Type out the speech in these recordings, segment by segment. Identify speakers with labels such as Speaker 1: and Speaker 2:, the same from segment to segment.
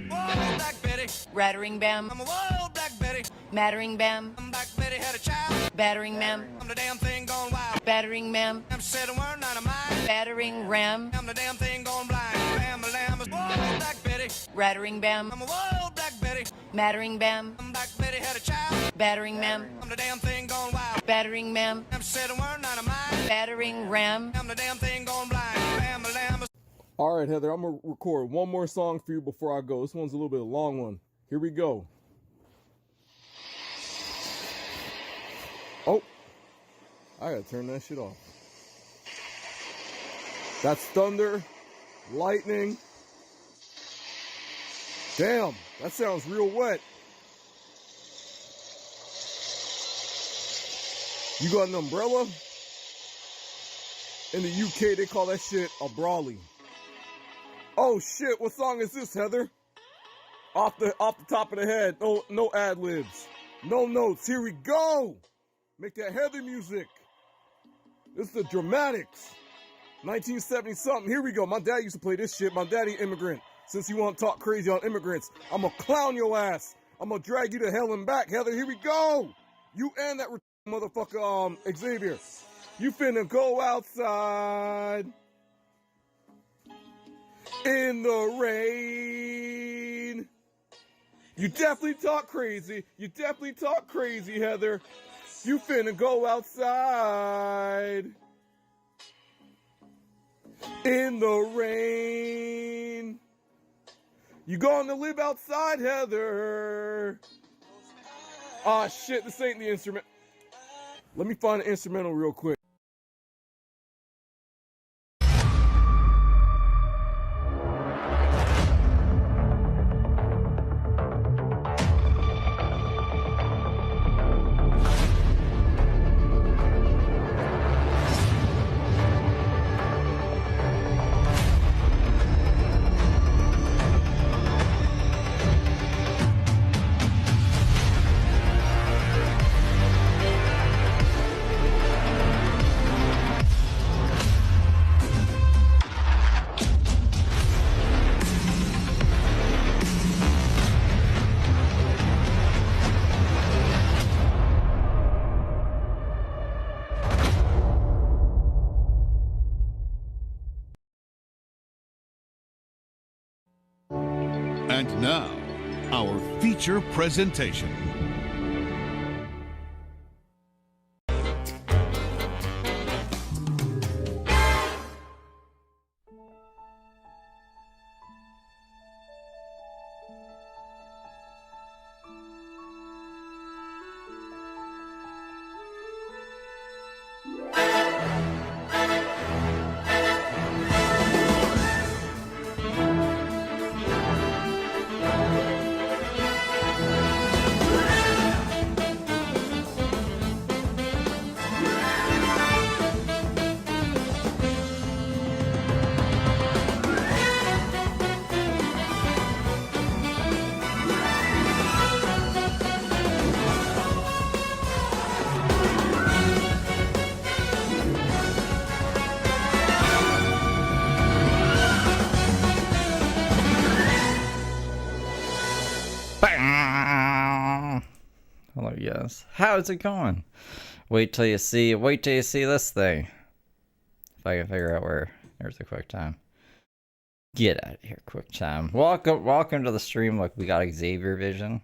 Speaker 1: Whoa, Black Betty.
Speaker 2: Rattering bam.
Speaker 1: I'm a whoa, Black Betty.
Speaker 2: Mattering bam.
Speaker 1: Black Betty had a child.
Speaker 2: Battering ma'am.
Speaker 1: I'm the damn thing gone wild.
Speaker 2: Battering ma'am.
Speaker 1: I'm said a word, not a mind.
Speaker 2: Battering ram.
Speaker 1: I'm the damn thing gone blind. Bam, a lamb. Whoa, Black Betty.
Speaker 2: Rattering bam.
Speaker 1: I'm a whoa, Black Betty.
Speaker 2: Mattering bam.
Speaker 1: Black Betty had a child.
Speaker 2: Battering ma'am.
Speaker 1: I'm the damn thing gone wild.
Speaker 2: Battering ma'am.
Speaker 1: I'm said a word, not a mind.
Speaker 2: Battering ram.
Speaker 1: I'm the damn thing gone blind. Bam, a lamb.
Speaker 3: All right, Heather, I'm going to record one more song for you before I go. This one's a little bit of a long one. Here we go. Oh, I got to turn that shit off. That's thunder, lightning. Damn, that sounds real wet. You got an umbrella? In the UK, they call that shit a brawly. Oh shit, what song is this, Heather? Off the top of the head. No ad libs. No notes. Here we go. Make that Heather music. This is the Dramatics. 1970 something. Here we go. My dad used to play this shit. My daddy immigrant. Since you want to talk crazy on immigrants, I'm gonna clown your ass. I'm gonna drag you to hell and back, Heather. Here we go. You and that motherfucker, Xavier. You finna go outside in the rain. You definitely talk crazy. You definitely talk crazy, Heather. You finna go outside in the rain. You gonna live outside, Heather. Ah, shit, this ain't the instrument. Let me find an instrumental real quick.
Speaker 4: And now, our feature presentation.
Speaker 5: Hello, yes. How's it going? Wait till you see this thing. If I can figure out where there's a quick time. Get out of here, quick time. Welcome to the stream. Look, we got Xavier Vision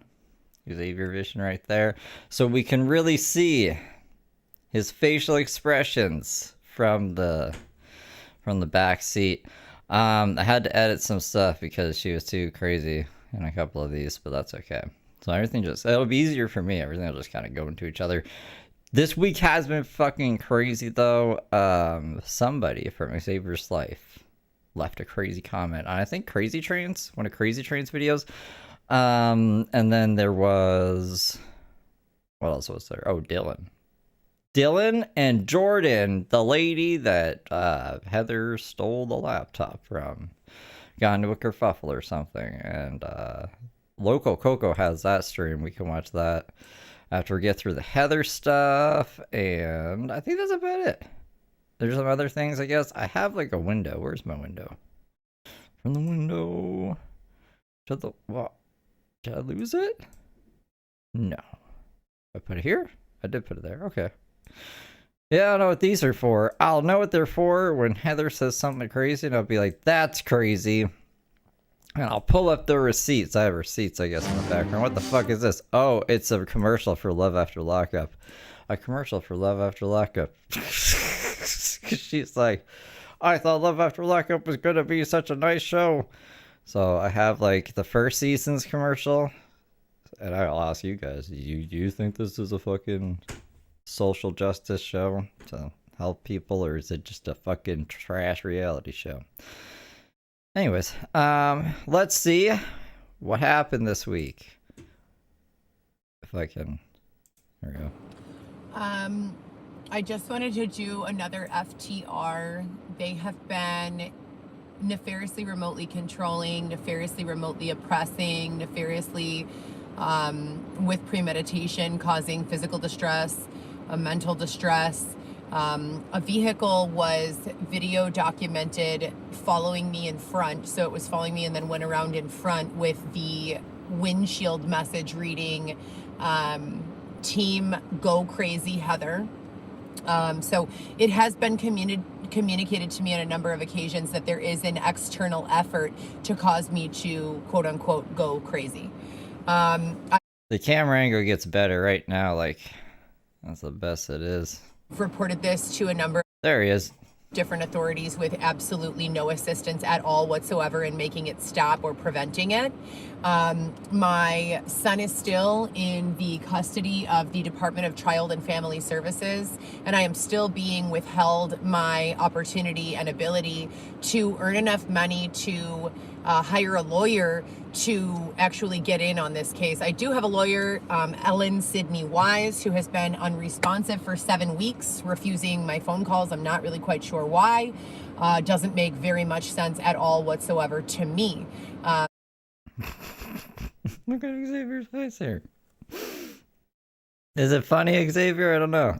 Speaker 5: right there. So we can really see his facial expressions from the back seat. I had to edit some stuff because she was too crazy in a couple of these, but that's okay. So it'll be easier for me. Everything will just kind of go into each other. This week has been fucking crazy though. Somebody from Xavier's life left a crazy comment on, I think, Crazy Trains, one of Crazy Trains videos. And then there was, what else was there? Oh, Dylan and Jordan, the lady that Heather stole the laptop from, got into a kerfuffle or something, and Local Coco has that stream. We can watch that after we get through the Heather stuff, and I think that's about it. There's some other things, I guess. I have like a window. Where's my window? From the window. Did the what? Did I lose it? No. I put it here? I did put it there. Okay. Yeah, I don't know what these are for. I'll know what they're for when Heather says something crazy, and I'll be like, that's crazy. And I'll pull up the receipts. I have receipts, I guess, in the background. What the fuck is this? Oh, it's a commercial for Love After Lockup. A commercial for Love After Lockup. She's like, I thought Love After Lockup was gonna be such a nice show. So I have like the first season's commercial. And I'll ask you guys, do you think this is a fucking social justice show to help people, or is it just a fucking trash reality show? Anyways, let's see what happened this week. If I can, there we go.
Speaker 6: I just wanted to do another FTR. They have been nefariously remotely controlling, nefariously remotely oppressing, nefariously with premeditation causing physical distress, mental distress. A vehicle was video documented following me in front. So it was following me and then went around in front with the windshield message reading, Team Go Crazy Heather. So it has been communicated to me on a number of occasions that there is an external effort to cause me to quote unquote go crazy.
Speaker 5: The camera angle gets better right now, like that's the best it is.
Speaker 6: I've reported this to a number
Speaker 5: There he is.
Speaker 6: different authorities with absolutely no assistance at all whatsoever in making it stop or preventing it. My son is still in the custody of the Department of Child and Family Services, and I am still being withheld my opportunity and ability to earn enough money to hire a lawyer to actually get in on this case. I do have a lawyer, Ellen Sidney Wise, who has been unresponsive for 7 weeks, refusing my phone calls. I'm not really quite sure why. Doesn't make very much sense at all whatsoever to me.
Speaker 5: Look at Xavier's face here. Is it funny, Xavier? I don't know.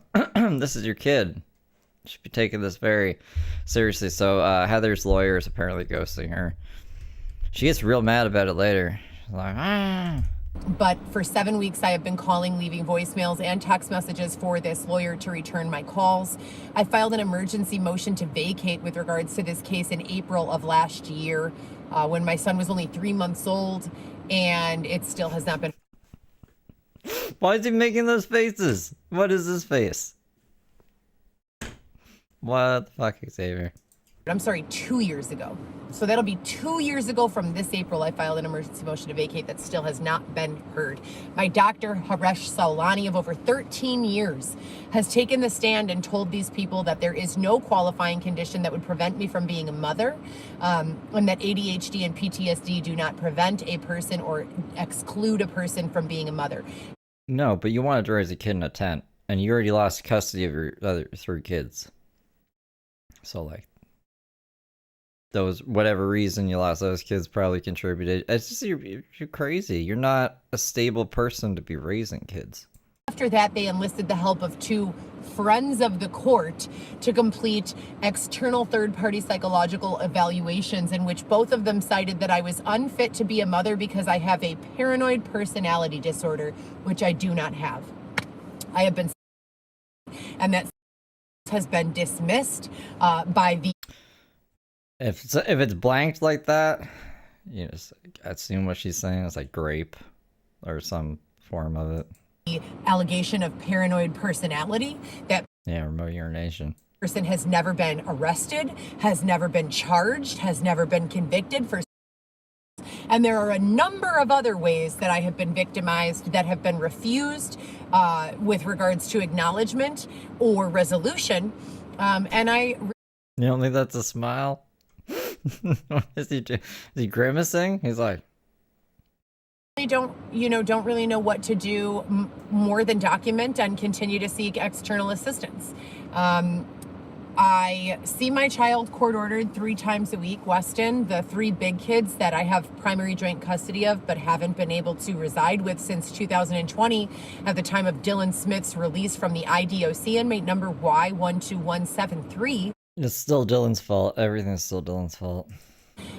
Speaker 5: This is your kid. Should be taking this very seriously. So Heather's lawyer is apparently ghosting her. She gets real mad about it later. She's like, ah.
Speaker 6: But for 7 weeks, I have been calling, leaving voicemails and text messages for this lawyer to return my calls. I filed an emergency motion to vacate with regards to this case in April of last year, when my son was only 3 months old, and it still has not been.
Speaker 5: Why is he making those faces? What is this face? What the fuck, Xavier?
Speaker 6: I'm sorry, 2 years ago. So that'll be 2 years ago from this April, I filed an emergency motion to vacate that still has not been heard. My doctor, Haresh Saulani, of over 13 years, has taken the stand and told these people that there is no qualifying condition that would prevent me from being a mother, and that ADHD and PTSD do not prevent a person or exclude a person from being a mother.
Speaker 5: No, but you wanted to raise a kid in a tent, and you already lost custody of your other 3 kids. So, like, those, whatever reason you lost those kids probably contributed. It's just, you're crazy. You're not a stable person to be raising kids.
Speaker 6: After that, they enlisted the help of 2 friends of the court to complete external third-party psychological evaluations, in which both of them cited that I was unfit to be a mother because I have a paranoid personality disorder, which I do not have. I have been, and that has been dismissed by the.
Speaker 5: If it's blanked like that, you just assume what she's saying is like grape or some form of it.
Speaker 6: The allegation of paranoid personality that
Speaker 5: remote urination.
Speaker 6: Person has never been arrested, has never been charged, has never been convicted for. And there are a number of other ways that I have been victimized that have been refused with regards to acknowledgement or resolution. And I.
Speaker 5: You don't think that's a smile? Is he grimacing? He's like,
Speaker 6: don't really know what to do more than document and continue to seek external assistance. I see my child court ordered 3 times a week. Weston, the 3 big kids that I have primary joint custody of but haven't been able to reside with since 2020 at the time of Dylan Smith's release from the IDOC, inmate number Y12173.
Speaker 5: it's still Dylan's fault. Everything's still Dylan's fault.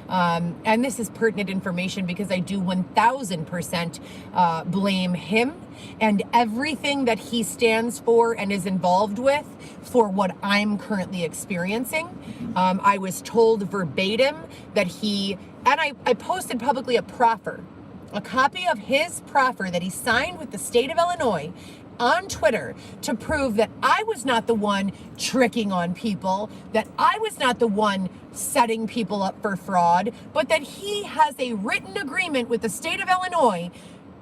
Speaker 6: And this is pertinent information because I do 1000% blame him and everything that he stands for and is involved with for what I'm currently experiencing. I was told verbatim that I posted publicly a copy of his proffer that he signed with the state of Illinois on Twitter to prove that I was not the one tricking on people, that I was not the one setting people up for fraud, but that he has a written agreement with the state of Illinois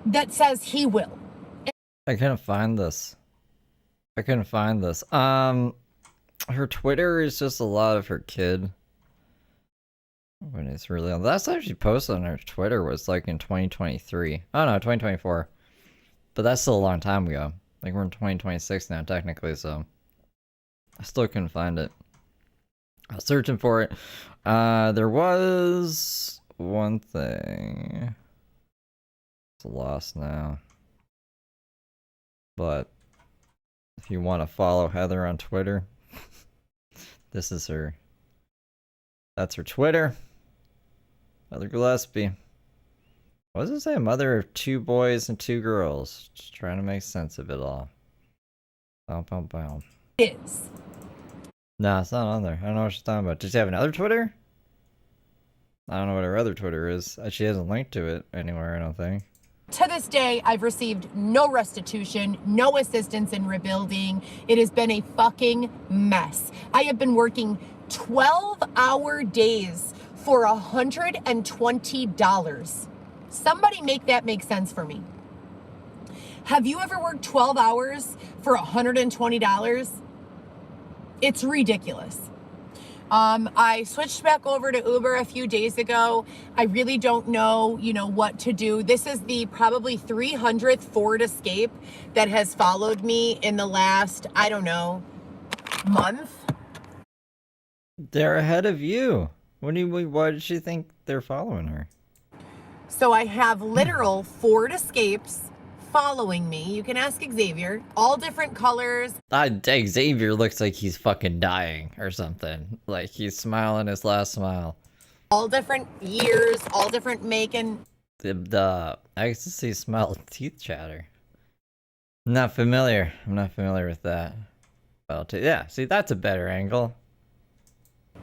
Speaker 6: that says he will.
Speaker 5: I couldn't find this. Her Twitter is just a lot of her kid. When it's really the last time she posted on her Twitter was like in 2023. Oh no, 2024. But that's still a long time ago. Like we're in 2026 now, technically, so I still couldn't find it. I was searching for it. There was one thing. It's lost now. But if you want to follow Heather on Twitter, this is her. That's her Twitter. Heather Gillespie. What does it say? Mother of 2 boys and 2 girls. Just trying to make sense of it all. Bow, bow, bow.
Speaker 6: Is.
Speaker 5: Nah, it's not on there. I don't know what she's talking about. Does she have another Twitter? I don't know what her other Twitter is. She hasn't linked to it anywhere, I don't think.
Speaker 6: To this day, I've received no restitution, no assistance in rebuilding. It has been a fucking mess. I have been working 12-hour days for $120. Somebody make that make sense for me. Have you ever worked 12 hours for $120? It's ridiculous. I switched back over to Uber a few days ago. I really don't know, what to do. This is the probably 300th Ford Escape that has followed me in the last, I don't know, month.
Speaker 5: They're ahead of you. Why did she think they're following her?
Speaker 6: So I have literal Ford Escapes following me. You can ask Xavier. All different colors.
Speaker 5: Xavier looks like he's fucking dying or something. Like he's smiling his last smile.
Speaker 6: All different years, all different making.
Speaker 5: The ecstasy smell teeth chatter. I'm not familiar with that. Well, yeah, see, that's a better angle.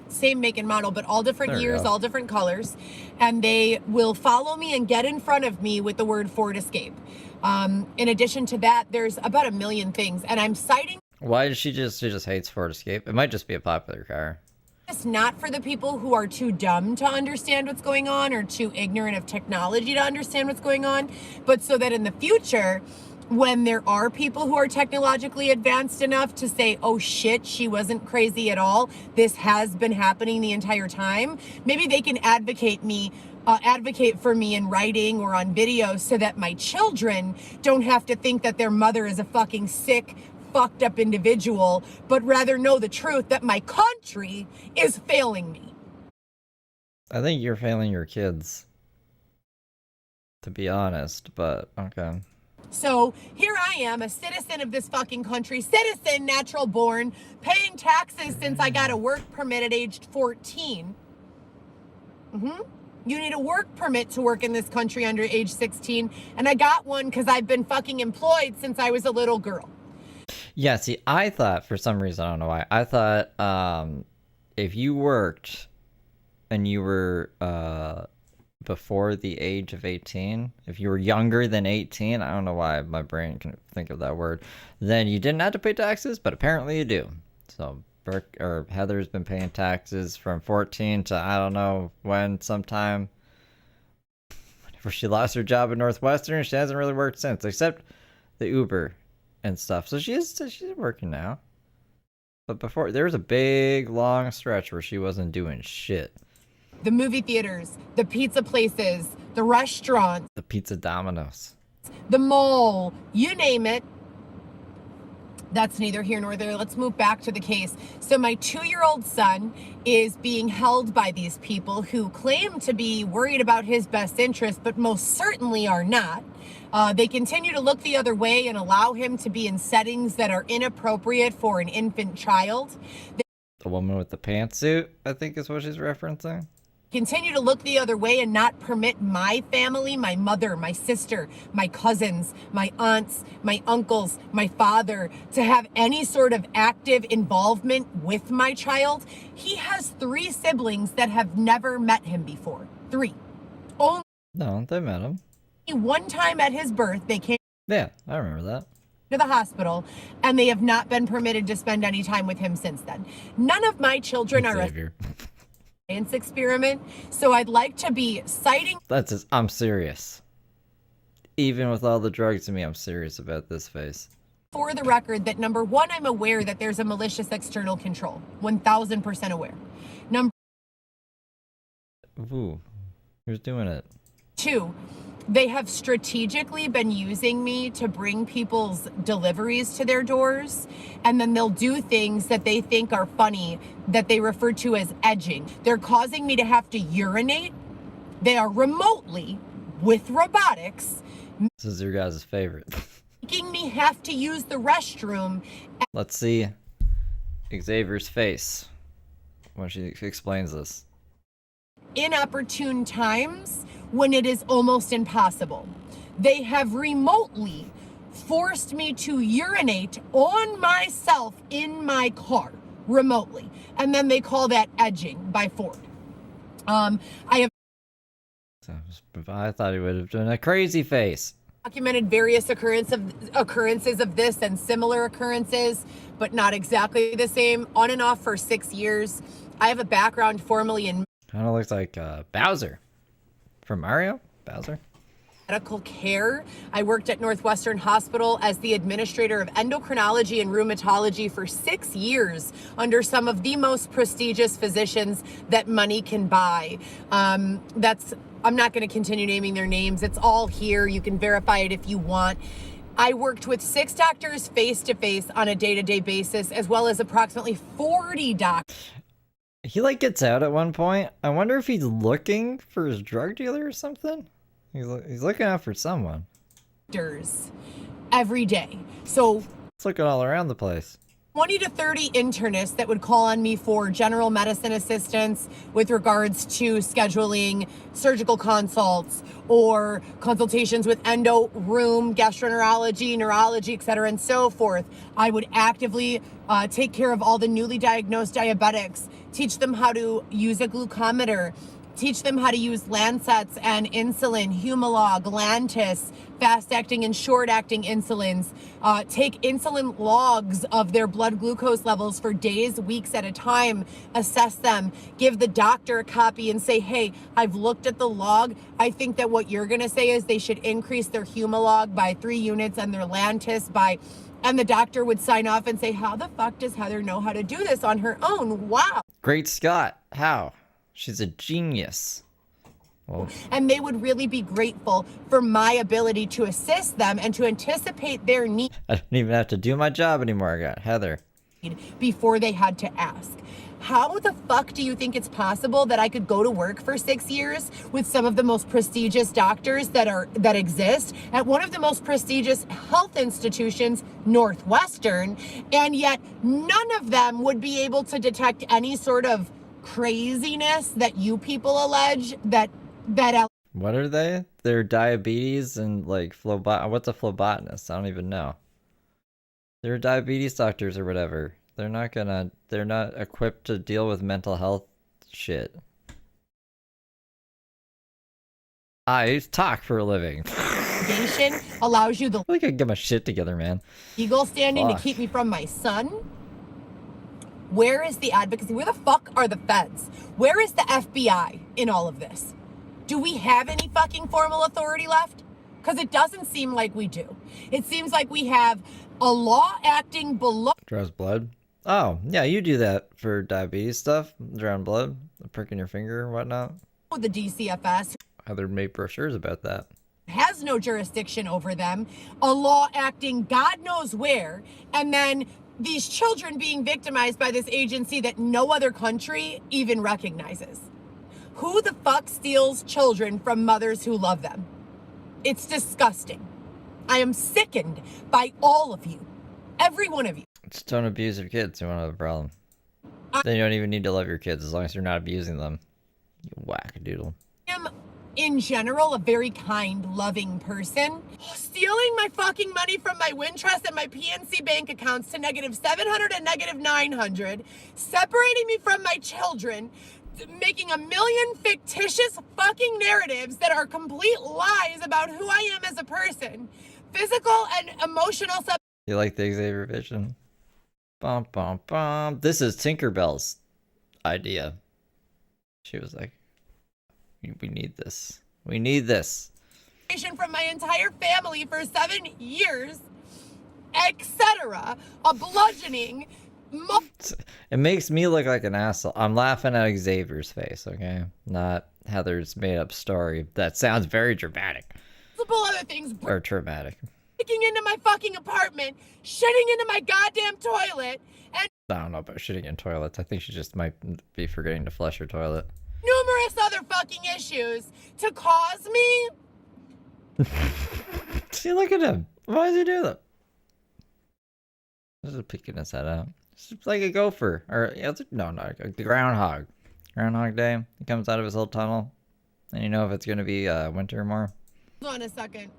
Speaker 6: Same make and model, but all different years,
Speaker 5: go.
Speaker 6: all different colors. And they will follow me and get in front of me with the word Ford Escape. In addition to that, there's about 1 million things. And I'm citing...
Speaker 5: Why does she just hates Ford Escape? It might just be a popular car.
Speaker 6: It's not for the people who are too dumb to understand what's going on or too ignorant of technology to understand what's going on, but so that in the future, when there are people who are technologically advanced enough to say, oh shit, she wasn't crazy at all, this has been happening the entire time, maybe they can advocate for me in writing or on video so that my children don't have to think that their mother is a fucking sick, fucked up individual, but rather know the truth that my country is failing me.
Speaker 5: I think you're failing your kids, to be honest, but okay.
Speaker 6: So here I am, a citizen of this fucking country, citizen, natural born, paying taxes since I got a work permit at age 14. You need a work permit to work in this country under age 16, and I got one because I've been fucking employed since I was a little girl.
Speaker 5: Yeah, see, I thought, for some reason, I don't know why, I thought if you worked and you were before the age of 18, if you were younger than 18, I don't know why my brain can think of that word, then you didn't have to pay taxes, but apparently you do. So Heather's been paying taxes from 14 to I don't know when, sometime. Whenever she lost her job at Northwestern, she hasn't really worked since, except the Uber and stuff. So she's working now. But before, there was a big, long stretch where she wasn't doing shit.
Speaker 6: The movie theaters, the pizza places, the restaurants,
Speaker 5: The Pizza Domino's.
Speaker 6: the mall, you name it. That's neither here nor there. Let's move back to the case. So my 2-year-old son is being held by these people who claim to be worried about his best interest, but most certainly are not. They continue to look the other way and allow him to be in settings that are inappropriate for an infant child.
Speaker 5: The woman with the pantsuit, I think is what she's referencing.
Speaker 6: continue to look the other way and not permit my family, my mother, my sister, my cousins, my aunts, my uncles, my father, to have any sort of active involvement with my child. He has 3 siblings that have never met him before. 3. Only
Speaker 5: No, they met him.
Speaker 6: one time at his birth, they came
Speaker 5: Yeah, I remember that.
Speaker 6: to the hospital, and they have not been permitted to spend any time with him since then. None of my children are a
Speaker 5: Xavier.
Speaker 6: science experiment, so I'd like to be citing
Speaker 5: I'm serious. Even with all the drugs in me, I'm serious about this face.
Speaker 6: for the record that number 1, I'm aware that there's a malicious external control. 1000% aware. Number
Speaker 5: Ooh, who's doing it?
Speaker 6: 2, they have strategically been using me to bring people's deliveries to their doors, and then they'll do things that they think are funny that they refer to as edging. They're causing me to have to urinate. They are remotely, with robotics,
Speaker 5: This is your guys' favorite.
Speaker 6: making me have to use the restroom
Speaker 5: Let's see Xavier's face when she explains this.
Speaker 6: inopportune times when it is almost impossible. They have remotely forced me to urinate on myself in my car remotely, and then they call that edging by Ford. I have
Speaker 5: I thought he would have done a crazy face.
Speaker 6: documented various occurrences of this and similar occurrences, but not exactly the same, on and off for 6 years. I have a background formally in
Speaker 5: Kind of looks like Bowser from Mario. Bowser.
Speaker 6: medical care. I worked at Northwestern Hospital as the administrator of endocrinology and rheumatology for 6 years under some of the most prestigious physicians that money can buy. I'm not going to continue naming their names. It's all here. You can verify it if you want. I worked with 6 doctors face-to-face on a day-to-day basis, as well as approximately 40 doctors.
Speaker 5: He like gets out at one point. I wonder if he's looking for his drug dealer or something. He's looking out for someone.
Speaker 6: Every day. So
Speaker 5: It's looking all around the place.
Speaker 6: 20 to 30 internists that would call on me for general medicine assistance with regards to scheduling surgical consults or consultations with endo, rheum, gastroenterology, neurology, etc., and so forth. I would actively take care of all the newly diagnosed diabetics, teach them how to use a glucometer, teach them how to use Lancets and insulin, Humalog, Lantus, fast-acting and short-acting insulins, take insulin logs of their blood glucose levels for days, weeks at a time, assess them, give the doctor a copy and say, hey, I've looked at the log. I think that what you're going to say is they should increase their Humalog by 3 units and their Lantus by... And the doctor would sign off and say, how the fuck does Heather know how to do this on her own? Wow.
Speaker 5: Great Scott. How? She's a genius. Well,
Speaker 6: And they would really be grateful for my ability to assist them and to anticipate their need
Speaker 5: I don't even have to do my job anymore. I got Heather.
Speaker 6: before they had to ask. How the fuck do you think it's possible that I could go to work for 6 years with some of the most prestigious doctors that exist at one of the most prestigious health institutions, Northwestern, and yet none of them would be able to detect any sort of craziness that you people allege that
Speaker 5: What are they? They're diabetes and like what's a phlebotomist? I don't even know. They're diabetes doctors or whatever. They're not equipped to deal with mental health shit. I talk for a living.
Speaker 6: Investigation allows you the
Speaker 5: I think I can get my shit together, man.
Speaker 6: legal standing
Speaker 5: Fuck.
Speaker 6: to keep me from my son. Where is the advocacy? Where the fuck are the feds? Where is the FBI in all of this? Do we have any fucking formal authority left? Because it doesn't seem like we do. It seems like we have a law acting below
Speaker 5: Draws blood. Oh, yeah, you do that for diabetes stuff. Drawing blood, a prick in your finger and whatnot.
Speaker 6: the DCFS,
Speaker 5: Heather made brochures about that.
Speaker 6: has no jurisdiction over them, a law acting God knows where, and then these children being victimized by this agency that no other country even recognizes. Who the fuck steals children from mothers who love them? It's disgusting. I am sickened by all of you. Every one of you.
Speaker 5: Just don't abuse your kids. You won't have a problem. Then you don't even need to love your kids as long as you're not abusing them. You wackadoodle.
Speaker 6: am in general a very kind, loving person. Stealing my fucking money from my Wintrust and my PNC bank accounts to -700 and -900, separating me from my children, making a million fictitious fucking narratives that are complete lies about who I am as a person, physical and emotional.
Speaker 5: You like the Xavier vision? Bum bum bum. This is Tinkerbell's idea. She was like, we need this. We need this.
Speaker 6: From my entire family for 7 years, etc. A bludgeoning.
Speaker 5: It makes me look like an asshole. I'm laughing at Xavier's face, okay? Not Heather's made up story. That sounds very dramatic.
Speaker 6: Multiple other things.
Speaker 5: Or traumatic.
Speaker 6: Breaking into my fucking apartment, shitting into my goddamn toilet, and
Speaker 5: I don't know about shitting in toilets. I think she just might be forgetting to flush her toilet.
Speaker 6: numerous other fucking issues to cause me.
Speaker 5: See, look at him. Why does he do that? This is picking his head out. It's like a gopher. Or, no, not a groundhog. Groundhog Day. He comes out of his little tunnel. And you know if it's going to be winter or more.
Speaker 6: Hold on a second.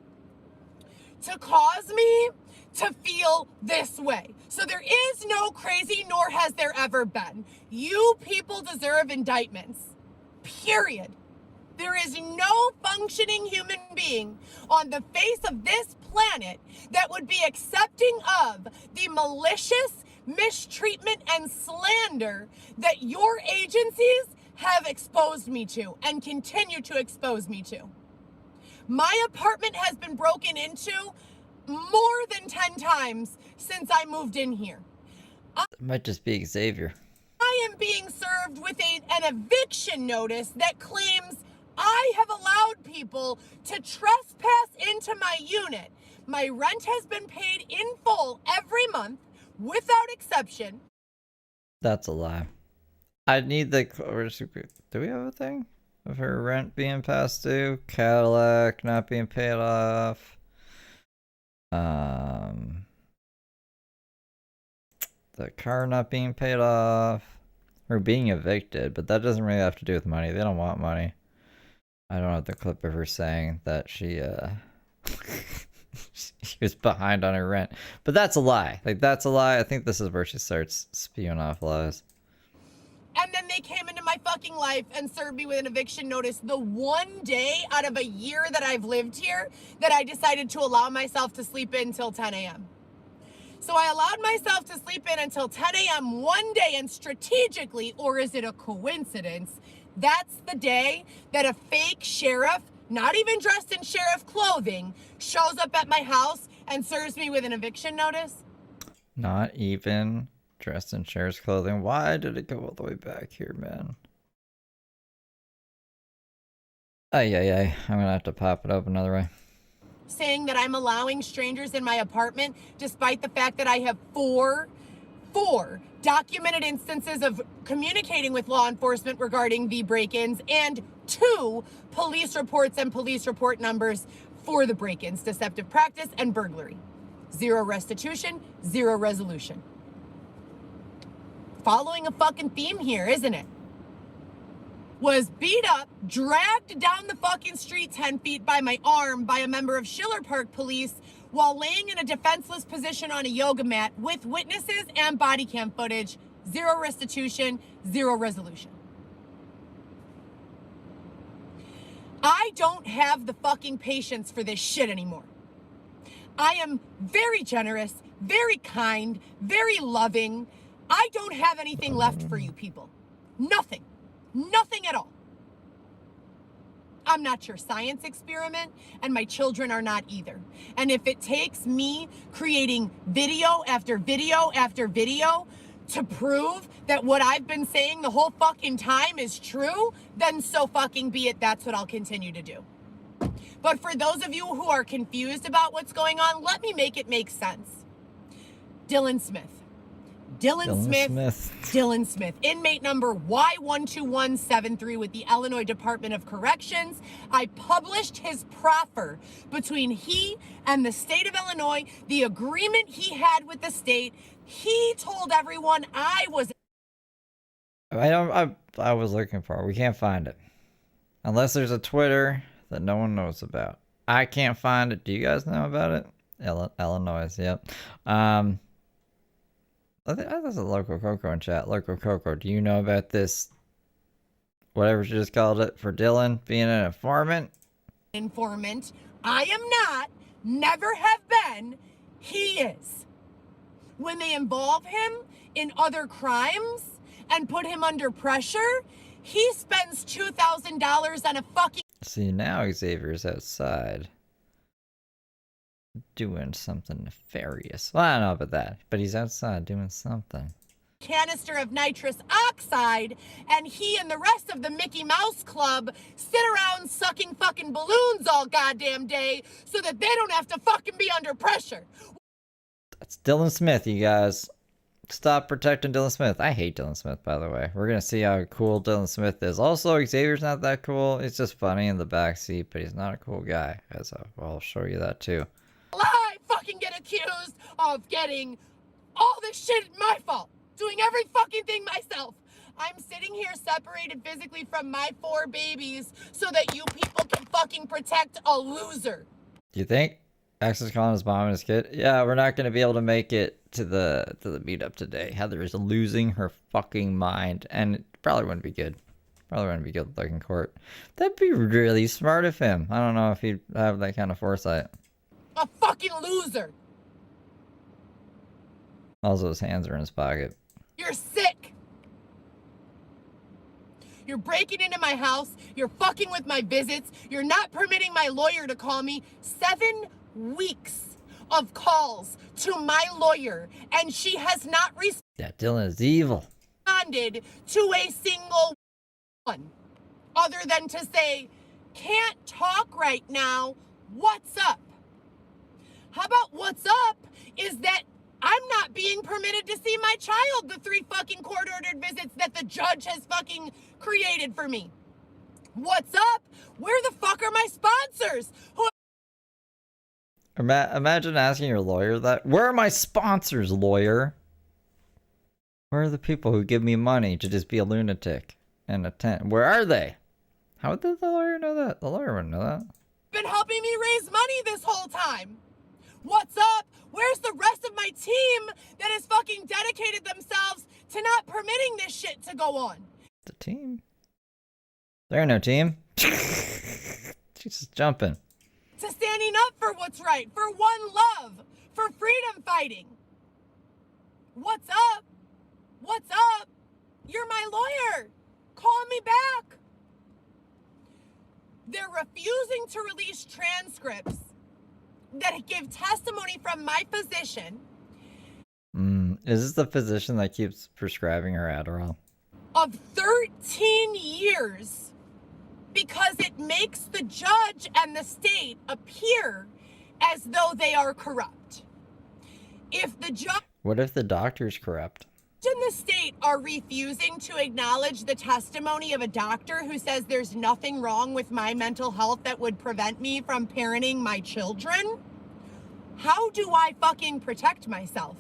Speaker 6: To cause me to feel this way. So there is no crazy, nor has there ever been. You people deserve indictments. Period. There is no functioning human being on the face of this planet that would be accepting of the malicious mistreatment and slander that your agencies have exposed me to and continue to expose me to. My apartment has been broken into more than 10 times since I moved in here.
Speaker 5: It might just be Xavier.
Speaker 6: I am being served with an eviction notice that claims I have allowed people to trespass into my unit. My rent has been paid in full every month, without exception.
Speaker 5: That's a lie. I need the... Do we have a thing of her rent being passed due? Cadillac not being paid off. The car not being paid off. Or being evicted, but that doesn't really have to do with money. They don't want money. I don't have the clip of her saying that she she was behind on her rent. But that's a lie. Like, that's a lie. I think this is where she starts spewing off lies.
Speaker 6: And then they came into my fucking life and served me with an eviction notice the one day out of a year that I've lived here that I decided to allow myself to sleep in until 10 a.m. So I allowed myself to sleep in until 10 a.m. one day, and strategically, or is it a coincidence, that's the day that a fake sheriff, not even dressed in sheriff clothing, shows up at my house and serves me with an eviction notice.
Speaker 5: Not even dressed in sheriff's clothing. Why did it go all the way back here, man? Ay. I'm gonna have to pop it up another way.
Speaker 6: Saying that I'm allowing strangers in my apartment despite the fact that I have four documented instances of communicating with law enforcement regarding the break-ins and 2 police reports and police report numbers for the break-ins, deceptive practice, and burglary. 0 restitution, 0 resolution. Following a fucking theme here, isn't it? Was beat up, dragged down the fucking street 10 feet by my arm by a member of Schiller Park Police while laying in a defenseless position on a yoga mat with witnesses and body cam footage. 0 restitution, 0 resolution. I don't have the fucking patience for this shit anymore. I am very generous, very kind, very loving. I don't have anything left for you people. Nothing. Nothing at all. I'm not your science experiment, and my children are not either. And if it takes me creating video after video after video to prove that what I've been saying the whole fucking time is true, then so fucking be it. That's what I'll continue to do. But for those of you who are confused about what's going on, let me make it make sense. Dylan Smith, inmate number Y12173 with the Illinois Department of Corrections. I published his proffer between he and the state of Illinois, the agreement he had with the state. He told everyone I was
Speaker 5: I was looking for it. We can't find it. Unless there's a Twitter that no one knows about. I can't find it. Do you guys know about it? Illinois, yep. I think there's a Local Coco in chat. Local Coco, do you know about this? Whatever you just called it for Dylan being an informant?
Speaker 6: Informant. I am not, never have been, he is. When they involve him in other crimes and put him under pressure, he spends $2,000 on a fucking...
Speaker 5: See, now Xavier's outside doing something nefarious. Well, I don't know about that, but he's outside doing something.
Speaker 6: canister of nitrous oxide, and he and the rest of the Mickey Mouse Club sit around sucking fucking balloons all goddamn day so that they don't have to fucking be under pressure.
Speaker 5: That's Dylan Smith, you guys. Stop protecting Dylan Smith. I hate Dylan Smith, by the way. We're going to see how cool Dylan Smith is. Also, Xavier's not that cool. He's just funny in the backseat, but he's not a cool guy. I'll show you that, too.
Speaker 6: I fucking get accused of getting all this shit my fault. Doing every fucking thing myself. I'm sitting here separated physically from my 4 babies so that you people can fucking protect a loser.
Speaker 5: Do you think X is calling his mom and his kid? Yeah, we're not going to be able to make it to the meetup today. Heather is losing her fucking mind, and it probably wouldn't be good. Probably wouldn't be good like in court. That'd be really smart of him. I don't know if he'd have that kind of foresight.
Speaker 6: A fucking loser.
Speaker 5: Also, his hands are in his pocket.
Speaker 6: You're sick. You're breaking into my house. You're fucking with my visits. You're not permitting my lawyer to call me. 7 weeks of calls to my lawyer, and she has not
Speaker 5: Yeah, Dylan is evil.
Speaker 6: responded to a single one, other than to say, can't talk right now, what's up? How about what's up is that I'm not being permitted to see my child the 3 fucking court-ordered visits that the judge has fucking created for me. What's up? Where the fuck are my sponsors?
Speaker 5: Imagine asking your lawyer that. Where are my sponsors, lawyer? Where are the people who give me money to just be a lunatic and attend? Where are they? How did the lawyer know that? The lawyer wouldn't know that.
Speaker 6: Been helping me raise money this whole time. What's up? Where's the rest of my team that has fucking dedicated themselves to not permitting this shit to go on?
Speaker 5: The team? There ain't no team. She's just jumping.
Speaker 6: To standing up for what's right, for one love, for freedom fighting. What's up? What's up? You're my lawyer. Call me back. They're refusing to release transcripts that give testimony from my physician.
Speaker 5: Is this the physician that keeps prescribing her Adderall?
Speaker 6: Of 13 years, because it makes the judge and the state appear as though they are corrupt. If the judge
Speaker 5: What if the doctor's corrupt?
Speaker 6: and the state are refusing to acknowledge the testimony of a doctor who says there's nothing wrong with my mental health that would prevent me from parenting my children, how do I fucking protect myself?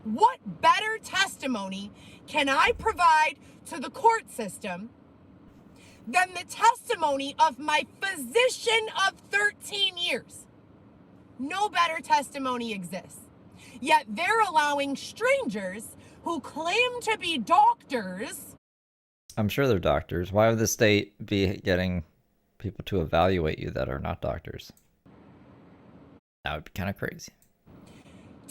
Speaker 6: What better testimony can I provide to the court system than the testimony of my physician of 13 years? No better testimony exists. Yet they're allowing strangers who claim to be doctors.
Speaker 5: I'm sure they're doctors. Why would the state be getting people to evaluate you that are not doctors? That would be kind of crazy.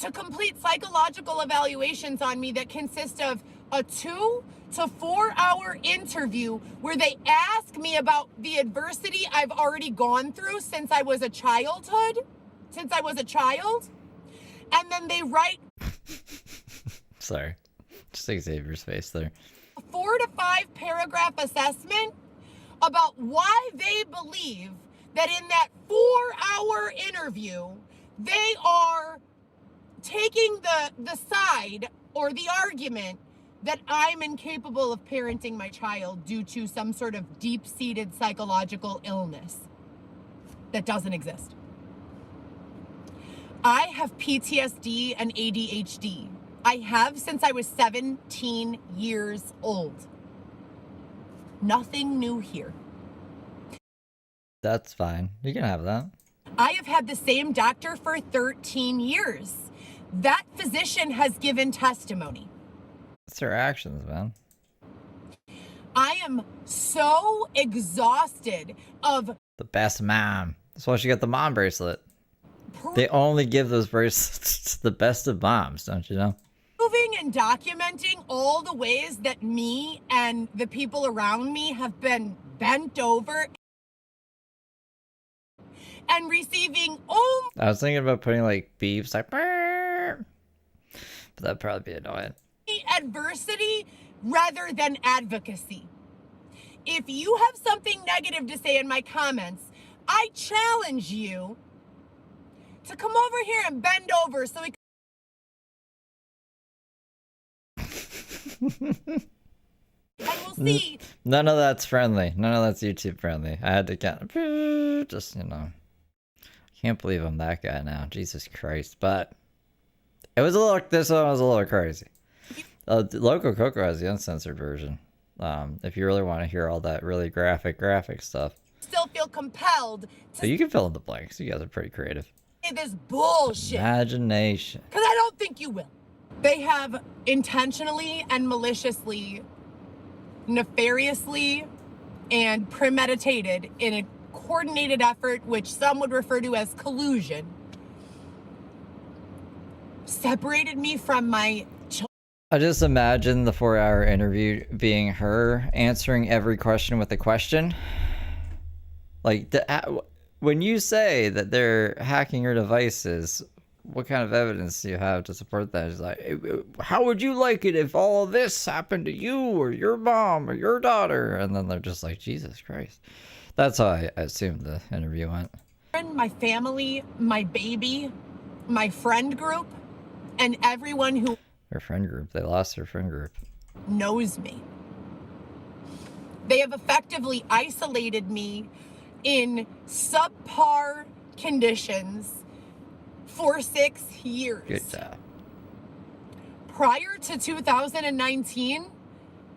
Speaker 6: To complete psychological evaluations on me that consist of a 2 to 4 hour interview where they ask me about the adversity I've already gone through since I was a child. And then they write
Speaker 5: Sorry. Just Xavier's face there.
Speaker 6: a 4 to 5 paragraph assessment about why they believe that in that 4-hour interview, they are taking the side or the argument that I'm incapable of parenting my child due to some sort of deep-seated psychological illness that doesn't exist. I have PTSD and ADHD. I have since I was 17 years old. Nothing new here.
Speaker 5: That's fine. You can have that.
Speaker 6: I have had the same doctor for 13 years. That physician has given testimony.
Speaker 5: It's her actions, man.
Speaker 6: I am so exhausted of
Speaker 5: The best mom. That's why she got the mom bracelet. They only give those bracelets to the best of moms, don't you know?
Speaker 6: proving and documenting all the ways that me and the people around me have been bent over and receiving only
Speaker 5: I was thinking about putting like beeps, like, "Brrr," but that'd probably be annoying.
Speaker 6: adversity rather than advocacy. If you have something negative to say in my comments, I challenge you to come over here and bend over so we can. And we'll see.
Speaker 5: None of that's friendly. None of that's YouTube friendly. I had to kind of just, you know. Can't believe I'm that guy now. Jesus Christ. But it was a little, this one was a little crazy. Loco Coco has the uncensored version. If you really want to hear all that really graphic stuff.
Speaker 6: Still feel compelled
Speaker 5: But
Speaker 6: to
Speaker 5: you can fill in the blanks. You guys are pretty creative.
Speaker 6: say this bullshit.
Speaker 5: Imagination.
Speaker 6: Because I don't think you will. They have intentionally and maliciously, nefariously, and premeditated in a coordinated effort, which some would refer to as collusion, separated me from my children.
Speaker 5: I just imagine the 4-hour interview being her answering every question with a question. Like, when you say that they're hacking your devices, what kind of evidence do you have to support that? It's like, how would you like it if all of this happened to you or your mom or your daughter? And then they're just like, Jesus Christ. That's how I assumed the interview went.
Speaker 6: My family, my baby, my friend group, and everyone who
Speaker 5: Her friend group. They lost their friend group.
Speaker 6: knows me. They have effectively isolated me in subpar conditions for 6 years.
Speaker 5: Good job.
Speaker 6: Prior to 2019,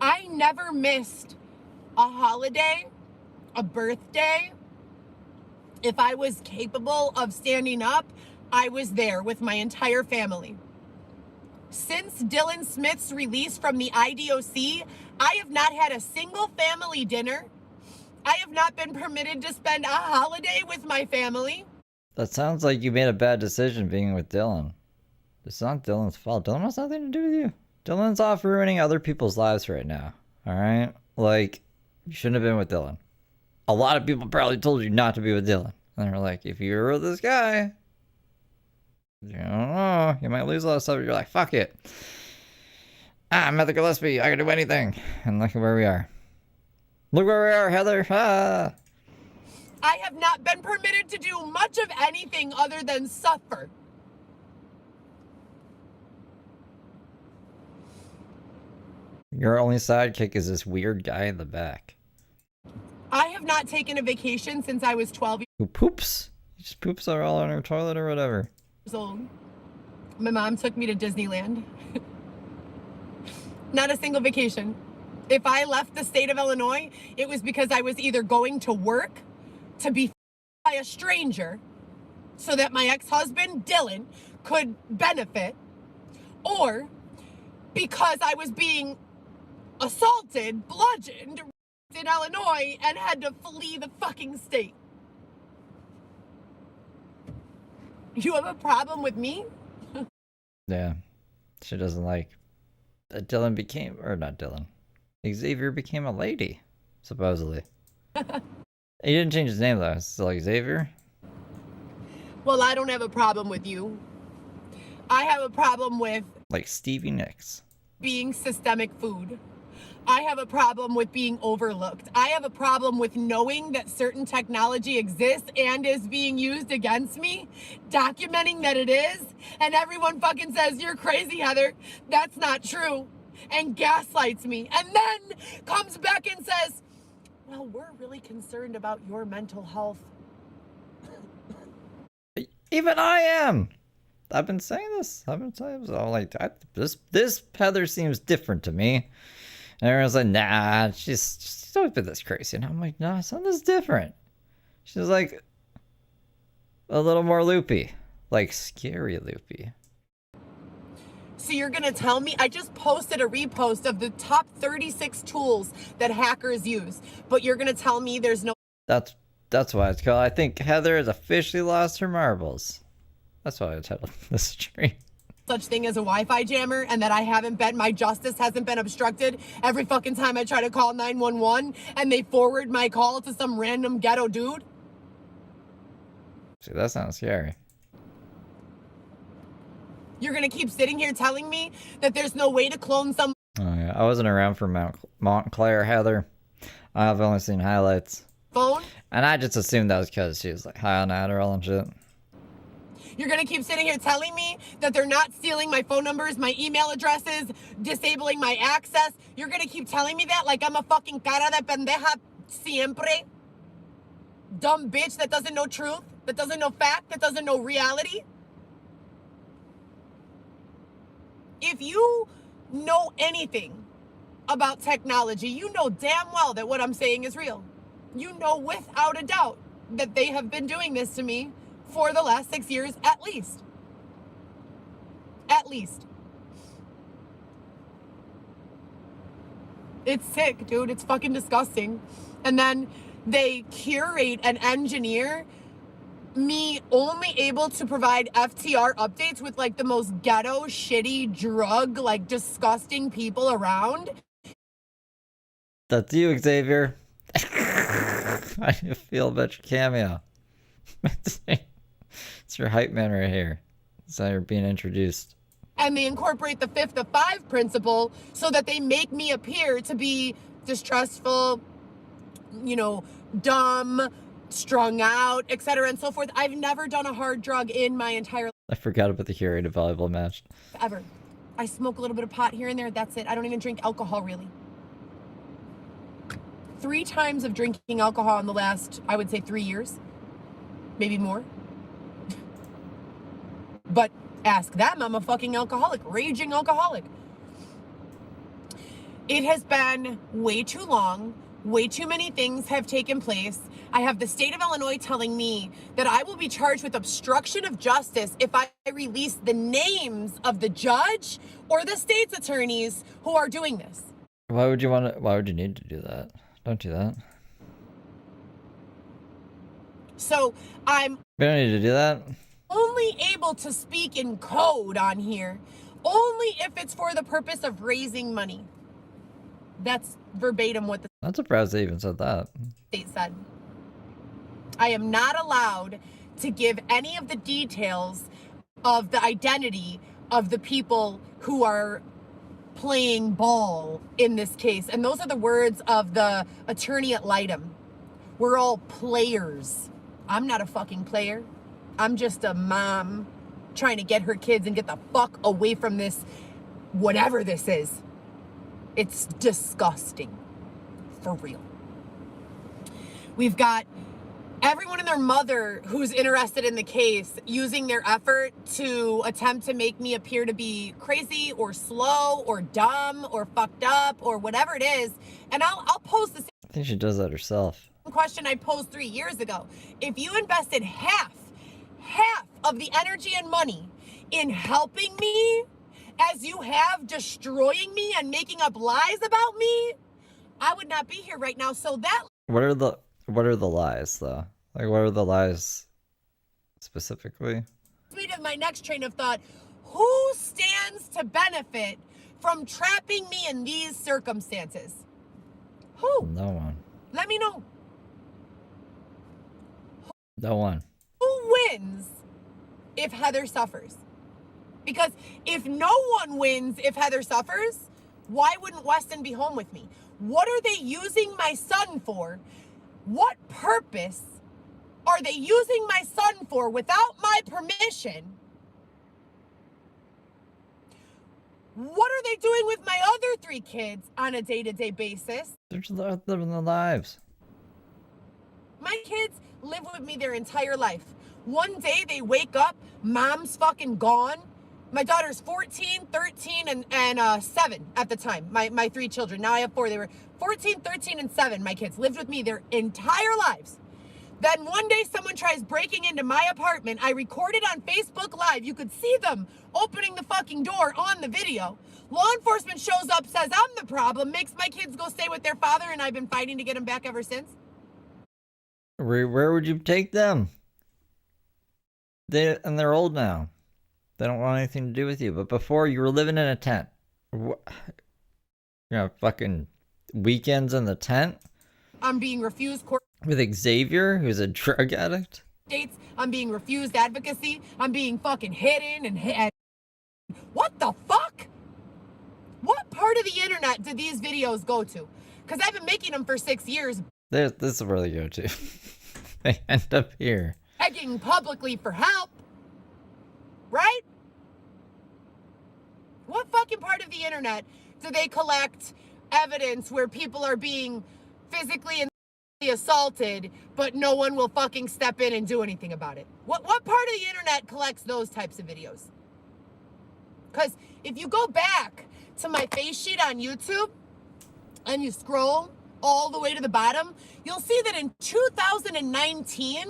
Speaker 6: I never missed a holiday, a birthday. If I was capable of standing up, I was there with my entire family. Since Dylan Smith's release from the IDOC, I have not had a single family dinner. I have not been permitted to spend a holiday with my family.
Speaker 5: That sounds like you made a bad decision being with Dylan. It's not Dylan's fault. Dylan has nothing to do with you. Dylan's off ruining other people's lives right now. Alright? Like, you shouldn't have been with Dylan. A lot of people probably told you not to be with Dylan. And they're like, if you're with this guy, you don't know, you might lose a lot of stuff. You're like, fuck it. I'm Heather Gillespie. I can do anything. And look at where we are. Look where we are, Heather. Ah.
Speaker 6: I have not been permitted to do much of anything other than suffer.
Speaker 5: Your only sidekick is this weird guy in the back.
Speaker 6: I have not taken a vacation since I was 12
Speaker 5: Who poops? He just poops all on her toilet or whatever.
Speaker 6: years old. My mom took me to Disneyland. Not a single vacation. If I left the state of Illinois, it was because I was either going to work to be by a stranger so that my ex-husband, Dylan, could benefit, or because I was being assaulted, bludgeoned in Illinois and had to flee the fucking state. You have a problem with me?
Speaker 5: Yeah. She doesn't like that Dylan became, or not Dylan. Xavier became a lady, supposedly. He didn't change his name though. It's still like Xavier.
Speaker 6: Well, I don't have a problem with you. I have a problem with
Speaker 5: Like Stevie Nicks.
Speaker 6: being systemic food. I have a problem with being overlooked. I have a problem with knowing that certain technology exists and is being used against me, documenting that it is, and everyone fucking says, you're crazy, Heather. That's not true. And gaslights me. And then comes back and says, well, we're really concerned about your mental health.
Speaker 5: Even I am. I've been saying this. I've been saying this. I'm like, this Heather seems different to me. And everyone's like, nah, she's always been this crazy. And I'm like, no, something's different. She's like a little more loopy. Like scary loopy.
Speaker 6: So you're gonna tell me, I just posted a repost of the top 36 tools that hackers use, but you're gonna tell me there's no
Speaker 5: That's why it's called. I think Heather has officially lost her marbles. That's why I titled this stream.
Speaker 6: such thing as a Wi-Fi jammer, and that my justice hasn't been obstructed every fucking time I try to call 911 and they forward my call to some random ghetto dude?
Speaker 5: See, that sounds scary.
Speaker 6: You're gonna keep sitting here telling me that there's no way to clone some
Speaker 5: Oh yeah, I wasn't around for Montclair, Heather. I've only seen highlights.
Speaker 6: phone?
Speaker 5: And I just assumed that was because she was like high on Adderall and shit.
Speaker 6: You're gonna keep sitting here telling me that they're not stealing my phone numbers, my email addresses, disabling my access. You're gonna keep telling me that like I'm a fucking cara de pendeja siempre? Dumb bitch that doesn't know truth, that doesn't know fact, that doesn't know reality? If you know anything about technology, you know damn well that what I'm saying is real. You know without a doubt that they have been doing this to me for the last 6 years at least. At least. It's sick, dude. It's fucking disgusting. And then they curate and engineer me only able to provide FTR updates with like the most ghetto, shitty, drug, like disgusting people around.
Speaker 5: That's you, Xavier. I feel about your cameo. It's your hype man right here. It's how you're being introduced.
Speaker 6: And they incorporate the 5th of 5 principle so that they make me appear to be distrustful, dumb, strung out, etc. and so forth. I've never done a hard drug in my entire life.
Speaker 5: I forgot about the curated volleyball match.
Speaker 6: Ever. I smoke a little bit of pot here and there. That's it. I don't even drink alcohol, really. 3 times of drinking alcohol in the last, I would say, 3 years. Maybe more. But ask them. I'm a fucking alcoholic. Raging alcoholic. It has been way too long. Way too many things have taken place. I have the state of Illinois telling me that I will be charged with obstruction of justice if I release the names of the judge or the state's attorneys who are doing this.
Speaker 5: Why would you need to do that? Don't do that.
Speaker 6: So I'm
Speaker 5: We don't need to do that.
Speaker 6: only able to speak in code on here, only if it's for the purpose of raising money. That's verbatim what the
Speaker 5: I'm surprised they even said that.
Speaker 6: state said. I am not allowed to give any of the details of the identity of the people who are playing ball in this case. And those are the words of the attorney at Lightem. We're all players. I'm not a fucking player. I'm just a mom trying to get her kids and get the fuck away from this, whatever this is. It's disgusting. For real. We've got everyone and their mother who's interested in the case using their effort to attempt to make me appear to be crazy or slow or dumb or fucked up or whatever it is. And I'll post the
Speaker 5: I think she does that herself.
Speaker 6: same question I posed 3 years ago. If you invested half of the energy and money in helping me as you have destroying me and making up lies about me, I would not be here right now. So that
Speaker 5: What are the lies though? Like what are the lies specifically?
Speaker 6: leads me to my next train of thought. Who stands to benefit from trapping me in these circumstances? Who?
Speaker 5: No one.
Speaker 6: Let me know.
Speaker 5: No one.
Speaker 6: Who wins if Heather suffers? Because if no one wins if Heather suffers, why wouldn't Weston be home with me? What are they using my son for? What purpose are they using my son for without my permission? What are they doing with my other 3 kids on a day-to-day basis?
Speaker 5: They're just living their lives.
Speaker 6: My kids live with me their entire life. One day they wake up, mom's fucking gone. My daughter's 14, 13, and 7 at the time. My 3 children. Now I have 4. They were 14, 13, and 7. My kids lived with me their entire lives. Then one day someone tries breaking into my apartment. I recorded on Facebook Live. You could see them opening the fucking door on the video. Law enforcement shows up, says I'm the problem, makes my kids go stay with their father, and I've been fighting to get them back ever since.
Speaker 5: Where would you take them? They're old now. They don't want anything to do with you. But before, you were living in a tent. You know, fucking weekends in the tent?
Speaker 6: I'm being refused court
Speaker 5: With Xavier, who's a drug addict?
Speaker 6: dates. I'm being refused advocacy. I'm being fucking hidden and hit. What the fuck? What part of the internet did these videos go to? Because I've been making them for 6 years,
Speaker 5: This is where they go to. They end up here.
Speaker 6: begging publicly for help. Right? What fucking part of the internet do they collect evidence where people are being physically and assaulted, but no one will fucking step in and do anything about it? What part of the internet collects those types of videos? Because if you go back to my face sheet on YouTube and you scroll all the way to the bottom, you'll see that in 2019,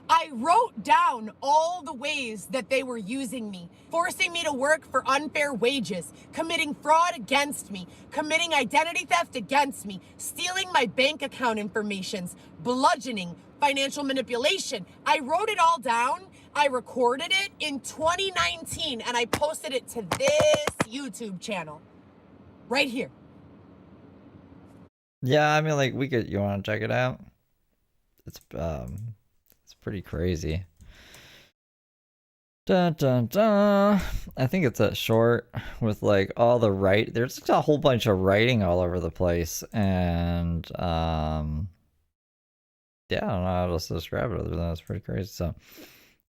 Speaker 6: I wrote down all the ways that they were using me, forcing me to work for unfair wages, committing fraud against me, committing identity theft against me, stealing my bank account informations, bludgeoning, financial manipulation. I wrote it all down. I recorded it in 2019 and I posted it to this YouTube channel right here.
Speaker 5: Yeah, I mean, like, you want to check it out? It's pretty crazy. Dun dun dun. I think it's a short with like all the there's a whole bunch of writing all over the place, and yeah, I don't know how else to describe it other than that's pretty crazy. So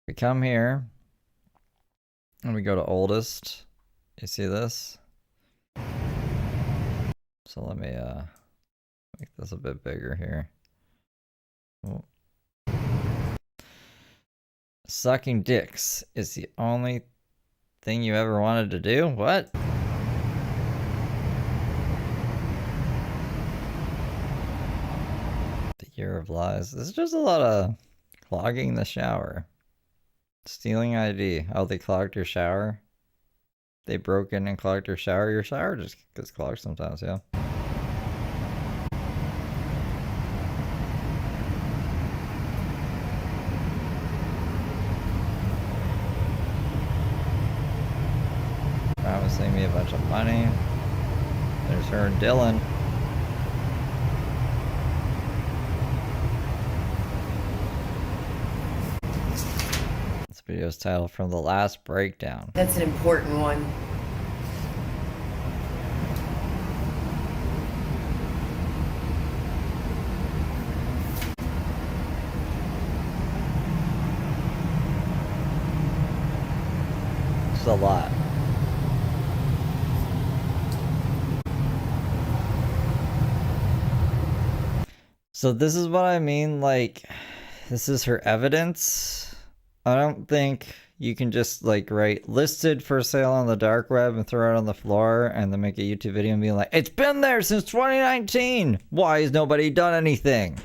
Speaker 5: we come here and we go to oldest. You see this? So let me make this a bit bigger here. Oh. Sucking dicks is the only thing you ever wanted to do? What? The year of lies. This is just a lot of clogging the shower. Stealing ID. Oh, they clogged your shower? They broke in and clogged your shower? Your shower just gets clogged sometimes, yeah. Promising me a bunch of money. There's her and Dylan. This video is titled From the Last Breakdown.
Speaker 6: That's an important one.
Speaker 5: It's a lot. So this is what I mean, like, this is her evidence. I don't think you can just, like, write listed for sale on the dark web and throw it on the floor and then make a YouTube video and be like, it's been there since 2019! Why has nobody done anything?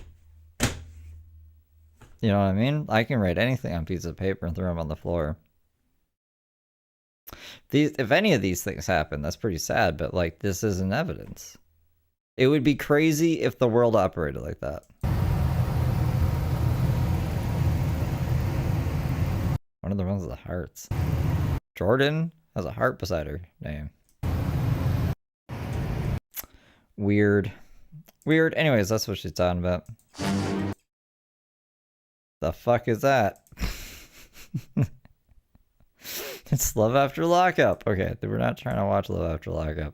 Speaker 5: You know what I mean? I can write anything on a piece of paper and throw them on the floor. If any of these things happen, that's pretty sad, but, like, this isn't evidence. It would be crazy if the world operated like that. One of the ones with the hearts. Jordan has a heart beside her name. Weird. Weird. Anyways, that's what she's talking about. The fuck is that? It's Love After Lockup. Okay, we're not trying to watch Love After Lockup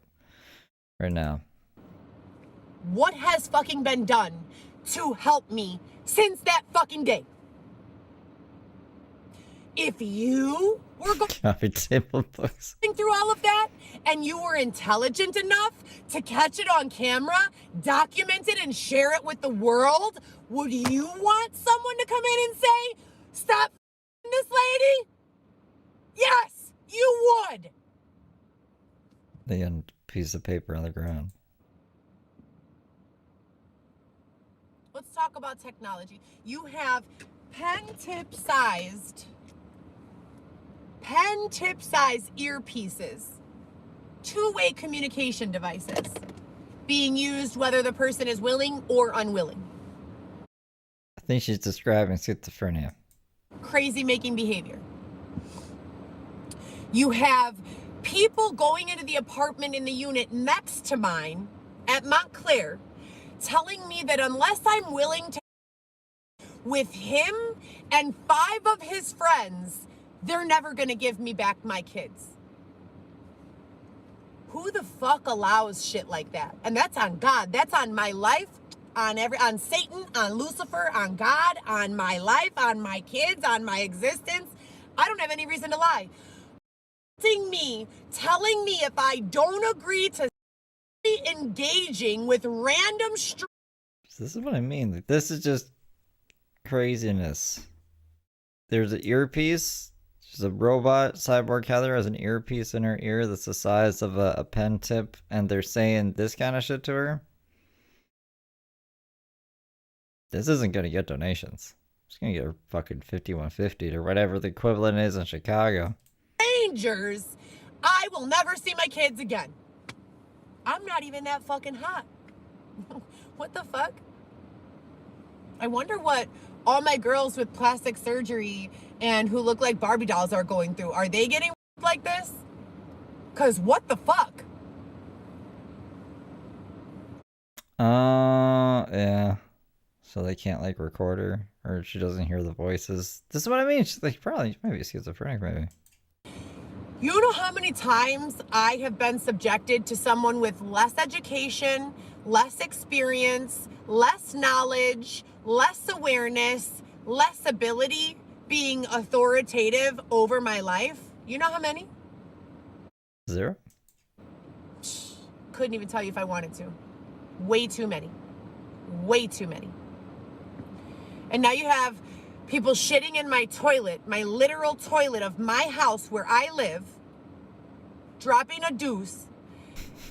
Speaker 5: right now.
Speaker 6: What has fucking been done to help me since that fucking day? If you were
Speaker 5: Coffee table books.
Speaker 6: going through all of that and you were intelligent enough to catch it on camera, document it, and share it with the world, would you want someone to come in and say, stop this lady? Yes, you would.
Speaker 5: The end piece of paper on the ground.
Speaker 6: Let's talk about technology. You have pen tip sized earpieces, two-way communication devices being used whether the person is willing or unwilling.
Speaker 5: I think she's describing schizophrenia.
Speaker 6: Crazy making behavior. You have people going into the apartment in the unit next to mine at Montclair telling me that unless I'm willing to with him and 5 of his friends, they're never going to give me back my kids. Who the fuck allows shit like that? And that's on God. That's on my life, on Satan, on Lucifer, on God, on my life, on my kids, on my existence. I don't have any reason to lie. Telling me if I don't agree to engaging with random
Speaker 5: This is what I mean. Like, this is just craziness. There's an earpiece. She's a robot. Cyborg Heather has an earpiece in her ear that's the size of a pen tip, and they're saying this kind of shit to her. This isn't gonna get donations. It's gonna get her fucking 5150 or whatever the equivalent is in Chicago.
Speaker 6: Strangers, I will never see my kids again. I'm not even that fucking hot. What the fuck? I wonder what all my girls with plastic surgery and who look like Barbie dolls are going through. Are they getting like this? Cause what the fuck?
Speaker 5: Yeah. So they can't like record her, or she doesn't hear the voices. This is what I mean. She's like probably maybe schizophrenic, maybe.
Speaker 6: You know how many times I have been subjected to someone with less education, less experience, less knowledge, less awareness, less ability being authoritative over my life? You know how many?
Speaker 5: 0?
Speaker 6: Couldn't even tell you if I wanted to. Way too many. Way too many. And now you have people shitting in my toilet, my literal toilet of my house where I live, dropping a deuce,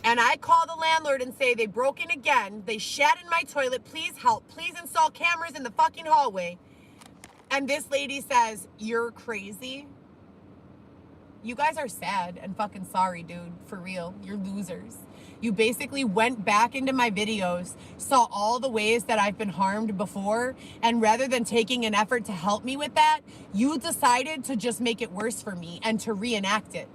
Speaker 6: and I call the landlord and say they broke in again, they shat in my toilet, please help, please install cameras in the fucking hallway. And this lady says, you're crazy. You guys are sad and fucking sorry, dude, for real. You're losers. You basically went back into my videos, saw all the ways that I've been harmed before, and rather than taking an effort to help me with that, you decided to just make it worse for me and to reenact it.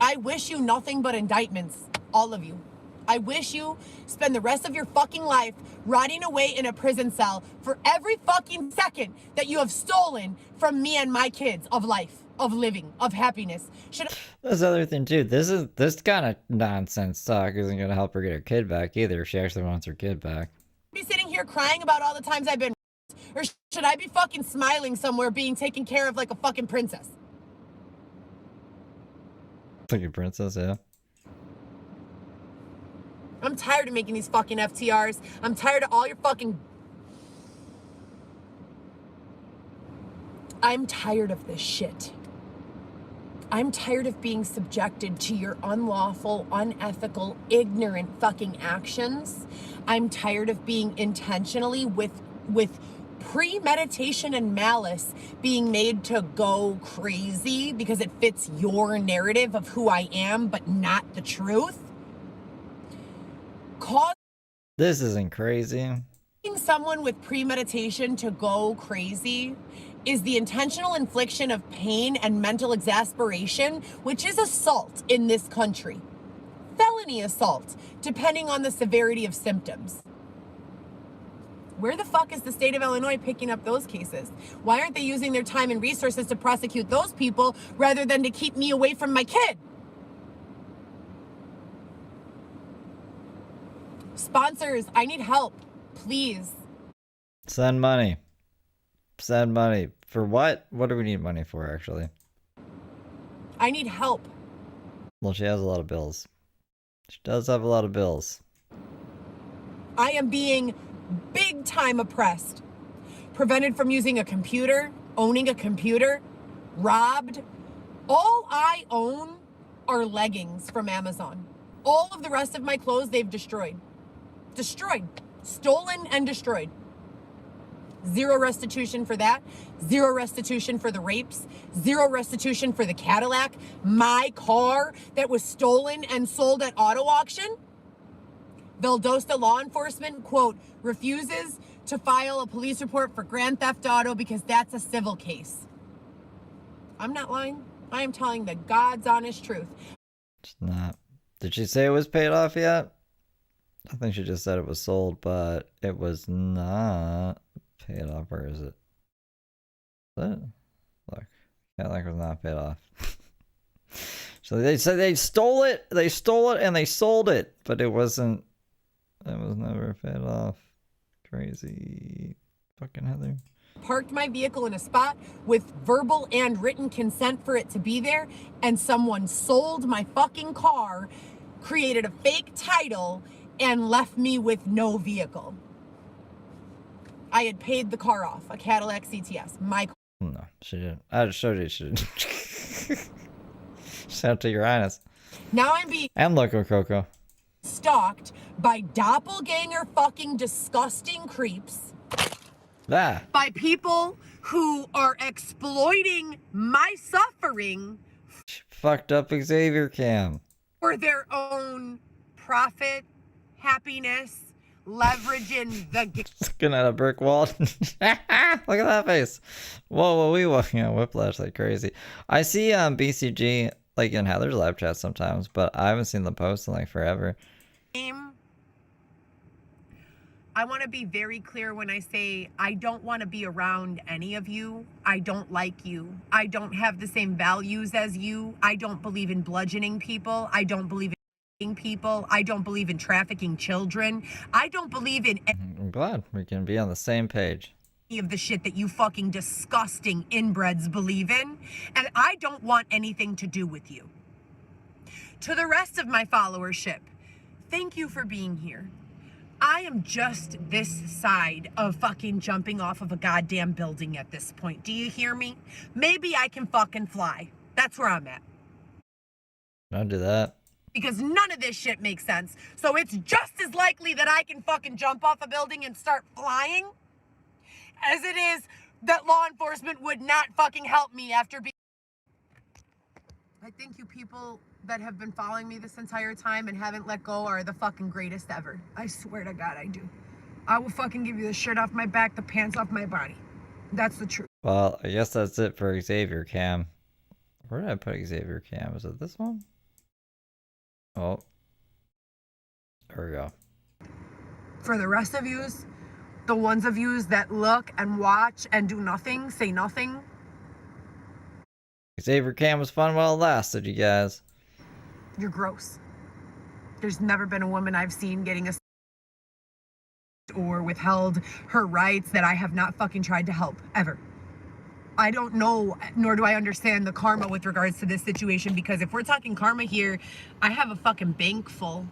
Speaker 6: I wish you nothing but indictments, all of you. I wish you spend the rest of your fucking life rotting away in a prison cell for every fucking second that you have stolen from me and my kids of life, of living, of happiness.
Speaker 5: That's the other thing too. This kind of nonsense talk isn't gonna help her get her kid back either. If she actually wants her kid back.
Speaker 6: Be sitting here crying about all the times I've been, or should I be fucking smiling somewhere being taken care of like a fucking princess?
Speaker 5: Like a princess, yeah.
Speaker 6: I'm tired of making these fucking FTRs. I'm tired of all your fucking... I'm tired of this shit. I'm tired of being subjected to your unlawful, unethical, ignorant fucking actions. I'm tired of being intentionally with premeditation and malice being made to go crazy because it fits your narrative of who I am, but not the truth.
Speaker 5: This isn't crazy.
Speaker 6: Someone with premeditation to go crazy is the intentional infliction of pain and mental exasperation, which is assault in this country. Felony assault, depending on the severity of symptoms. Where the fuck is the state of Illinois picking up those cases? Why aren't they using their time and resources to prosecute those people rather than to keep me away from my kid? Sponsors, I need help, please.
Speaker 5: Send money. Send money. For what? What do we need money for, actually?
Speaker 6: I need help.
Speaker 5: Well, she has a lot of bills. She does have a lot of bills.
Speaker 6: I am being big time oppressed. Prevented from using a computer, owning a computer, robbed. All I own are leggings from Amazon. All of the rest of my clothes they've destroyed. Destroyed. Stolen and destroyed. Zero restitution for that. Zero restitution for the rapes. Zero restitution for the Cadillac. My car that was stolen and sold at auto auction. Valdosta law enforcement, quote, refuses to file a police report for grand theft auto because that's a civil case. I'm not lying. I am telling the God's honest truth.
Speaker 5: It's not. Did she say it was paid off yet? I think she just said it was sold, but it was not paid off. Where is it? Is it? Look, Cadillac was not paid off. So they said they stole it. They stole it and they sold it, but it wasn't. It was never paid off. Crazy, fucking Heather.
Speaker 6: Parked my vehicle in a spot with verbal and written consent for it to be there, and someone sold my fucking car, created a fake title, and left me with no vehicle. I had paid the car off, a Cadillac CTS. My car.
Speaker 5: No, she didn't. I just showed you she didn't. Shout out to your highness.
Speaker 6: Now I'm being
Speaker 5: And Loco Coco.
Speaker 6: stalked by doppelganger fucking disgusting creeps.
Speaker 5: Ah.
Speaker 6: By people who are exploiting my suffering
Speaker 5: She fucked up Xavier Cam.
Speaker 6: for their own profit, happiness, leveraging the
Speaker 5: Looking at a brick wall. Look at that face. Whoa, yeah, whiplash like crazy. I see BCG like in Heather's live chat sometimes, but I haven't seen them post in like forever.
Speaker 6: game. I want to be very clear when I say I don't want to be around any of you. I don't like you. I don't have the same values as you. I don't believe in bludgeoning people. I don't believe in people. I don't believe in trafficking children. I don't believe in
Speaker 5: I'm glad we can be on the same page.
Speaker 6: any of the shit that you fucking disgusting inbreds believe in. And I don't want anything to do with you. To the rest of my followership, thank you for being here. I am just this side of fucking jumping off of a goddamn building at this point. Do you hear me? Maybe I can fucking fly. That's where I'm at.
Speaker 5: Don't do that.
Speaker 6: Because none of this shit makes sense. So it's just as likely that I can fucking jump off a building and start flying as it is that law enforcement would not fucking help me after being... I think you people that have been following me this entire time and haven't let go are the fucking greatest ever. I swear to God, I do. I will fucking give you the shirt off my back, the pants off my body. That's the truth.
Speaker 5: Well, I guess that's it for Xavier Cam. Where did I put Xavier Cam? Was it this one? Oh. There we go.
Speaker 6: For the rest of yous, the ones of yous that look and watch and do nothing, say nothing.
Speaker 5: Xavier Cam was fun while it lasted, you guys.
Speaker 6: You're gross. There's never been a woman I've seen getting a or withheld her rights that I have not fucking tried to help, ever. I don't know, nor do I understand the karma with regards to this situation, because if we're talking karma here, I have a fucking bank full.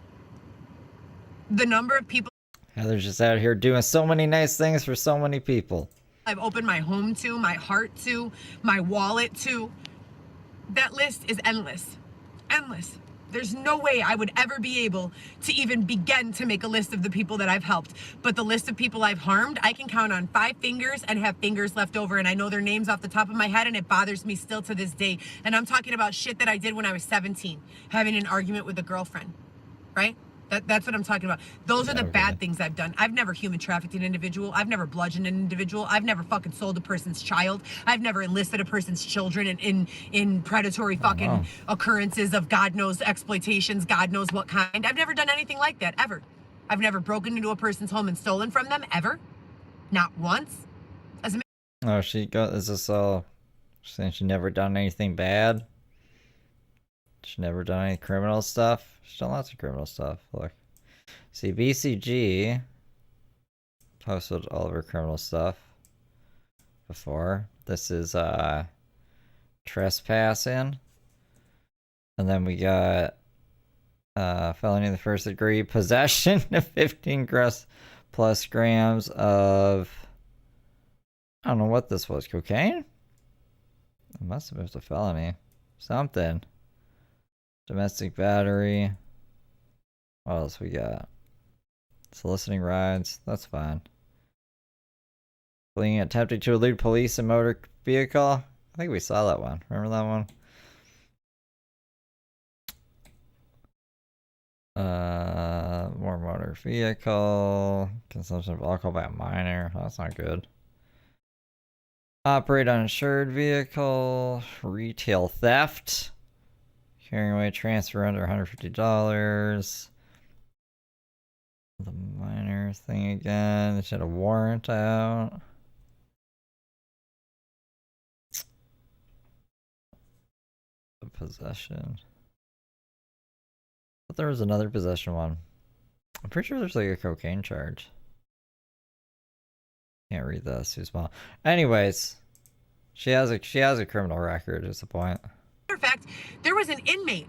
Speaker 6: The number of people
Speaker 5: Heather's just out here doing so many nice things for so many people.
Speaker 6: I've opened my home to, my heart to, my wallet to, that list is endless. Endless. There's no way I would ever be able to even begin to make a list of the people that I've helped. But the list of people I've harmed, I can count on 5 fingers and have fingers left over. And I know their names off the top of my head, and it bothers me still to this day. And I'm talking about shit that I did when I was 17, having an argument with a girlfriend, right? That's what I'm talking about. Those are the bad things I've done. I've never human trafficked an individual. I've never bludgeoned an individual. I've never fucking sold a person's child. I've never enlisted a person's children in predatory fucking occurrences of God knows exploitations, God knows what kind. I've never done anything like that, ever. I've never broken into a person's home and stolen from them, ever. Not once. As a
Speaker 5: Oh, she got, is this all saying she never done anything bad? She never done any criminal stuff? She's done lots of criminal stuff. Look. See, BCG posted all of her criminal stuff before. This is trespassing. And then we got felony in the first degree, possession of 15 plus grams of, I don't know what this was, cocaine? It must have been a felony. Something. Domestic battery. What else we got? Soliciting rides. That's fine. Fleeing, attempting to elude police in motor vehicle. I think we saw that one. Remember that one? More motor vehicle. Consumption of alcohol by a minor. That's not good. Operate uninsured vehicle. Retail theft. Carrying away transfer under $150. The minor thing again. She had a warrant out. Possession. But there was another possession one. I'm pretty sure there's like a cocaine charge. Can't read this. Too small. Anyways, she has a criminal record. Is the point?
Speaker 6: Matter of fact, there was an inmate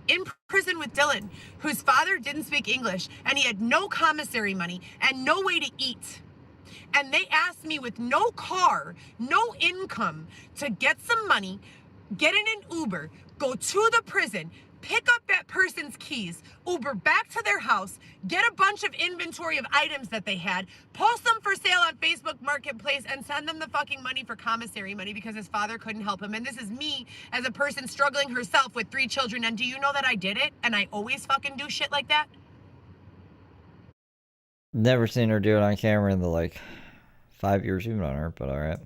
Speaker 6: in prison with Dylan whose father didn't speak English and he had no commissary money and no way to eat. And they asked me with no car, no income, to get some money, get in an Uber, go to the prison, pick up that person's keys, Uber back to their house, get a bunch of inventory of items that they had, post them for sale on Facebook Marketplace, and send them the fucking money for commissary money because his father couldn't help him. And this is me as a person struggling herself with 3 children. And do you know that I did it? And I always fucking do shit like that?
Speaker 5: Never seen her do it on camera in the like 5 years you've known her, but alright.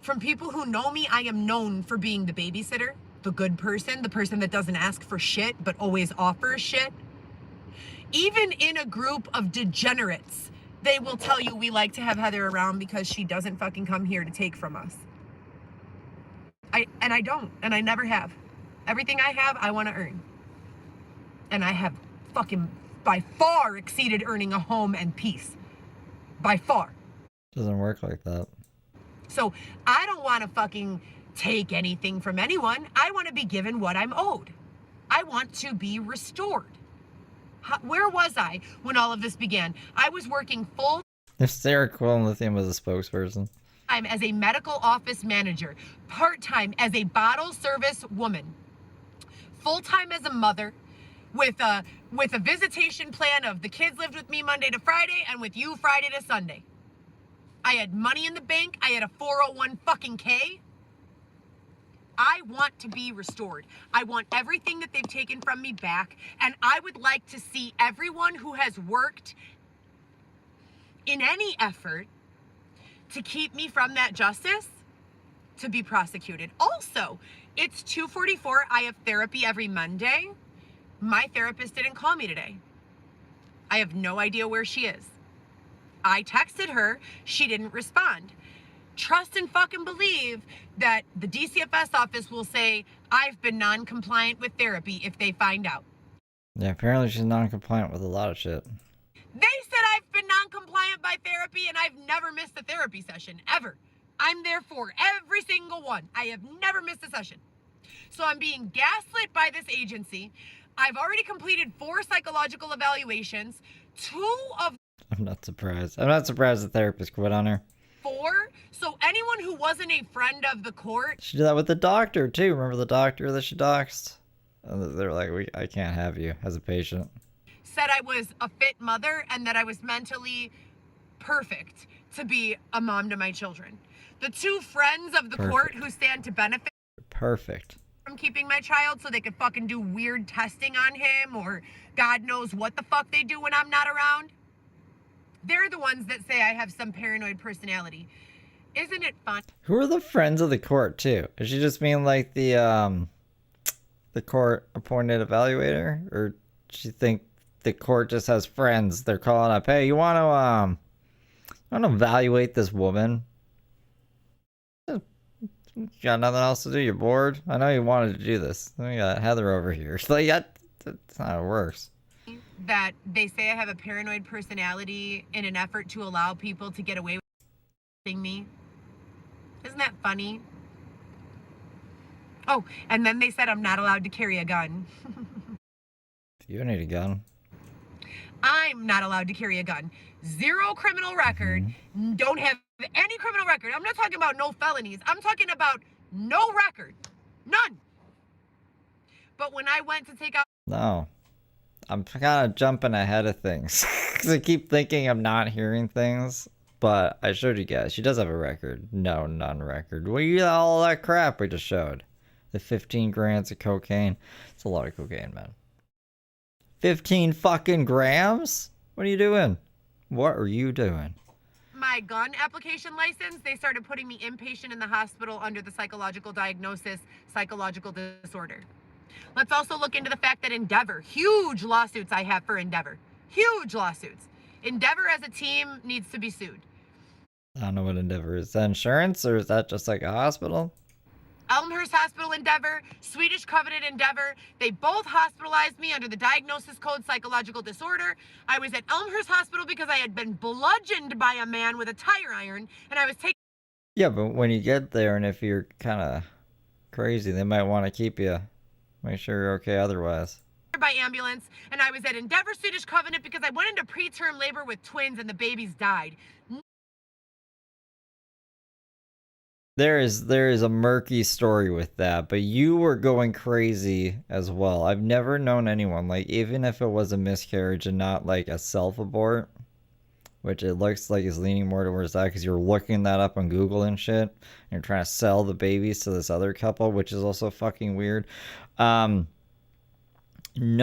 Speaker 6: From people who know me, I am known for being the babysitter, the good person, the person that doesn't ask for shit but always offers shit. Even in a group of degenerates, they will tell you we like to have Heather around because she doesn't fucking come here to take from us. I don't, and I never have. Everything I have, I want to earn. And I have fucking by far exceeded earning a home and peace. By far.
Speaker 5: Doesn't work like that.
Speaker 6: So I don't want to fucking take anything from anyone. I want to be given what I'm owed. I want to be restored. Where was I when all of this began? I was working full
Speaker 5: If Sarah Quillen Lithium was a spokesperson.
Speaker 6: time as a medical office manager, part-time as a bottle service woman, full-time as a mother, with a visitation plan of the kids lived with me Monday to Friday and with you Friday to Sunday. I had money in the bank. I had a 401 fucking K. I want to be restored. I want everything that they've taken from me back. And I would like to see everyone who has worked in any effort to keep me from that justice to be prosecuted. Also, it's 2:44. I have therapy every Monday. My therapist didn't call me today. I have no idea where she is. I texted her, she didn't respond. Trust and fucking believe that the DCFS office will say, I've been non-compliant with therapy if they find out.
Speaker 5: Yeah, apparently she's non-compliant with a lot of shit.
Speaker 6: They said I've been non-compliant by therapy and I've never missed a therapy session, ever. I'm there for every single one. I have never missed a session. So I'm being gaslit by this agency. I've already completed 4 psychological evaluations. 2 of
Speaker 5: I'm not surprised. I'm not surprised the therapist quit on her.
Speaker 6: 4. So anyone who wasn't a friend of the court.
Speaker 5: She did that with the doctor too. Remember the doctor that she doxed? And they're like, I can't have you as a patient.
Speaker 6: Said I was a fit mother and that I was mentally perfect to be a mom to my children. The 2 friends of the court who stand to benefit
Speaker 5: Perfect.
Speaker 6: from keeping my child so they could fucking do weird testing on him or God knows what the fuck they do when I'm not around. They're the ones that say I have some paranoid personality. Isn't it fun?
Speaker 5: Who are the friends of the court too? Is she just mean like the court appointed evaluator, or does she think the court just has friends? They're calling up, hey, you want to evaluate this woman? You got nothing else to do? You're bored? I know you wanted to do this. We got Heather over here. It's like, that's not how it works.
Speaker 6: That they say I have a paranoid personality in an effort to allow people to get away with me. Isn't that funny? Oh, and then they said I'm not allowed to carry a gun.
Speaker 5: You need a gun.
Speaker 6: I'm not allowed to carry a gun. 0 criminal record. Don't have any criminal record. I'm not talking about no felonies. I'm talking about no record. None. But when I went to take out...
Speaker 5: No. I'm kind of jumping ahead of things because I keep thinking I'm not hearing things. But I showed you guys. She does have a record. No, non-record. Well, you all that crap we just showed. The 15 grams of cocaine. It's a lot of cocaine, man. 15 fucking grams? What are you doing? What are you doing?
Speaker 6: My gun application license, they started putting me inpatient in the hospital under the psychological diagnosis, psychological disorder. Let's also look into the fact that Endeavor, huge lawsuits I have for Endeavor. Huge lawsuits. Endeavor as a team needs to be sued.
Speaker 5: I don't know what Endeavor is. Is that insurance or is that just like a hospital?
Speaker 6: Elmhurst Hospital Endeavor, Swedish Covenant Endeavor, they both hospitalized me under the diagnosis code psychological disorder. I was at Elmhurst Hospital because I had been bludgeoned by a man with a tire iron, and I was taken.
Speaker 5: Yeah, but when you get there and if you're kind of crazy, they might want to keep you. Make sure you're okay otherwise.
Speaker 6: By ambulance, and I was at Endeavor Swedish Covenant because I went into preterm labor with twins and the babies died.
Speaker 5: There is a murky story with that, but you were going crazy as well. I've never known anyone, like, even if it was a miscarriage and not like a self-abort, which it looks like is leaning more towards that because you're looking that up on Google and shit, and you're trying to sell the babies to this other couple, which is also fucking weird. No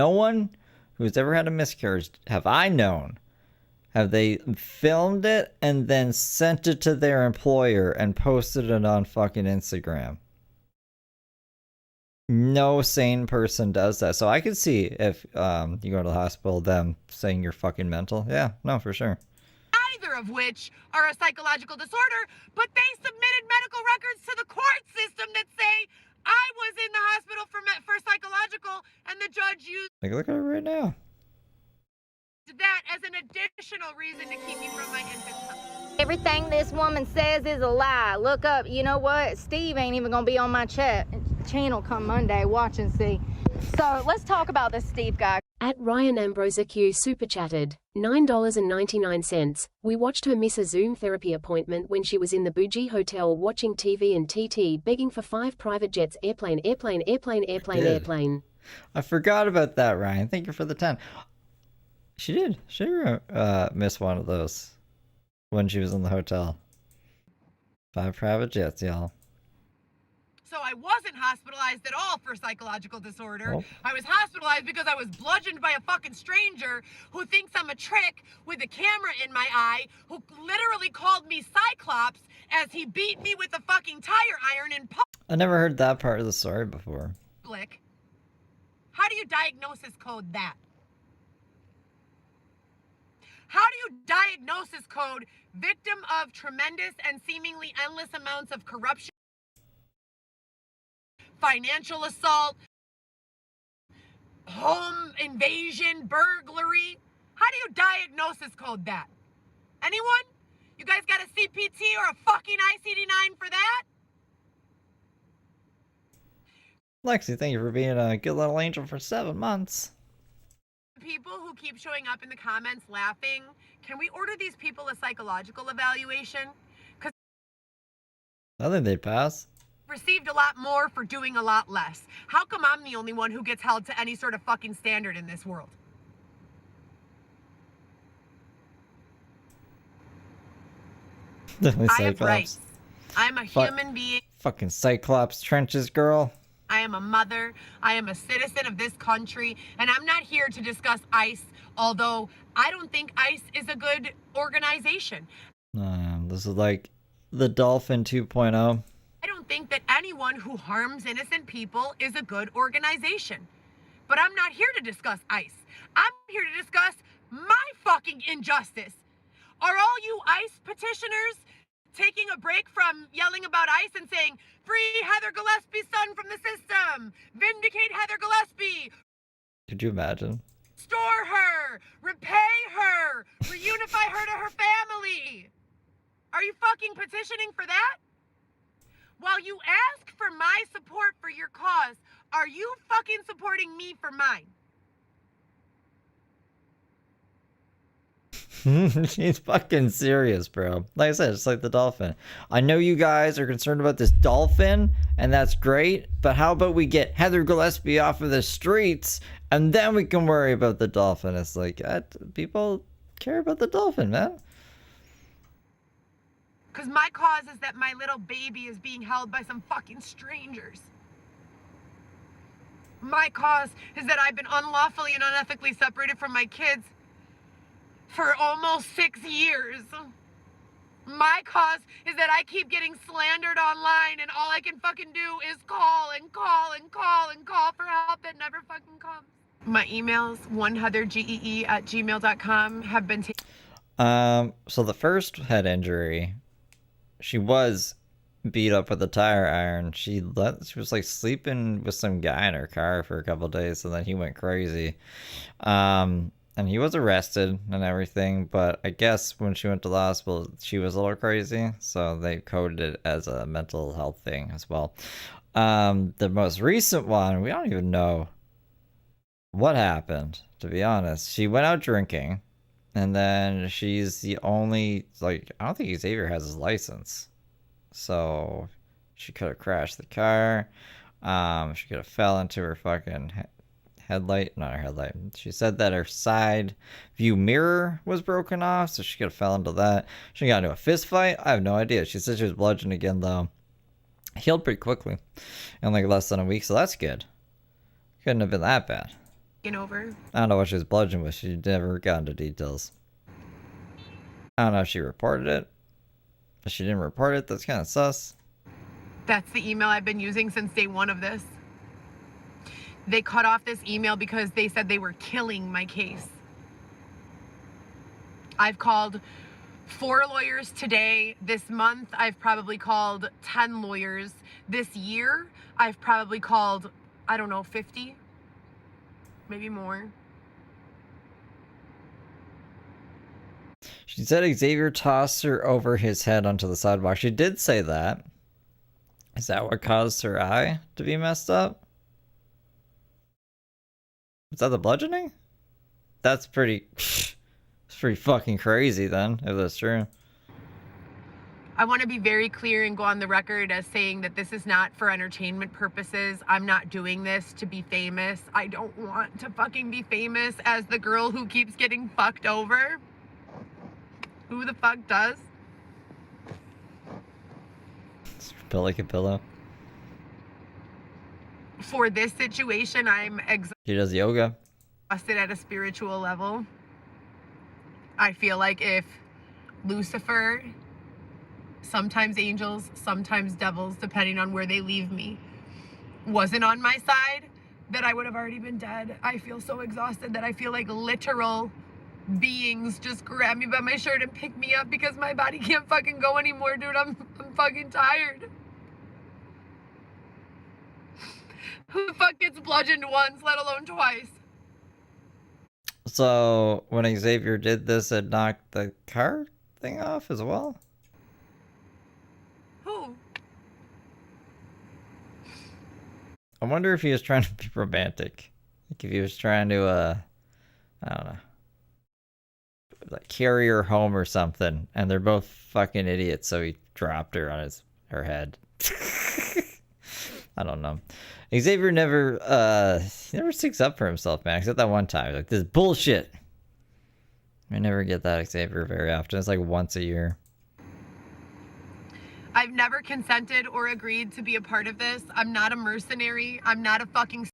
Speaker 5: one who's ever had a miscarriage have I known. Have they filmed it and then sent it to their employer and posted it on fucking Instagram? No sane person does that. So I could see if you go to the hospital, them saying you're fucking mental. Yeah, no, for sure.
Speaker 6: Neither of which are a psychological disorder, but they submitted medical records to the court system that say I was in the hospital for psychological, and the judge used
Speaker 5: Like, look at it right now.
Speaker 6: that as an additional reason to keep me from my infant son.
Speaker 7: Everything this woman says is a lie. Look up, you know what? Steve ain't even gonna be on my channel come Monday. Watch and see. So let's talk about this Steve guy.
Speaker 8: At Ryan Ambrosia Q super chatted, $9.99. We watched her miss a Zoom therapy appointment when she was in the Bougie Hotel watching TV and TT begging for 5 private jets, airplane.
Speaker 5: I forgot about that, Ryan. Thank you for the 10. She did. She missed one of those when she was in the hotel. 5 private jets, y'all.
Speaker 6: So I wasn't hospitalized at all for psychological disorder.
Speaker 5: Oh.
Speaker 6: I was hospitalized because I was bludgeoned by a fucking stranger who thinks I'm a trick with a camera in my eye, who literally called me Cyclops as he beat me with a fucking tire iron in
Speaker 5: I never heard that part of the story before.
Speaker 6: public. How do you diagnosis code that? How do you diagnosis code victim of tremendous and seemingly endless amounts of corruption, financial assault, home invasion, burglary? How do you diagnosis code that? Anyone? You guys got a CPT or a fucking ICD-9 for that?
Speaker 5: Lexi, thank you for being a good little angel for 7 months.
Speaker 6: People who keep showing up in the comments laughing, can we order these people a psychological evaluation? Because
Speaker 5: I think they'd pass.
Speaker 6: received a lot more for doing a lot less. How come I'm the only one who gets held to any sort of fucking standard in this world?
Speaker 5: Definitely
Speaker 6: I have
Speaker 5: Cyclops.
Speaker 6: rights. I'm a human being.
Speaker 5: Fucking Cyclops trenches, girl.
Speaker 6: I am a mother. I am a citizen of this country. And I'm not here to discuss ICE, although I don't think ICE is a good organization.
Speaker 5: This is like the Dolphin 2.0.
Speaker 6: I don't think that anyone who harms innocent people is a good organization. But I'm not here to discuss ICE. I'm here to discuss my fucking injustice. Are all you ICE petitioners taking a break from yelling about ICE and saying, free Heather Gillespie's son from the system, vindicate Heather Gillespie,
Speaker 5: Could you imagine?
Speaker 6: restore her, repay her, reunify her to her family? Are you fucking petitioning for that? While you ask for my support for your cause, are you fucking supporting me for mine?
Speaker 5: She's fucking serious, bro. Like I said, it's like the dolphin. I know you guys are concerned about this dolphin, and that's great, but how about we get Heather Gillespie off of the streets, and then we can worry about the dolphin? It's like, people care about the dolphin, man.
Speaker 6: Because my cause is that my little baby is being held by some fucking strangers. My cause is that I've been unlawfully and unethically separated from my kids for almost 6 years. My cause is that I keep getting slandered online and all I can fucking do is call and call and call and call for help that never fucking comes. My emails, oneheathergee@gmail.com, have been taken.
Speaker 5: So the first head injury, she was beat up with a tire iron. She was like sleeping with some guy in her car for a couple of days, and then he went crazy. And he was arrested and everything, but I guess when she went to the hospital, she was a little crazy, so they coded it as a mental health thing as well. The most recent one, we don't even know what happened, to be honest. She went out drinking, and then she's the only, like, I don't think Xavier has his license, so she could have crashed the car. She could have fell into her fucking headlight, not her headlight. She said that her side view mirror was broken off, so she could have fell into that. She got into a fist fight. I have no idea. She said she was bludgeoned again, though. Healed pretty quickly in like less than a week, so that's good. Couldn't have been that bad.
Speaker 6: Over.
Speaker 5: I don't know what she was bludgeoned with. She never got into details. I don't know if she reported it. If she didn't report it, that's kind of sus.
Speaker 6: That's the email I've been using since day one of this. They cut off this email because they said they were killing my case. I've called 4 lawyers today. This month, I've probably called 10 lawyers. This year, I've probably called, I don't know, 50, maybe more.
Speaker 5: She said Xavier tossed her over his head onto the sidewalk. She did say that. Is that what caused her eye to be messed up? Is that the bludgeoning? That's pretty... It's pretty fucking crazy then, if that's true.
Speaker 6: I want to be very clear and go on the record as saying that this is not for entertainment purposes. I'm not doing this to be famous. I don't want to fucking be famous as the girl who keeps getting fucked over. Who the fuck does?
Speaker 5: Built like a pillow.
Speaker 6: For this situation, I'm
Speaker 5: She does yoga.
Speaker 6: exhausted at a spiritual level. I feel like if Lucifer, sometimes angels, sometimes devils, depending on where they leave me, wasn't on my side, that I would have already been dead. I feel so exhausted that I feel like literal beings just grab me by my shirt and pick me up because my body can't fucking go anymore, dude. I'm fucking tired. Who the fuck gets bludgeoned once, let alone twice?
Speaker 5: So, when Xavier did this, it knocked the car thing off as well?
Speaker 6: Who?
Speaker 5: I wonder if he was trying to be romantic. Like, if he was trying to, I don't know, like, carry her home or something, and they're both fucking idiots, so he dropped her on her head. I don't know. Xavier never sticks up for himself, man, except that one time. Like, this is bullshit. I never get that Xavier very often. It's like once a year.
Speaker 6: I've never consented or agreed to be a part of this. I'm not a mercenary. I'm not a fucking...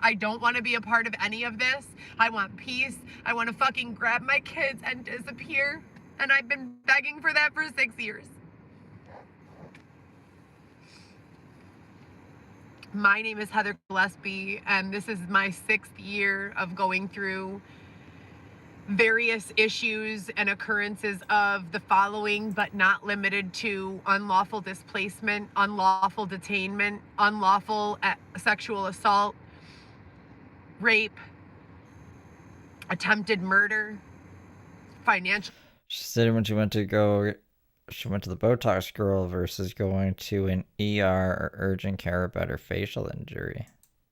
Speaker 6: I don't want to be a part of any of this. I want peace. I want to fucking grab my kids and disappear. And I've been begging for that for 6 years. My name is Heather Gillespie, and this is my 6th year of going through various issues and occurrences of the following, but not limited to unlawful displacement, unlawful detainment, unlawful sexual assault, rape, attempted murder, financial...
Speaker 5: She said when she went to the Botox girl versus going to an ER or urgent care about her facial injury.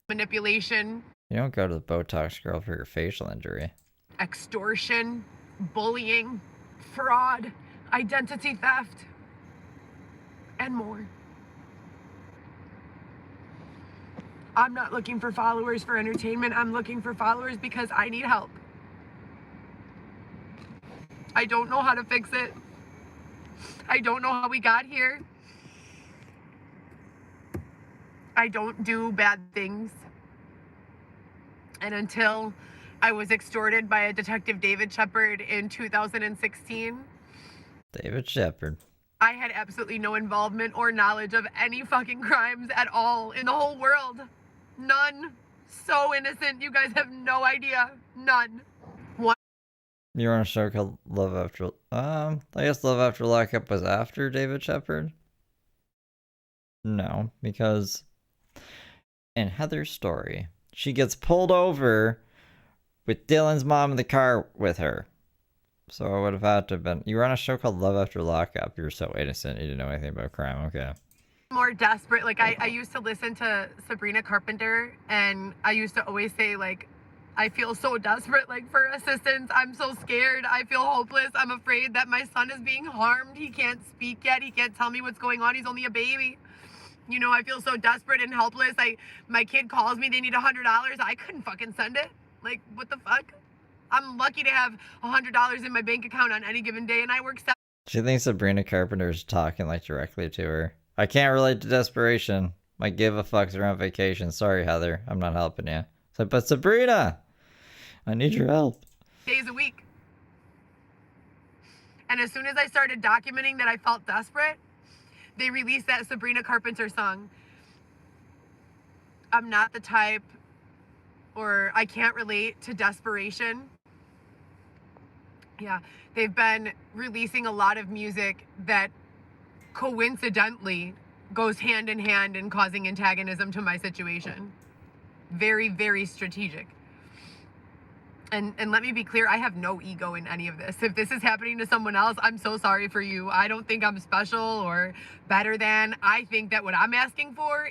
Speaker 6: manipulation.
Speaker 5: You don't go to the Botox girl for your facial injury.
Speaker 6: Extortion, bullying, fraud, identity theft, and more. I'm not looking for followers for entertainment. I'm looking for followers because I need help. I don't know how to fix it. I don't know how we got here. I don't do bad things. And until I was extorted by a Detective David Shepard in 2016,
Speaker 5: David Shepard.
Speaker 6: I had absolutely no involvement or knowledge of any fucking crimes at all in the whole world. None. So innocent. You guys have no idea. None.
Speaker 5: You're on a show called Love After... I guess Love After Lockup was after David Shepard? No, because in Heather's story, she gets pulled over with Dylan's mom in the car with her. So I would have had to have been... You were on a show called Love After Lockup. You're so innocent. You didn't know anything about crime. Okay.
Speaker 6: More desperate. Like, I used to listen to Sabrina Carpenter, and I used to always say, like, I feel so desperate, like, for assistance. I'm so scared. I feel hopeless. I'm afraid that my son is being harmed. He can't speak yet. He can't tell me what's going on. He's only a baby. You know, I feel so desperate and helpless. My kid calls me, they need $100. I couldn't fucking send it. Like, what the fuck? I'm lucky to have $100 in my bank account on any given day, and I work 7.
Speaker 5: She thinks Sabrina Carpenter's talking, like, directly to her. I can't relate to desperation. My give a fucks are on vacation. Sorry, Heather. I'm not helping you. So, but Sabrina, I need your help.
Speaker 6: Days a week. And as soon as I started documenting that I felt desperate, they released that Sabrina Carpenter song. I'm not the type, or I can't relate to desperation. Yeah, they've been releasing a lot of music that coincidentally goes hand in hand in causing antagonism to my situation. Very, very strategic. And let me be clear, I have no ego in any of this. If this is happening to someone else, I'm so sorry for you. I don't think I'm special or better than. I think that what I'm asking for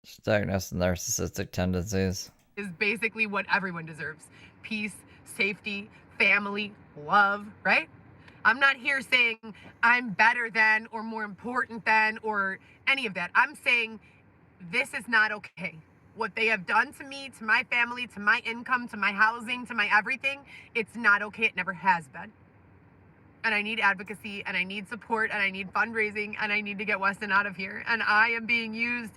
Speaker 5: She's diagnosed with narcissistic tendencies.
Speaker 6: is basically what everyone deserves. Peace, safety, family, love, right? I'm not here saying I'm better than or more important than or any of that. I'm saying this is not okay. What they have done to me, to my family, to my income, to my housing, to my everything, it's not okay. It never has been. And I need advocacy, and I need support, and I need fundraising, and I need to get Weston out of here. And I am being used.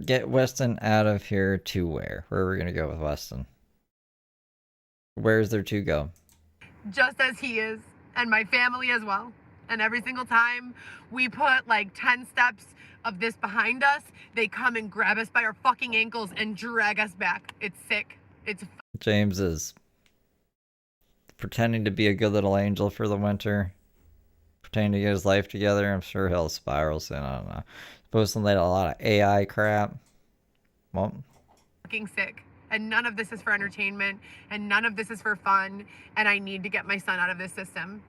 Speaker 5: Get Weston out of here to where? Where are we going to go with Weston? Where's there to go?
Speaker 6: Just as he is, and my family as well. And every single time we put like 10 steps of this behind us, they come and grab us by our fucking ankles and drag us back. It's sick. It's
Speaker 5: James is pretending to be a good little angel for the winter. Pretending to get his life together. I'm sure he'll spiral soon. I don't know. Posting a lot of AI crap. Well,
Speaker 6: fucking sick. And none of this is for entertainment, and none of this is for fun, and I need to get my son out of this system.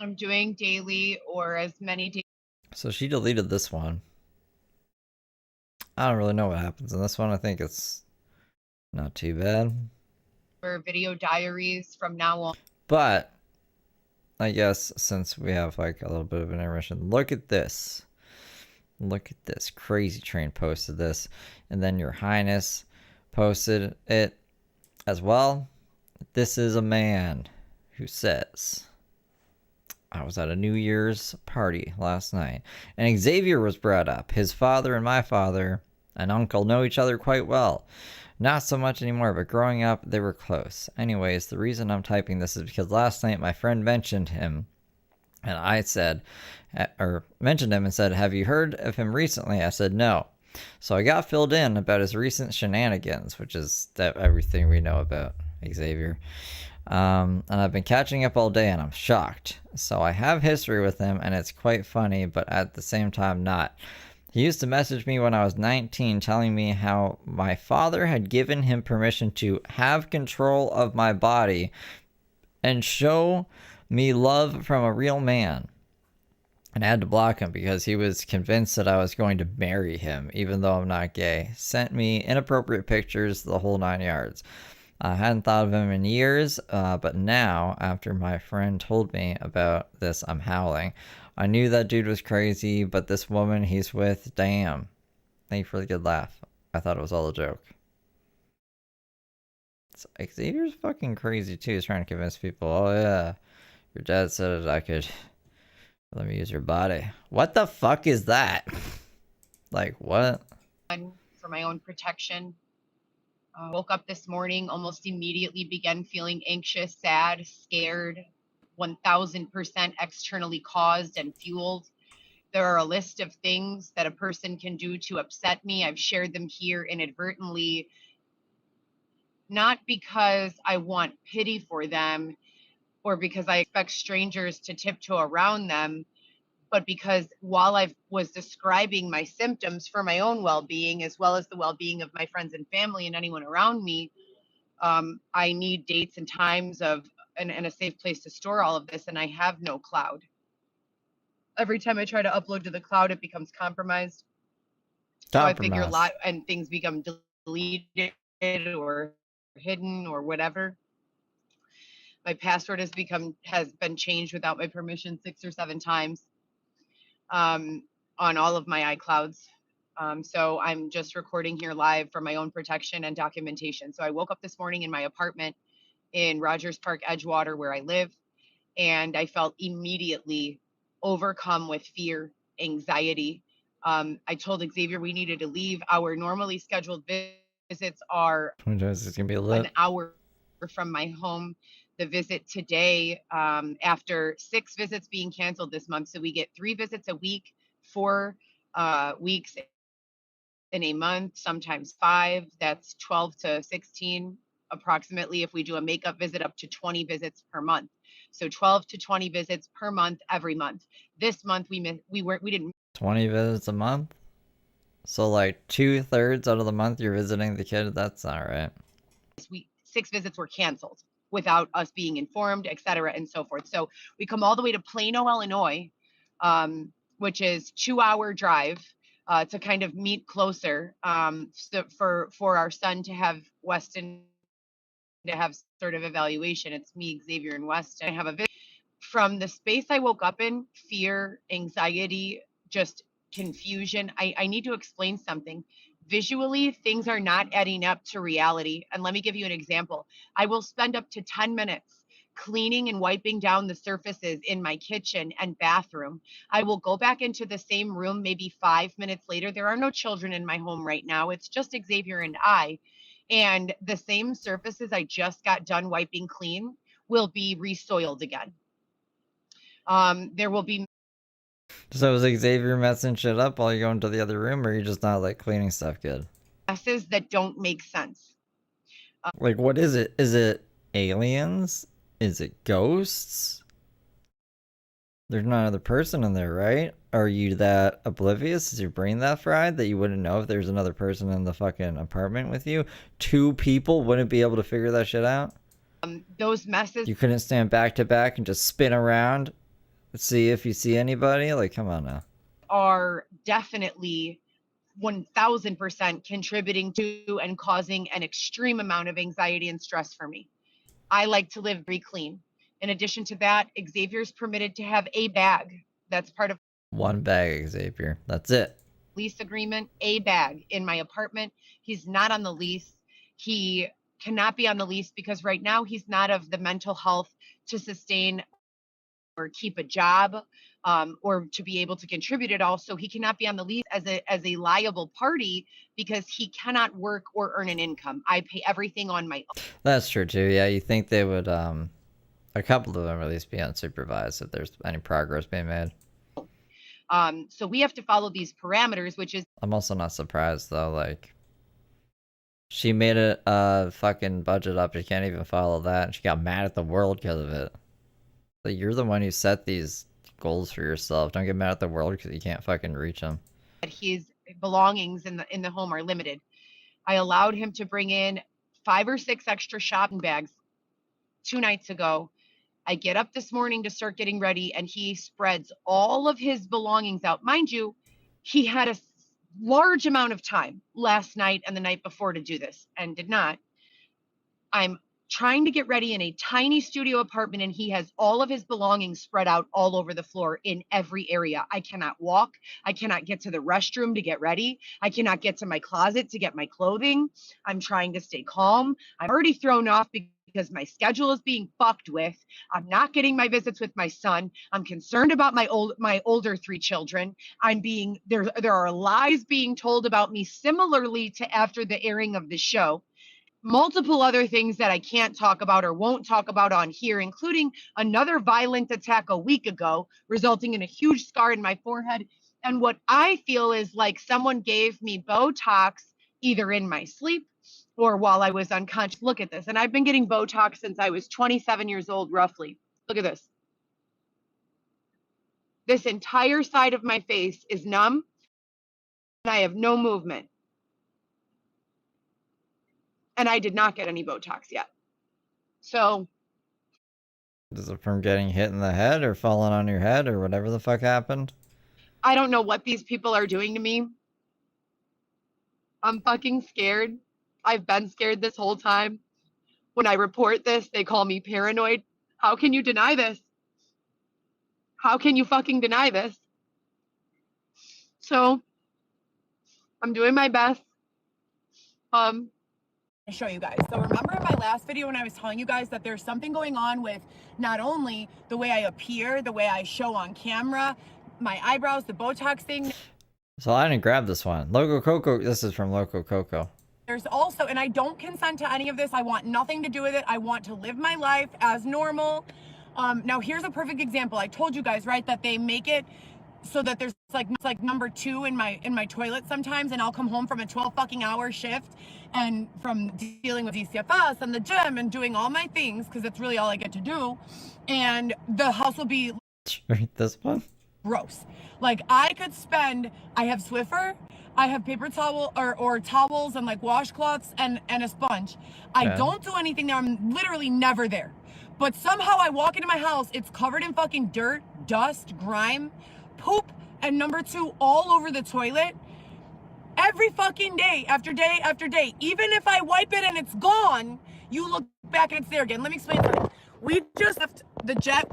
Speaker 6: I'm doing daily or as many days.
Speaker 5: So she deleted this one. I don't really know what happens in this one. I think it's not too bad.
Speaker 6: For video diaries from now on.
Speaker 5: But I guess since we have like a little bit of an intermission, look at this. Look at this. Crazy Train posted this. And then Your Highness posted it as well. This is a man who says, I was at a New Year's party last night, and Xavier was brought up. His father and my father and uncle know each other quite well. Not so much anymore, but growing up, they were close. Anyways, the reason I'm typing this is because last night my friend mentioned him, and I said, or mentioned him and said, have you heard of him recently? I said, no. So I got filled in about his recent shenanigans, which is that everything we know about Xavier. And I've been catching up all day, and I'm shocked. So I have history with him, and it's quite funny, but at the same time not. He used to message me when I was 19 telling me how my father had given him permission to have control of my body and show me love from a real man. And I had to block him because he was convinced that I was going to marry him, even though I'm not gay. Sent me inappropriate pictures, the whole 9 yards. I hadn't thought of him in years, but now, after my friend told me about this, I'm howling. I knew that dude was crazy, but this woman he's with, damn. Thank you for the good laugh. I thought it was all a joke. Xavier's fucking crazy too. He's trying to convince people, oh yeah, your dad said I could let me use your body. What the fuck is that? Like, what?
Speaker 6: For my own protection. Woke up this morning, almost immediately began feeling anxious, sad, scared, 1000% externally caused and fueled. There are a list of things that a person can do to upset me. I've shared them here inadvertently, not because I want pity for them or because I expect strangers to tiptoe around them, but because while I was describing my symptoms for my own well-being, as well as the well-being of my friends and family and anyone around me, I need dates and times of and a safe place to store all of this, and I have no cloud. Every time I try to upload to the cloud, it becomes compromised. So I figure and things become deleted or hidden or whatever. My password has been changed without my permission 6 or 7 times on all of my iClouds. So I'm just recording here live for my own protection and documentation. So I woke up this morning in my apartment in Rogers Park, Edgewater, where I live, and I felt immediately overcome with fear, anxiety. I told Xavier we needed to leave. Our normally scheduled visits are an hour from my home. The visit today, after 6 visits being canceled this month, so we get 3 visits a week, 4 weeks in a month, sometimes 5. That's 12 to 16 approximately. If we do a makeup visit, up to 20 visits per month. So 12 to 20 visits per month every month. This month we didn't
Speaker 5: 20 visits a month? So like 2/3 out of the month you're visiting the kid? That's not right.
Speaker 6: 6 visits were canceled without us being informed, etc. and so forth. So we come all the way to Plano, Illinois, which is 2-hour drive to kind of meet closer, so for our son to have Weston to have sort of evaluation. It's me, Xavier, and Weston. I have a from the space I woke up in, fear, anxiety, just confusion. I need to explain something. Visually, things are not adding up to reality. And let me give you an example. I will spend up to 10 minutes cleaning and wiping down the surfaces in my kitchen and bathroom. I will go back into the same room maybe 5 minutes later. There are no children in my home right now. It's just Xavier and I. And the same surfaces I just got done wiping clean will be resoiled again. There will be.
Speaker 5: So is Xavier messing shit up while you're going to the other room, or are you just not like cleaning stuff good?
Speaker 6: Messes that don't make sense.
Speaker 5: Like, what is it? Is it aliens? Is it ghosts? There's not another person in there, right? Are you that oblivious? Is your brain that fried that you wouldn't know if there's another person in the fucking apartment with you? 2 people wouldn't be able to figure that shit out?
Speaker 6: Those messes.
Speaker 5: You couldn't stand back to back and just spin around, see if you see anybody? Like, come on now.
Speaker 6: Are definitely 1000% contributing to and causing an extreme amount of anxiety and stress for me. I like to live very clean. In addition to that, Xavier's permitted to have a bag. That's part of
Speaker 5: 1 bag, Xavier. That's it.
Speaker 6: Lease agreement, a bag in my apartment. He's not on the lease. He cannot be on the lease because right now he's not of the mental health to sustain or keep a job, or to be able to contribute at all. So he cannot be on the lease as a liable party because he cannot work or earn an income. I pay everything on my own.
Speaker 5: That's true too. Yeah, you think they would, a couple of them at least be unsupervised if there's any progress being made.
Speaker 6: So we have to follow these parameters, which is.
Speaker 5: I'm also not surprised though. Like, she made a fucking budget up. She can't even follow that, and she got mad at the world because of it. Like, you're the one who set these goals for yourself. Don't get mad at the world because you can't fucking reach them.
Speaker 6: His belongings in the home are limited. I allowed him to bring in 5 or 6 extra shopping bags 2 nights ago. I get up this morning to start getting ready, and he spreads all of his belongings out. Mind you, he had a large amount of time last night and the night before to do this and did not. I'm trying to get ready in a tiny studio apartment, and he has all of his belongings spread out all over the floor in every area. I cannot walk. I cannot get to the restroom to get ready. I cannot get to my closet to get my clothing. I'm trying to stay calm. I'm already thrown off because my schedule is being fucked with. I'm not getting my visits with my son. I'm concerned about my older 3 children. There are lies being told about me similarly to after the airing of the show. Multiple other things that I can't talk about or won't talk about on here, including another violent attack a week ago, resulting in a huge scar in my forehead. And what I feel is like someone gave me Botox either in my sleep or while I was unconscious. Look at this. And I've been getting Botox since I was 27 years old, roughly. Look at this. This entire side of my face is numb and I have no movement. And I did not get any Botox yet. So
Speaker 5: Is it from getting hit in the head or falling on your head or whatever the fuck happened?
Speaker 6: I don't know what these people are doing to me. I'm fucking scared. I've been scared this whole time. When I report this, they call me paranoid. How can you deny this? How can you fucking deny this? So I'm doing my best. Show you guys. So remember in my last video when I was telling you guys that there's something going on with not only the way I appear, the way I show on camera, my eyebrows, the Botox thing.
Speaker 5: So I didn't grab this one. Loco Coco. This is from Loco Coco.
Speaker 6: There's also, and I don't consent to any of this. I want nothing to do with it. I want to live my life as normal. Now here's a perfect example. I told you guys, right, that they make it so that there's like number 2 in my toilet sometimes, and I'll come home from a 12 fucking hour shift and from dealing with DCFS and the gym and doing all my things because it's really all I get to do, and the house will be
Speaker 5: this one
Speaker 6: gross. Like I have Swiffer, I have paper towel or towels and like washcloths and a sponge. I don't do anything there. I'm literally never there. But somehow I walk into my house, it's covered in fucking dirt, dust, grime, poop, and number 2 all over the toilet. Every fucking day after day after day. Even if I wipe it and it's gone, you look back and it's there again. Let me explain something. We just left the Jet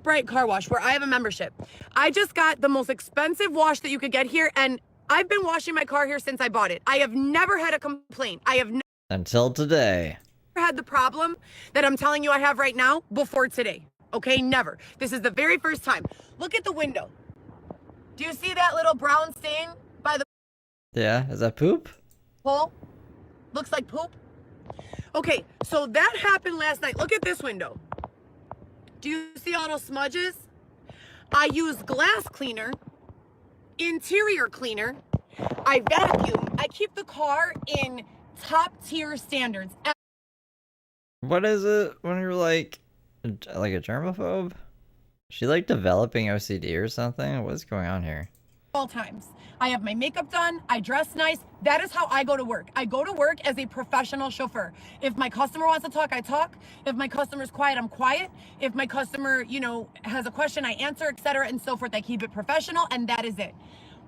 Speaker 6: Bright car wash where I have a membership. I just got the most expensive wash that you could get here, and I've been washing my car here since I bought it. I have never had a complaint. I have
Speaker 5: until today.
Speaker 6: Had the problem that I'm telling you I have right now before today. Okay, never. This is the very first time. Look at the window. Do you see that little brown stain by the
Speaker 5: Yeah, is that poop?
Speaker 6: hole? Looks like poop. Okay, so that happened last night. Look at this window. Do you see all those smudges? I use glass cleaner, interior cleaner, I vacuum. I keep the car in top tier standards.
Speaker 5: What is it when you're like a germaphobe? She like developing OCD or something? What's going on here?
Speaker 6: All times. I have my makeup done. I dress nice. That is how I go to work. I go to work as a professional chauffeur. If my customer wants to talk, I talk. If my customer's quiet, I'm quiet. If my customer, has a question, I answer, etc. and so forth. I keep it professional, and that is it.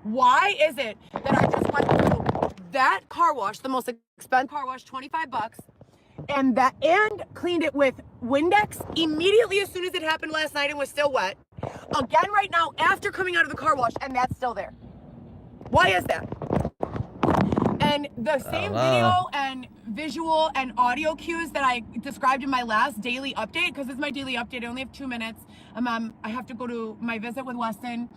Speaker 6: Why is it that I just went through that car wash, the most expensive car wash, $25, and cleaned it with Windex immediately as soon as it happened last night and was still wet. Again right now after coming out of the car wash, and that's still there. Why is that? And the same video and visual and audio cues that I described in my last daily update, because this is my daily update, I only have 2 minutes. I have to go to my visit with Weston.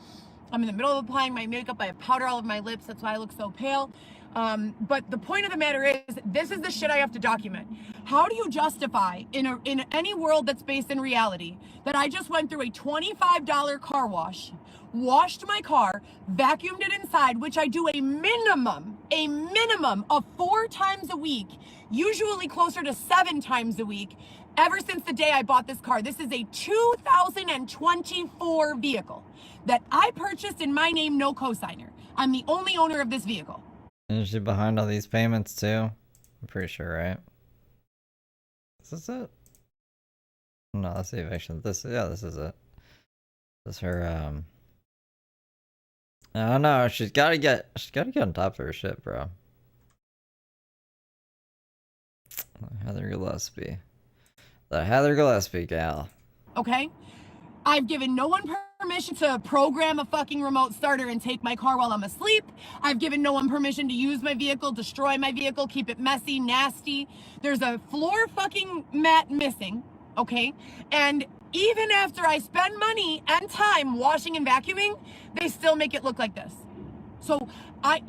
Speaker 6: I'm in the middle of applying my makeup. I have powder all over my lips. That's why I look so pale. But the point of the matter is, this is the shit I have to document. How do you justify in any world that's based in reality that I just went through a $25 car wash, washed my car, vacuumed it inside, which I do a minimum of 4 times a week, usually closer to 7 times a week, ever since the day I bought this car. This is a 2024 vehicle that I purchased in my name, no cosigner. I'm the only owner of this vehicle.
Speaker 5: Is she behind all these payments too? I'm pretty sure, right? Is this it? No, that's the eviction. This is it. This is her, oh no, she's gotta get on top of her shit, bro. Heather Gillespie. The Heather Gillespie gal.
Speaker 6: Okay? I've given no one permission to program a fucking remote starter and take my car while I'm asleep. I've given no one permission to use my vehicle, destroy my vehicle, keep it messy, nasty. There's a floor fucking mat missing, okay? And even after I spend money and time washing and vacuuming, they still make it look like this. So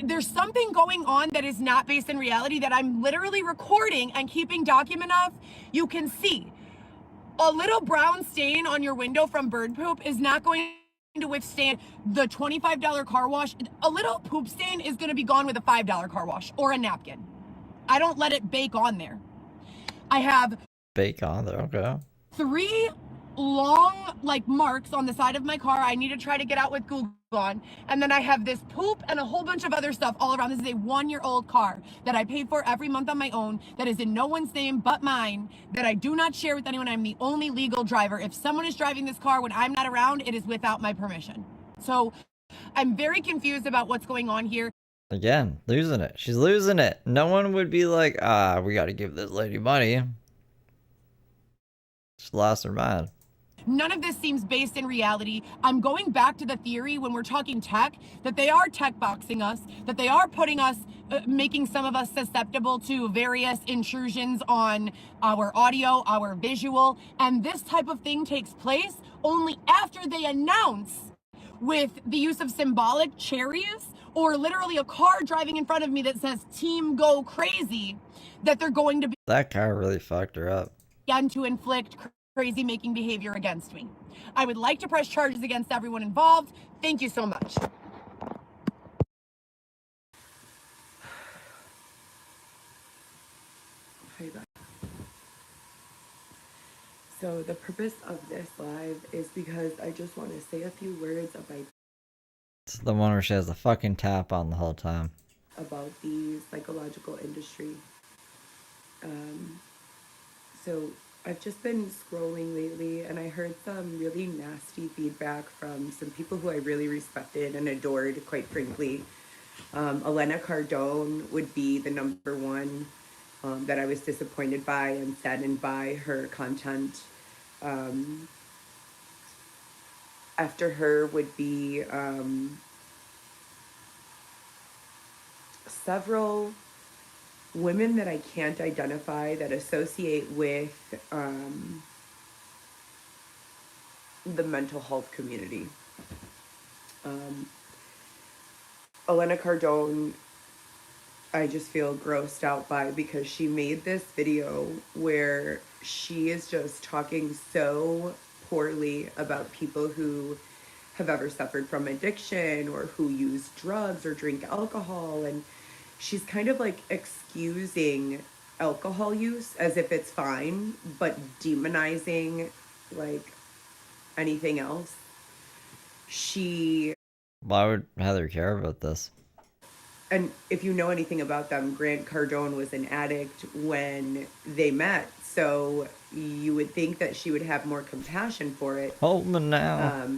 Speaker 6: there's something going on that is not based in reality that I'm literally recording and keeping document of. You can see a little brown stain on your window from bird poop is not going to withstand the $25 car wash. A little poop stain is going to be gone with a $5 car wash or a napkin. I don't let it bake on there. I have
Speaker 5: Bake on there, okay.
Speaker 6: 3 long marks on the side of my car I need to try to get out with Google on, and then I have this poop and a whole bunch of other stuff all around. This is a 1-year-old car that I pay for every month on my own, that is in no one's name but mine, that I do not share with anyone. I'm the only legal driver. If someone is driving this car when I'm not around, it is without my permission. So I'm very confused about what's going on here.
Speaker 5: Again, losing it. She's losing it. No one would be like, we gotta give this lady money. She lost her mind.
Speaker 6: None of this seems based in reality. I'm going back to the theory when we're talking tech, that they are tech boxing us, that they are putting us, making some of us susceptible to various intrusions on our audio, our visual, and this type of thing takes place only after they announce with the use of symbolic cherries or literally a car driving in front of me that says "Team Go Crazy," that they're going to be
Speaker 5: That car really fucked her up.
Speaker 6: to inflict crazy making behavior against me. I would like to press charges against everyone involved. Thank you so much.
Speaker 9: So the purpose of this live is because I just want to say a few words
Speaker 5: It's the one where she has the fucking tap on the whole time.
Speaker 9: about the psychological industry. So I've just been scrolling lately and I heard some really nasty feedback from some people who I really respected and adored, quite frankly. Elena Cardone would be the number one that I was disappointed by and saddened by her content. After her would be several women that I can't identify that associate with the mental health community. Elena Cardone, I just feel grossed out by because she made this video where she is just talking so poorly about people who have ever suffered from addiction or who use drugs or drink alcohol, and she's kind of like excusing alcohol use as if it's fine, but demonizing like anything else.
Speaker 5: Why would Heather care about this?
Speaker 9: And if you know anything about them, Grant Cardone was an addict when they met, so you would think that she would have more compassion for it.
Speaker 5: Hold me now.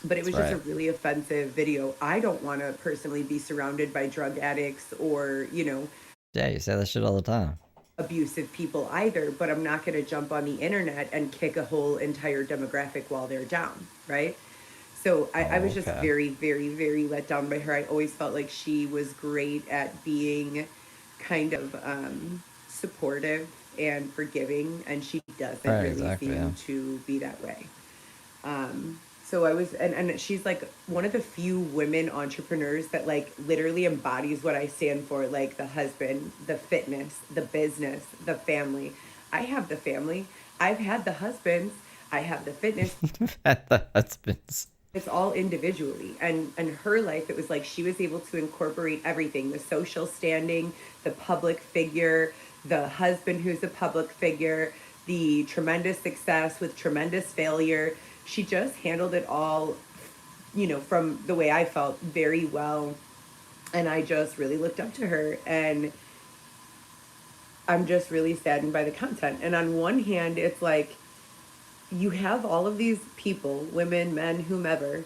Speaker 9: But it was just a really offensive video. I don't want to personally be surrounded by drug addicts or,
Speaker 5: Yeah, you say that shit all the time.
Speaker 9: abusive people either, but I'm not going to jump on the internet and kick a whole entire demographic while they're down, right? So I was just very, very, very let down by her. I always felt like she was great at being kind of supportive and forgiving, and she doesn't really seem to be that way. So I was, and she's like one of the few women entrepreneurs that like literally embodies what I stand for, like the husband, the fitness, the business, the family. I have the family. I've had the husbands. I have the fitness.
Speaker 5: At the husbands.
Speaker 9: It's all individually. And her life, it was like she was able to incorporate everything, the social standing, the public figure, the husband who's a public figure, the tremendous success with tremendous failure. She just handled it all, from the way I felt, very well. And I just really looked up to her. And I'm just really saddened by the content. And on one hand, it's like, you have all of these people, women, men, whomever,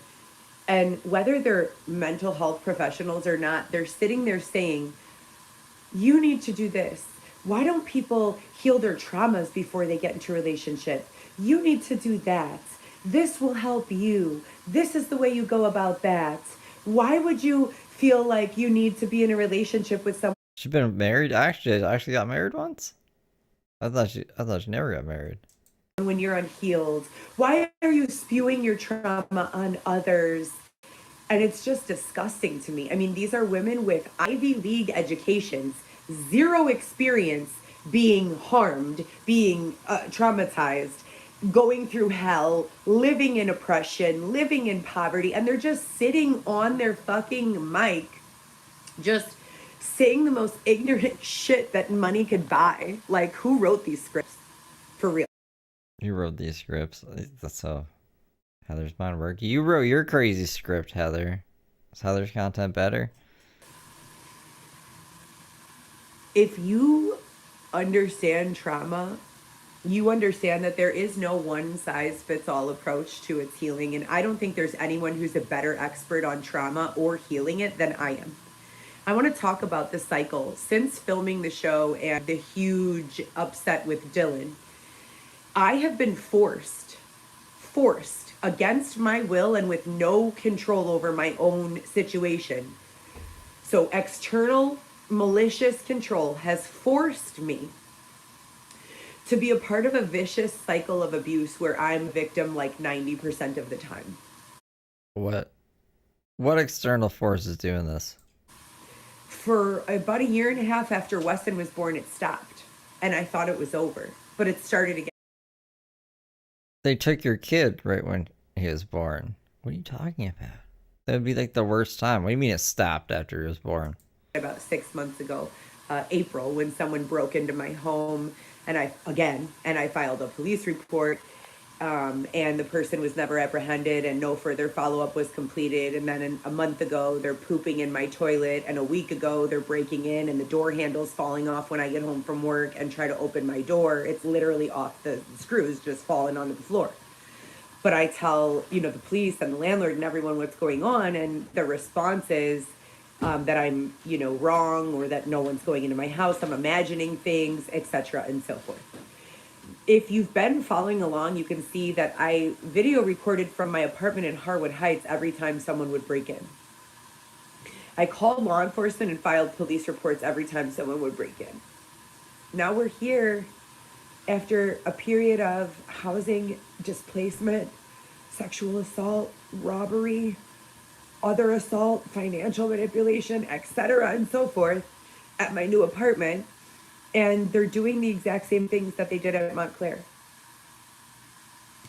Speaker 9: and whether they're mental health professionals or not, they're sitting there saying, you need to do this. Why don't people heal their traumas before they get into a relationship? You need to do that. This will help you. This is the way you go about that. Why would you feel like you need to be in a relationship with someone?
Speaker 5: She's been married? Actually got married once? I thought she never got married.
Speaker 9: When you're unhealed, why are you spewing your trauma on others? And it's just disgusting to me. I mean, these are women with Ivy League educations, zero experience being harmed, being traumatized, going through hell, living in oppression, living in poverty, and they're just sitting on their fucking mic, just saying the most ignorant shit that money could buy. Like, who wrote these scripts? For real.
Speaker 5: You wrote these scripts. That's how Heather's mind work. You wrote your crazy script, Heather. Is Heather's content better?
Speaker 9: If you understand trauma, you understand that there is no one size fits all approach to its healing. And I don't think there's anyone who's a better expert on trauma or healing it than I am. I want to talk about the cycle. Since filming the show and the huge upset with Dylan, I have been forced against my will and with no control over my own situation. So external malicious control has forced me to be a part of a vicious cycle of abuse where I'm a victim like 90% of the time.
Speaker 5: What external force is doing this?
Speaker 9: For about a year and a half after Weston was born, it stopped. And I thought it was over. But it started again.
Speaker 5: They took your kid right when he was born. What are you talking about? That would be like the worst time. What do you mean it stopped after he was born?
Speaker 9: About 6 months ago, April, when someone broke into my home, and I filed a police report, and the person was never apprehended and no further follow-up was completed. And then a month ago, they're pooping in my toilet, and a week ago, they're breaking in and the door handle's falling off when I get home from work and try to open my door. It's literally off, the screws just falling onto the floor. But I tell, the police and the landlord and everyone what's going on, and the response is that I'm, wrong, or that no one's going into my house, I'm imagining things, etc. and so forth. If you've been following along, you can see that I video recorded from my apartment in Harwood Heights every time someone would break in. I called law enforcement and filed police reports every time someone would break in. Now we're here after a period of housing displacement, sexual assault, robbery, other assault, financial manipulation, etc. and so forth at my new apartment. And they're doing the exact same things that they did at Montclair.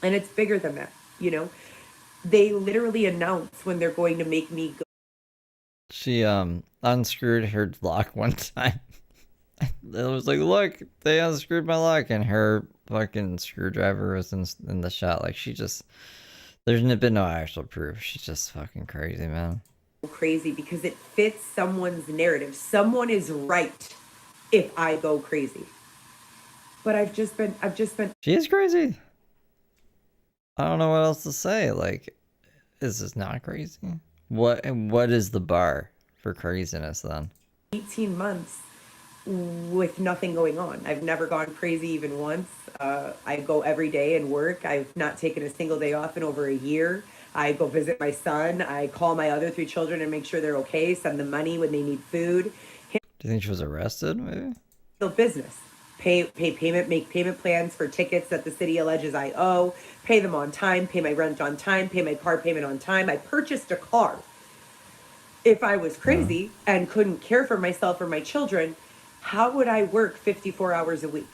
Speaker 9: And it's bigger than that, They literally announce when they're going to make me go.
Speaker 5: She unscrewed her lock one time. It was like, look, they unscrewed my lock, and her fucking screwdriver was in the shot. Like, there's been no actual proof. She's just fucking crazy, man.
Speaker 9: Crazy because it fits someone's narrative. Someone is right if I go crazy. But I've just been.
Speaker 5: She is crazy. I don't know what else to say. Like, is this not crazy? What is the bar for craziness then?
Speaker 9: 18 months with nothing going on. I've never gone crazy even once. I go every day and work. I've not taken a single day off in over a year. I go visit my son. I call my other 3 children and make sure they're okay, send them money when they need food.
Speaker 5: Do you think she was arrested, maybe?
Speaker 9: Business. Pay payment, make payment plans for tickets that the city alleges I owe, pay them on time, pay my rent on time, pay my car payment on time. I purchased a car. If I was crazy and couldn't care for myself or my children, how would I work 54 hours a week?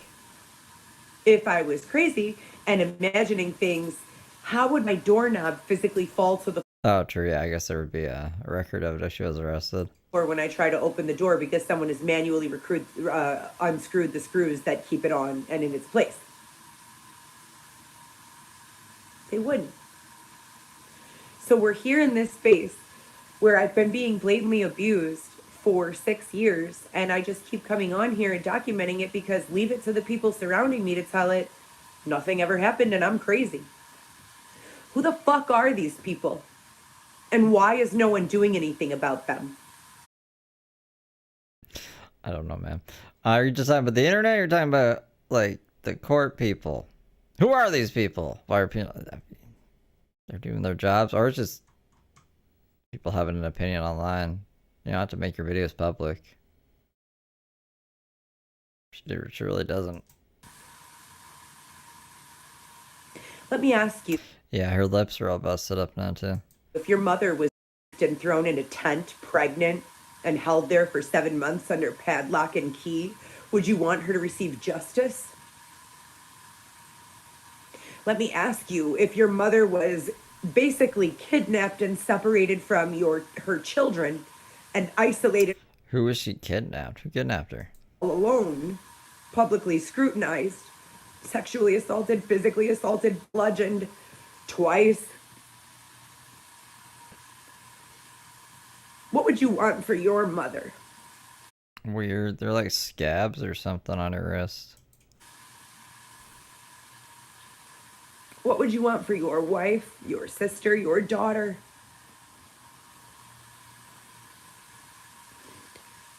Speaker 9: If I was crazy and imagining things, how would my doorknob physically fall to the
Speaker 5: Oh, true. Yeah, I guess there would be a record of it if she was arrested.
Speaker 9: Or when I try to open the door because someone has manually unscrewed the screws that keep it on and in its place. They wouldn't. So we're here in this space where I've been being blatantly abused for 6 years, and I just keep coming on here and documenting it because leave it to the people surrounding me to tell it nothing ever happened and I'm crazy. Who the fuck are these people? And why is no one doing anything about them?
Speaker 5: I don't know, man. Are you just talking about the internet? Or you're talking about like the court people. Who are these people? Why are people? They're doing their jobs, or it's just people having an opinion online. You don't have to make your videos public. It really doesn't.
Speaker 9: Let me ask you.
Speaker 5: Yeah, her lips are all busted up now too.
Speaker 9: If your mother was and thrown in a tent, pregnant, and held there for 7 months under padlock and key, would you want her to receive justice? Let me ask you, if your mother was basically kidnapped and separated from her children and isolated.
Speaker 5: Who was she kidnapped? Who kidnapped her?
Speaker 9: Alone, publicly scrutinized, sexually assaulted, physically assaulted, bludgeoned twice. What would you want for your mother?
Speaker 5: Weird. They're like scabs or something on her wrist.
Speaker 9: What would you want for your wife, your sister, your daughter?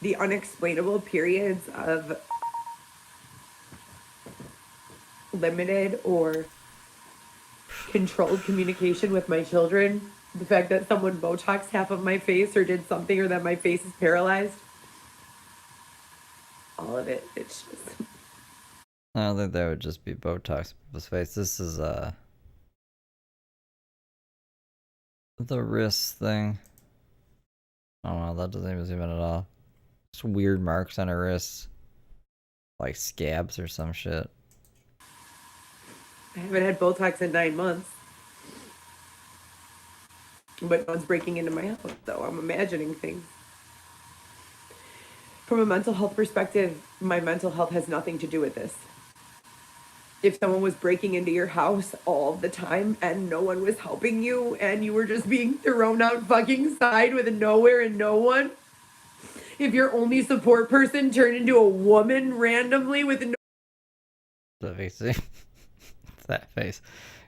Speaker 9: The unexplainable periods of limited or controlled communication with my children. The fact that someone Botoxed half of my face or did something, or that my face is paralyzed. All of it. It's just...
Speaker 5: I don't think that would just be Botox people's face. This is the wrist thing. Oh no, that doesn't even zoom in at all. Just weird marks on her wrists. Like scabs or some shit.
Speaker 9: I haven't had Botox in 9 months. But no one's breaking into my house, though. I'm imagining things. From a mental health perspective, my mental health has nothing to do with this. If someone was breaking into your house all the time and no one was helping you and you were just being thrown out fucking side with nowhere and no one, if your only support person turned into a woman randomly with no...
Speaker 5: That face. That face.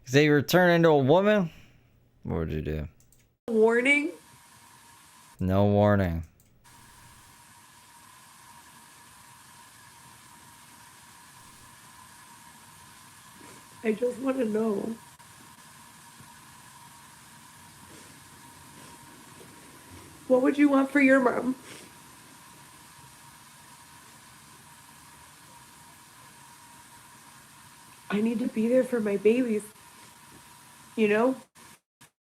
Speaker 5: Say you were turned into a woman? What would you do?
Speaker 9: warning.
Speaker 5: No warning.
Speaker 9: I just want to know. What would you want for your mom? I need to be there for my babies. You know?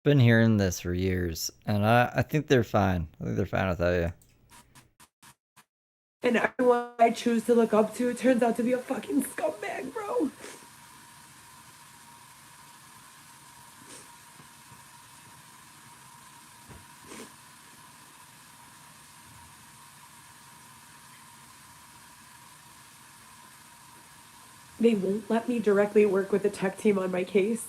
Speaker 5: Been hearing this for years, and I think they're fine. I think they're fine without you.
Speaker 9: And everyone I choose to look up to turns out to be a fucking scumbag, bro. They won't let me directly work with the tech team on my case.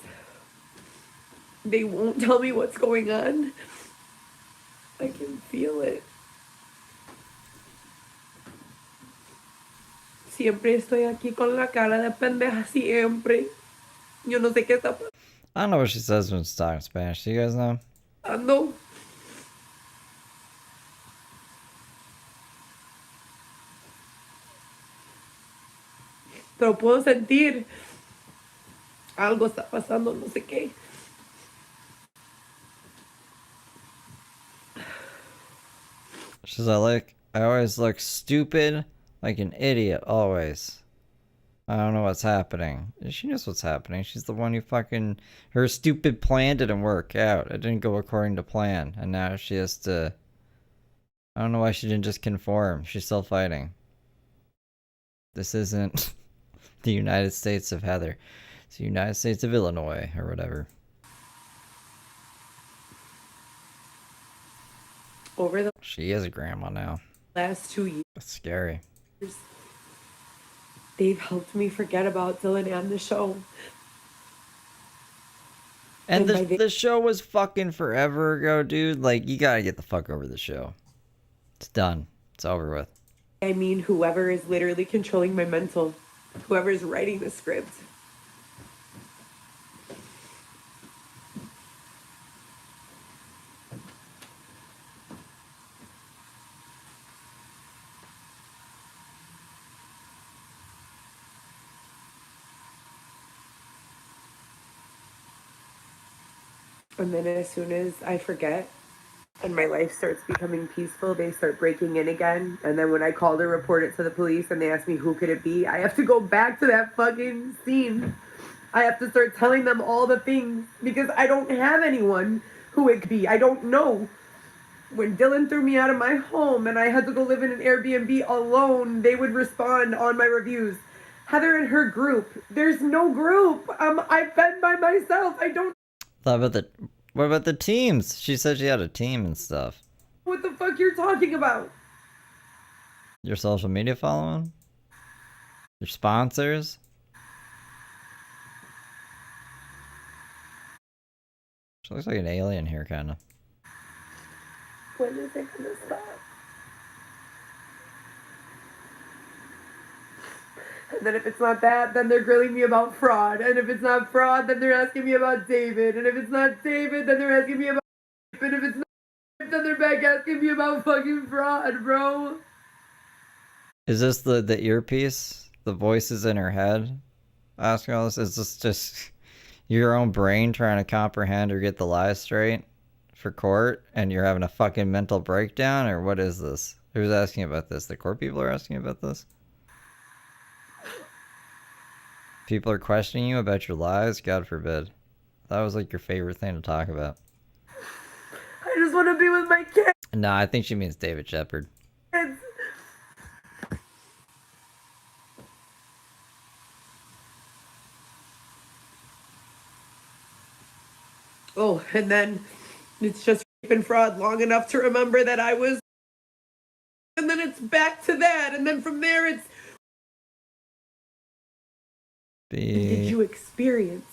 Speaker 9: They won't tell me what's going on. I can feel it. Siempre estoy aquí con la cara de pendeja, siempre. Yo no sé qué está
Speaker 5: I don't know what she says when she's talking Spanish. Do you guys know?
Speaker 9: pasando. Pero puedo sentir algo está pasando, no sé qué.
Speaker 5: She's like, I always look stupid, like an idiot, always. I don't know what's happening. She knows what's happening. She's the one who fucking... Her stupid plan didn't work out. It didn't go according to plan. And now she has to... I don't know why she didn't just conform. She's still fighting. This isn't the United States of Heather. It's the United States of Illinois, or whatever.
Speaker 9: Over the
Speaker 5: She is a grandma now.
Speaker 9: last 2 years,
Speaker 5: That's scary.
Speaker 9: they've helped me forget about Dylan and the show.
Speaker 5: And
Speaker 9: And by
Speaker 5: the show was fucking forever ago, dude. Like, you gotta get the fuck over the show. It's done. It's over with.
Speaker 9: I mean, whoever is literally controlling my mental, whoever is writing the script. And then as soon as I forget and my life starts becoming peaceful, they start breaking in again. And then when I call to report it to the police and they ask me who could it be, I have to go back to that fucking scene. I have to start telling them all the things because I don't have anyone who it could be. I don't know. When Dylan threw me out of my home and I had to go live in an Airbnb alone, they would respond on my reviews. Heather and her group. There's no group. I've been by myself. I don't.
Speaker 5: What about the teams? She said she had a team and stuff.
Speaker 9: What the fuck you're talking about?
Speaker 5: Your social media following? Your sponsors? She looks like an alien here, kind of.
Speaker 9: When is it gonna stop? And then if it's not that, then they're grilling me about fraud. And if it's not fraud, then they're asking me about David. And if it's not David, then they're asking me about... And if it's not... then they're back asking me about fucking fraud, bro.
Speaker 5: Is this the earpiece? The voices in her head asking all this? Is this just your own brain trying to comprehend or get the lies straight for court and you're having a fucking mental breakdown? Or what is this? Who's asking about this? The court people are asking about this? People are questioning you about your lies? God forbid. That was like your favorite thing to talk about.
Speaker 9: I just want to be with my kids.
Speaker 5: No, I think she means David Shepard.
Speaker 9: Oh, and then it's just rape and fraud long enough to remember that I was... And then it's back to that. And then from there it's... Did you experience?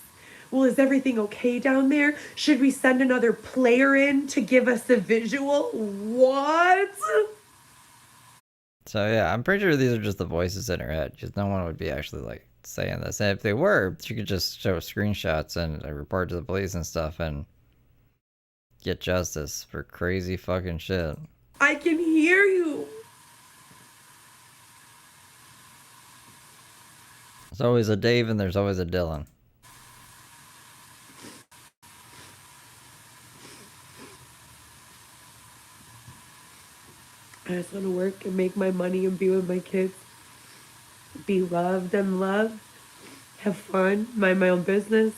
Speaker 9: Well, is everything okay down there? Should we send another player in to give us a visual? What?
Speaker 5: So yeah, I'm pretty sure these are just the voices in her head. Just no one would be actually like saying this. And if they were, she could just show screenshots and report to the police and stuff and get justice for crazy fucking shit.
Speaker 9: I can hear you.
Speaker 5: There's always a Dave and there's always a Dylan.
Speaker 9: I just want to work and make my money and be with my kids. Be loved and loved. Have fun. Mind my own business.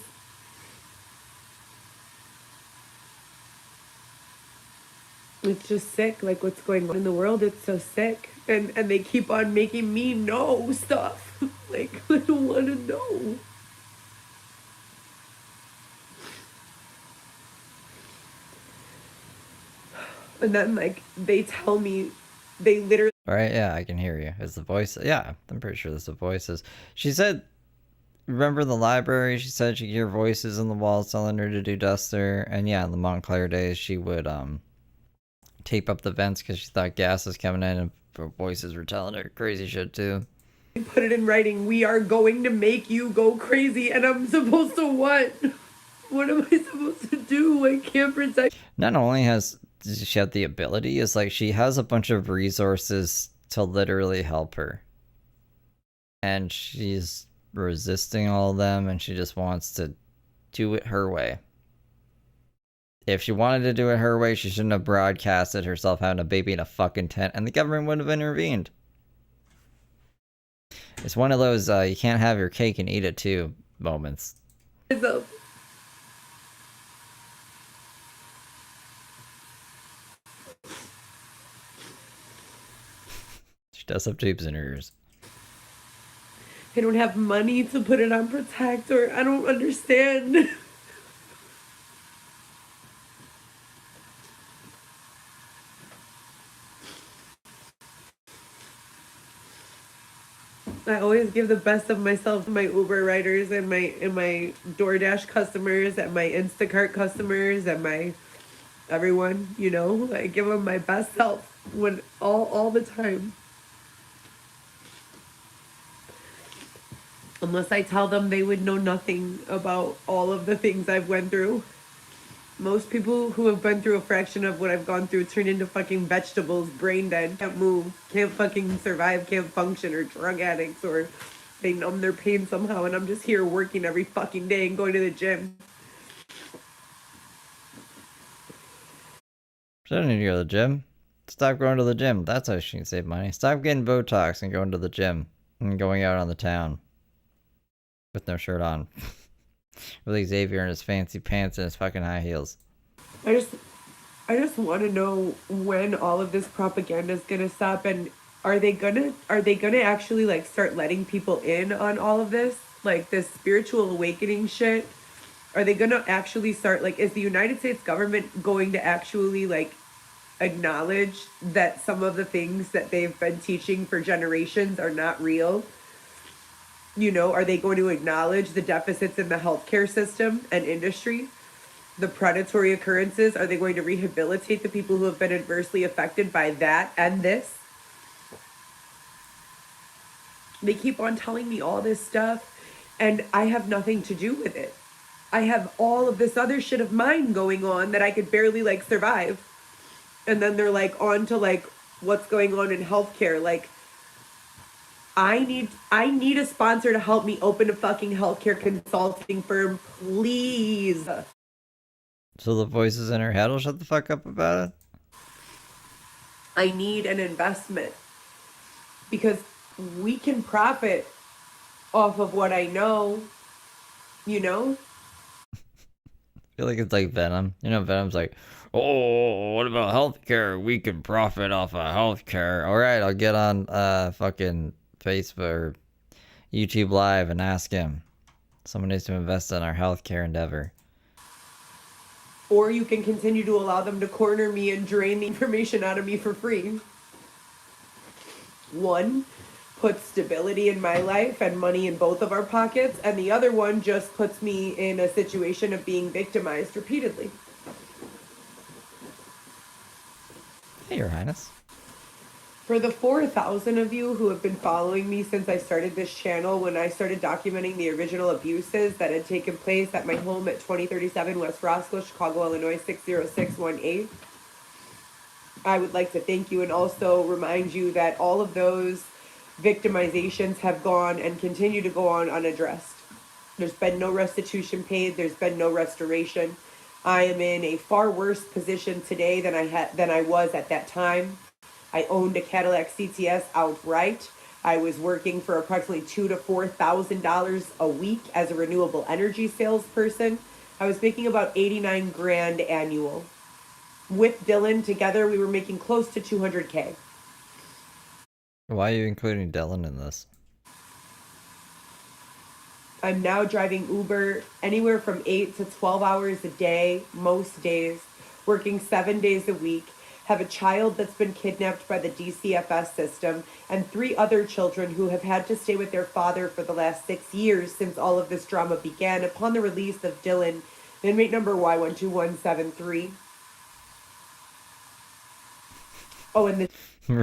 Speaker 9: It's just sick, like what's going on in the world. It's so sick. And they keep on making me know stuff. Like, I don't want to know. And then, like, they tell me, they literally...
Speaker 5: Right, yeah, I can hear you. It's the voice. Yeah, I'm pretty sure it's the voices. She said, remember in the library, she said she could hear voices in the walls telling her to do duster. And yeah, in the Montclair days, she would tape up the vents because she thought gas was coming in and voices were telling her crazy shit too.
Speaker 9: Put it in writing. We are going to make you go crazy. And I'm supposed to what? What am I supposed to do? I can't protect...
Speaker 5: Not only has she had the ability, it's like she has a bunch of resources to literally help her. And she's resisting all of them and she just wants to do it her way. If she wanted to do it her way, she shouldn't have broadcasted herself having a baby in a fucking tent and the government wouldn't have intervened. It's one of those you can't have your cake and eat it too moments. She does have tubes in her ears.
Speaker 9: I don't have money to put it on Protect, or I don't understand. I always give the best of myself to my Uber riders and my DoorDash customers and my Instacart customers and my everyone, you know. I give them my best self when all the time. Unless I tell them, they would know nothing about all of the things I've went through. Most people who have been through a fraction of what I've gone through turn into fucking vegetables, brain dead, can't move, can't fucking survive, can't function, or drug addicts, or they numb their pain somehow, and I'm just here working every fucking day and going to the gym.
Speaker 5: She doesn't need to go to the gym. Stop going to the gym. That's how she can save money. Stop getting Botox and going to the gym and going out on the town with no shirt on. With Xavier in his fancy pants and his fucking high heels.
Speaker 9: I just want to know when all of this propaganda is gonna stop, and are they gonna actually like start letting people in on all of this, like this spiritual awakening shit? Are they gonna actually start, like, is the United States government going to actually like acknowledge that some of the things that they've been teaching for generations are not real? You know, are they going to acknowledge the deficits in the healthcare system and industry? The predatory occurrences? Are they going to rehabilitate the people who have been adversely affected by that and this? They keep on telling me all this stuff, and I have nothing to do with it. I have all of this other shit of mine going on that I could barely like survive. And then they're like on to like what's going on in healthcare. Like, I need a sponsor to help me open a fucking healthcare consulting firm, please.
Speaker 5: So the voices in her head will shut the fuck up about it?
Speaker 9: I need an investment because we can profit off of what I know, you know?
Speaker 5: I feel like it's like Venom. You know, Venom's like, oh, what about healthcare? We can profit off of healthcare. All right, I'll get on fucking Facebook or YouTube Live and ask him. Someone needs to invest in our healthcare endeavor.
Speaker 9: Or you can continue to allow them to corner me and drain the information out of me for free. One puts stability in my life and money in both of our pockets, and the other one just puts me in a situation of being victimized repeatedly.
Speaker 5: Hey, Your Highness.
Speaker 9: For the 4,000 of you who have been following me since I started this channel, when I started documenting the original abuses that had taken place at my home at 2037 West Roscoe, Chicago, Illinois 60618, I would like to thank you and also remind you that all of those victimizations have gone and continue to go on unaddressed. There's been no restitution paid. There's been no restoration. I am in a far worse position today than I was at that time. I owned a Cadillac CTS outright. I was working for approximately $2,000 to $4,000 a week as a renewable energy salesperson. I was making about 89 grand annual. With Dylan together, we were making close to 200K.
Speaker 5: Why are you including Dylan in this?
Speaker 9: I'm now driving Uber anywhere from 8 to 12 hours a day, most days, working 7 days a week, have a child that's been kidnapped by the DCFS system, and 3 other children who have had to stay with their father for the last 6 years since all of this drama began upon the release of Dylan, inmate number Y12173. Oh, and the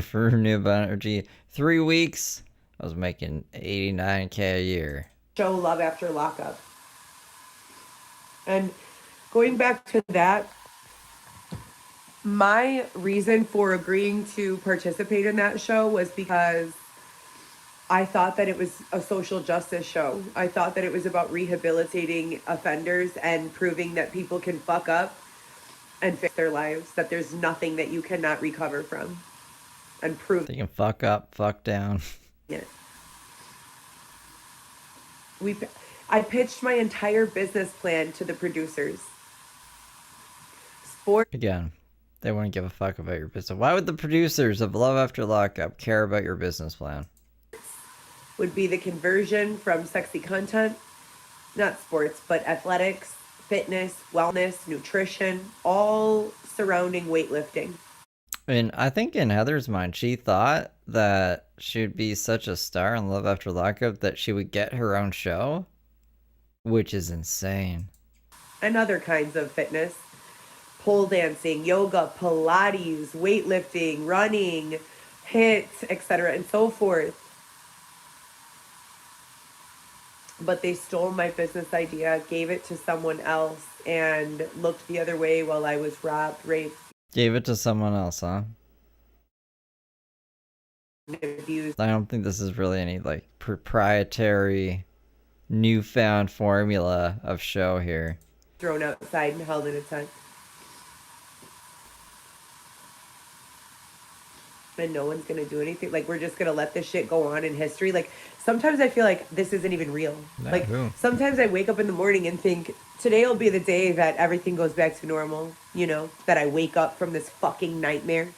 Speaker 5: For renewable energy, 3 weeks, I was making 89K a year.
Speaker 9: show Love After Lockup. And going back to that, my reason for agreeing to participate in that show was because I thought that it was a social justice show. I thought that it was about rehabilitating offenders and proving that people can fuck up and fix their lives, that there's nothing that you cannot recover from, and prove
Speaker 5: They can fuck up, fuck down.
Speaker 9: it. I pitched my entire business plan to the producers.
Speaker 5: Again, they wouldn't give a fuck about your business. Why would the producers of Love After Lockup care about your business plan?
Speaker 9: Would be the conversion from sexy content, not sports, but athletics, fitness, wellness, nutrition, all surrounding weightlifting.
Speaker 5: And I think in Heather's mind, she thought that she would be such a star in Love After Lockup that she would get her own show, which is insane.
Speaker 9: And other kinds of fitness. Pole dancing, yoga, Pilates, weightlifting, running, HIIT, etc., and so forth. But they stole my business idea, gave it to someone else, and looked the other way while I was robbed, raped,
Speaker 5: Gave it to someone else, huh?
Speaker 9: abused.
Speaker 5: I don't think this is really any, like, proprietary, newfound formula of show here.
Speaker 9: Thrown outside and held in a tent. and no one's gonna do anything. Like, we're just gonna let this shit go on in history. Like, sometimes I feel like this isn't even real. Like, sometimes I wake up in the morning and think, today will be the day that everything goes back to normal, you know? That I wake up from this fucking nightmare.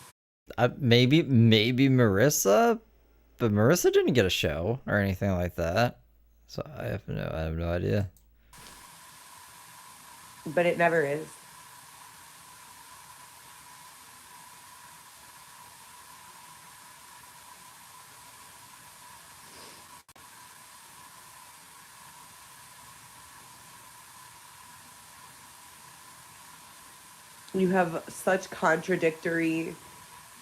Speaker 5: Maybe Marissa, but Marissa didn't get a show or anything like that. So I have no idea.
Speaker 9: But it never is. You have such contradictory,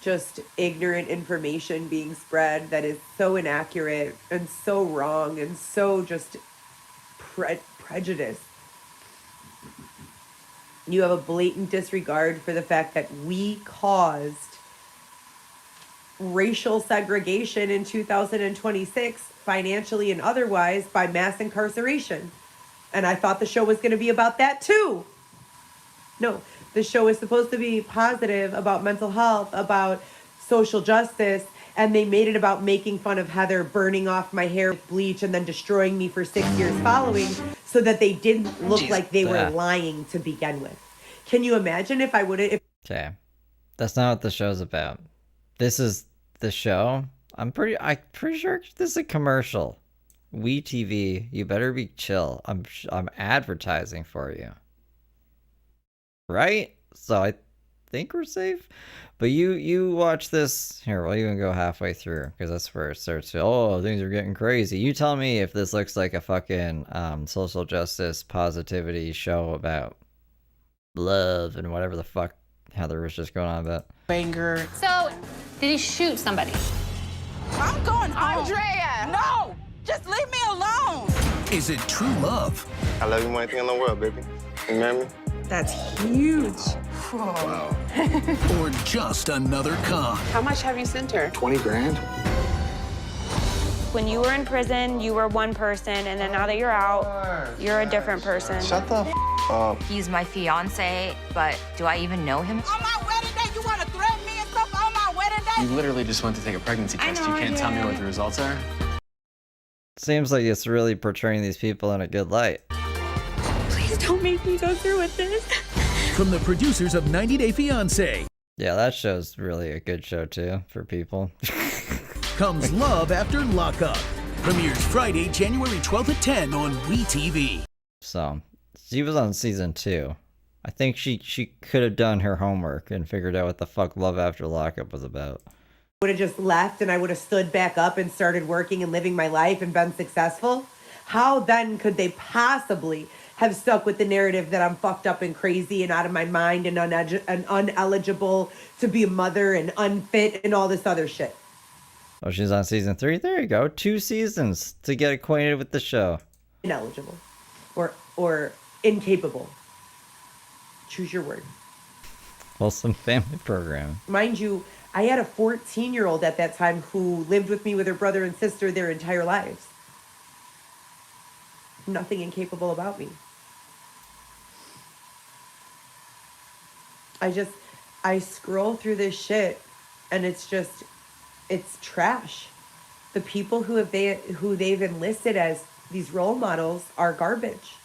Speaker 9: just ignorant information being spread that is so inaccurate and so wrong and so just prejudiced. You have a blatant disregard for the fact that we caused racial segregation in 2026, financially and otherwise, by mass incarceration. And I thought the show was going to be about that too. No, the show is supposed to be positive, about mental health, about social justice, and they made it about making fun of Heather burning off my hair with bleach and then destroying me for 6 years following, so that they didn't look like they were lying to begin with. Can you imagine if I would have...
Speaker 5: Okay, that's not what the show's about. This is the show. I'm pretty sure this is a commercial. WeTV, you better be chill. I'm advertising for you. Right? So I think we're safe. But you watch this. Here, we'll even go halfway through, because that's where it starts to, oh, things are getting crazy. You tell me if this looks like a fucking social justice positivity show about love and whatever the fuck Heather was just going on about.
Speaker 10: Banger.
Speaker 11: So, did he shoot somebody?
Speaker 10: I'm going home. Andrea! No! Just leave me alone!
Speaker 4: Is it true love?
Speaker 12: I love you more than anything in the world, baby. You remember me?
Speaker 10: That's huge.
Speaker 12: Wow.
Speaker 4: Or just another con?
Speaker 10: How much have you sent her?
Speaker 12: 20 grand?
Speaker 11: When you were in prison, you were one person, and then now that you're out, you're a different person.
Speaker 12: Shut the up.
Speaker 13: He's my fiance, but do I even know him?
Speaker 10: On my wedding day, you want to threaten me and stuff on my wedding day?
Speaker 14: You literally just went to take a pregnancy test. You can't tell me what the results are?
Speaker 5: Seems like it's really portraying these people in a good light.
Speaker 11: Please don't make me go through with this.
Speaker 4: From the producers of 90 Day Fiancé.
Speaker 5: Yeah, that show's really a good show too for people.
Speaker 4: Comes Love After Lockup. Premieres Friday, January 12th at 10 on WeTV.
Speaker 5: So, she was on season 2. I think she could have done her homework and figured out what the fuck Love After Lockup was about.
Speaker 9: Would have just left and I would have stood back up and started working and living my life and been successful. How then could they possibly have stuck with the narrative that I'm fucked up and crazy and out of my mind and uneligible to be a mother and unfit and all this other shit?
Speaker 5: Oh, she's on season 3? There you go. 2 seasons to get acquainted with the show.
Speaker 9: Ineligible or incapable. Choose your word.
Speaker 5: Wholesome family program.
Speaker 9: Mind you, I had a 14-year-old at that time who lived with me with her brother and sister their entire lives. Nothing incapable about me. I scroll through this shit and it's trash. The people who they've enlisted as these role models are garbage.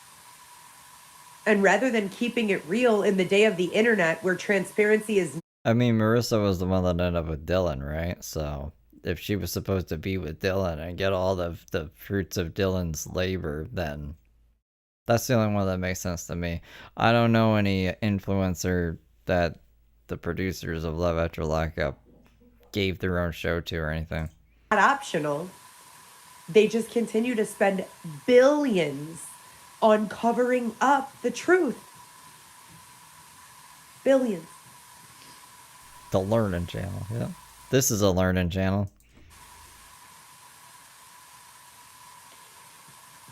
Speaker 9: And rather than keeping it real in the day of the internet where transparency is...
Speaker 5: I mean, Marissa was the one that ended up with Dylan, right? So if she was supposed to be with Dylan and get all the fruits of Dylan's labor, then that's the only one that makes sense to me. I don't know any influencer that the producers of Love After Lockup gave their own show to or anything.
Speaker 9: Not optional. They just continue to spend billions on covering up the truth. Billions.
Speaker 5: The Learning Channel, yeah. This is a Learning Channel.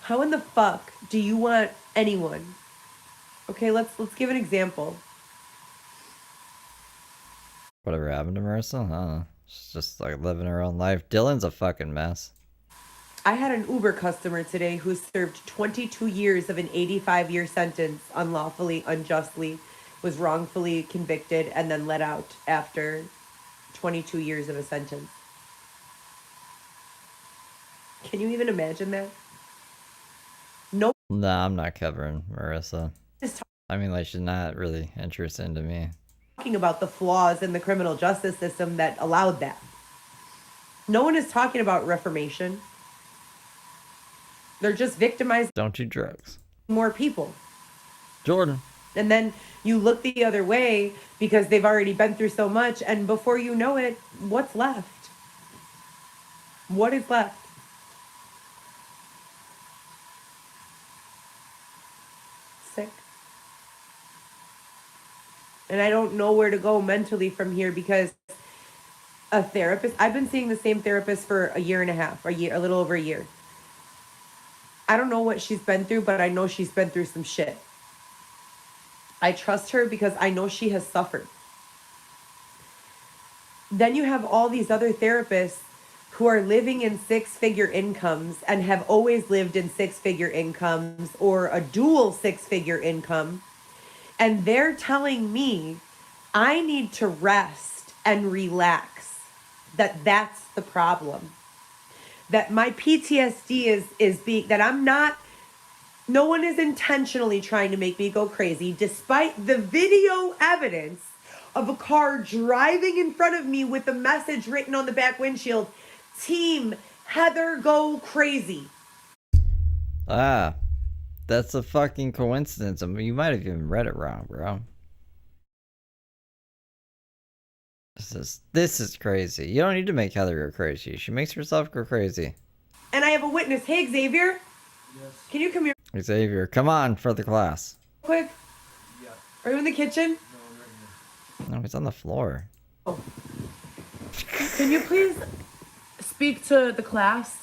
Speaker 9: How in the fuck do you want anyone? Okay, let's give an example.
Speaker 5: Whatever happened to Marissa? I don't know. She's just like living her own life. Dylan's a fucking mess.
Speaker 9: I had an Uber customer today who served 22 years of an 85-year sentence unlawfully, unjustly, was wrongfully convicted, and then let out after 22 years of a sentence. Can you even imagine that? No.
Speaker 5: Nah, I'm not covering Marissa. I mean, like, she's not really interested to me.
Speaker 9: Talking about the flaws in the criminal justice system that allowed that. No one is talking about reformation. They're just victimizing.
Speaker 5: Don't do drugs.
Speaker 9: More people.
Speaker 5: Jordan.
Speaker 9: And then you look the other way because they've already been through so much, and before you know it, what's left? What is left? Sick. And I don't know where to go mentally from here because a therapist, I've been seeing the same therapist for a year and a half, a little over a year. I don't know what she's been through, but I know she's been through some shit. I trust her because I know she has suffered. Then you have all these other therapists who are living in six-figure incomes and have always lived in six-figure incomes or a dual six-figure income. And they're telling me I need to rest and relax, that's the problem. That my PTSD is being, that I'm not, no one is intentionally trying to make me go crazy, despite the video evidence of a car driving in front of me with a message written on the back windshield, Team Heather Go Crazy.
Speaker 5: Ah, that's a fucking coincidence. I mean, you might have even read it wrong, bro. This is crazy. You don't need to make Heather go crazy. She makes herself go crazy.
Speaker 9: And I have a witness. Hey, Xavier. Yes. Can you come here?
Speaker 5: Xavier, come on for the class.
Speaker 9: Quick. Yeah. Are you in the kitchen?
Speaker 5: No, he's on the floor.
Speaker 9: Oh. Can you please speak to the class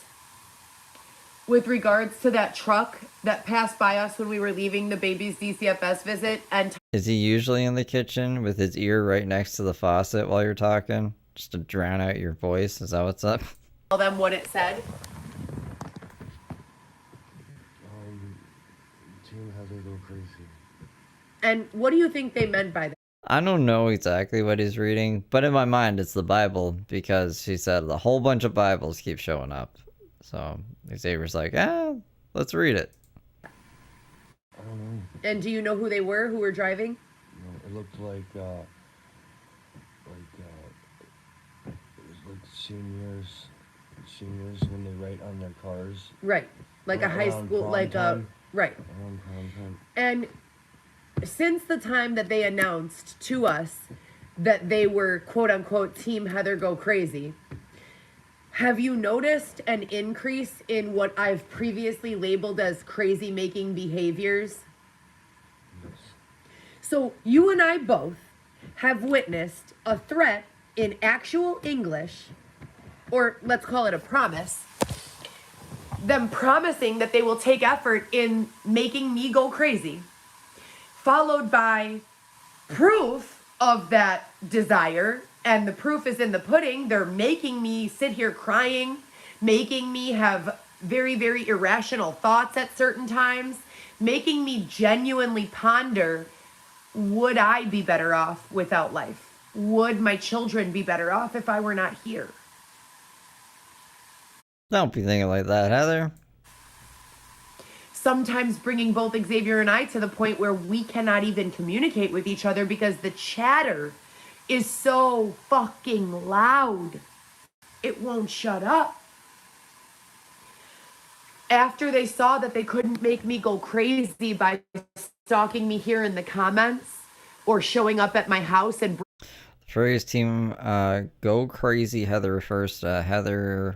Speaker 9: with regards to that truck that passed by us when we were leaving the baby's DCFS visit? And
Speaker 5: is he usually in the kitchen with his ear right next to the faucet while you're talking? Just to drown out your voice? Is that what's up?
Speaker 9: Tell them what it said.
Speaker 12: Team Heather Go Crazy.
Speaker 9: And what do you think they meant by that?
Speaker 5: I don't know exactly what he's reading, but in my mind it's the Bible because she said a whole bunch of Bibles keep showing up. So Xavier's like, let's read it.
Speaker 12: I don't know.
Speaker 9: And do you know who they were, who were driving?
Speaker 12: No, it looked like it was like seniors when they write on their cars.
Speaker 9: Right, like a high school, like a, right.
Speaker 12: Around prom time.
Speaker 9: And since the time that they announced to us that they were quote unquote Team Heather Go Crazy, have you noticed an increase in what I've previously labeled as crazy making behaviors?
Speaker 12: Yes.
Speaker 9: So you and I both have witnessed a threat in actual English, or let's call it a promise, them promising that they will take effort in making me go crazy, followed by proof of that desire, and the proof is in the pudding. They're making me sit here crying, making me have very, very irrational thoughts at certain times, making me genuinely ponder, would I be better off without life? Would my children be better off if I were not here?
Speaker 5: Don't be thinking like that, Heather.
Speaker 9: Sometimes bringing both Xavier and I to the point where we cannot even communicate with each other because the chatter is so fucking loud. It won't shut up. After they saw that they couldn't make me go crazy by stalking me here in the comments or showing up at my house and...
Speaker 5: The phrase Team Go Crazy Heather refers to Heather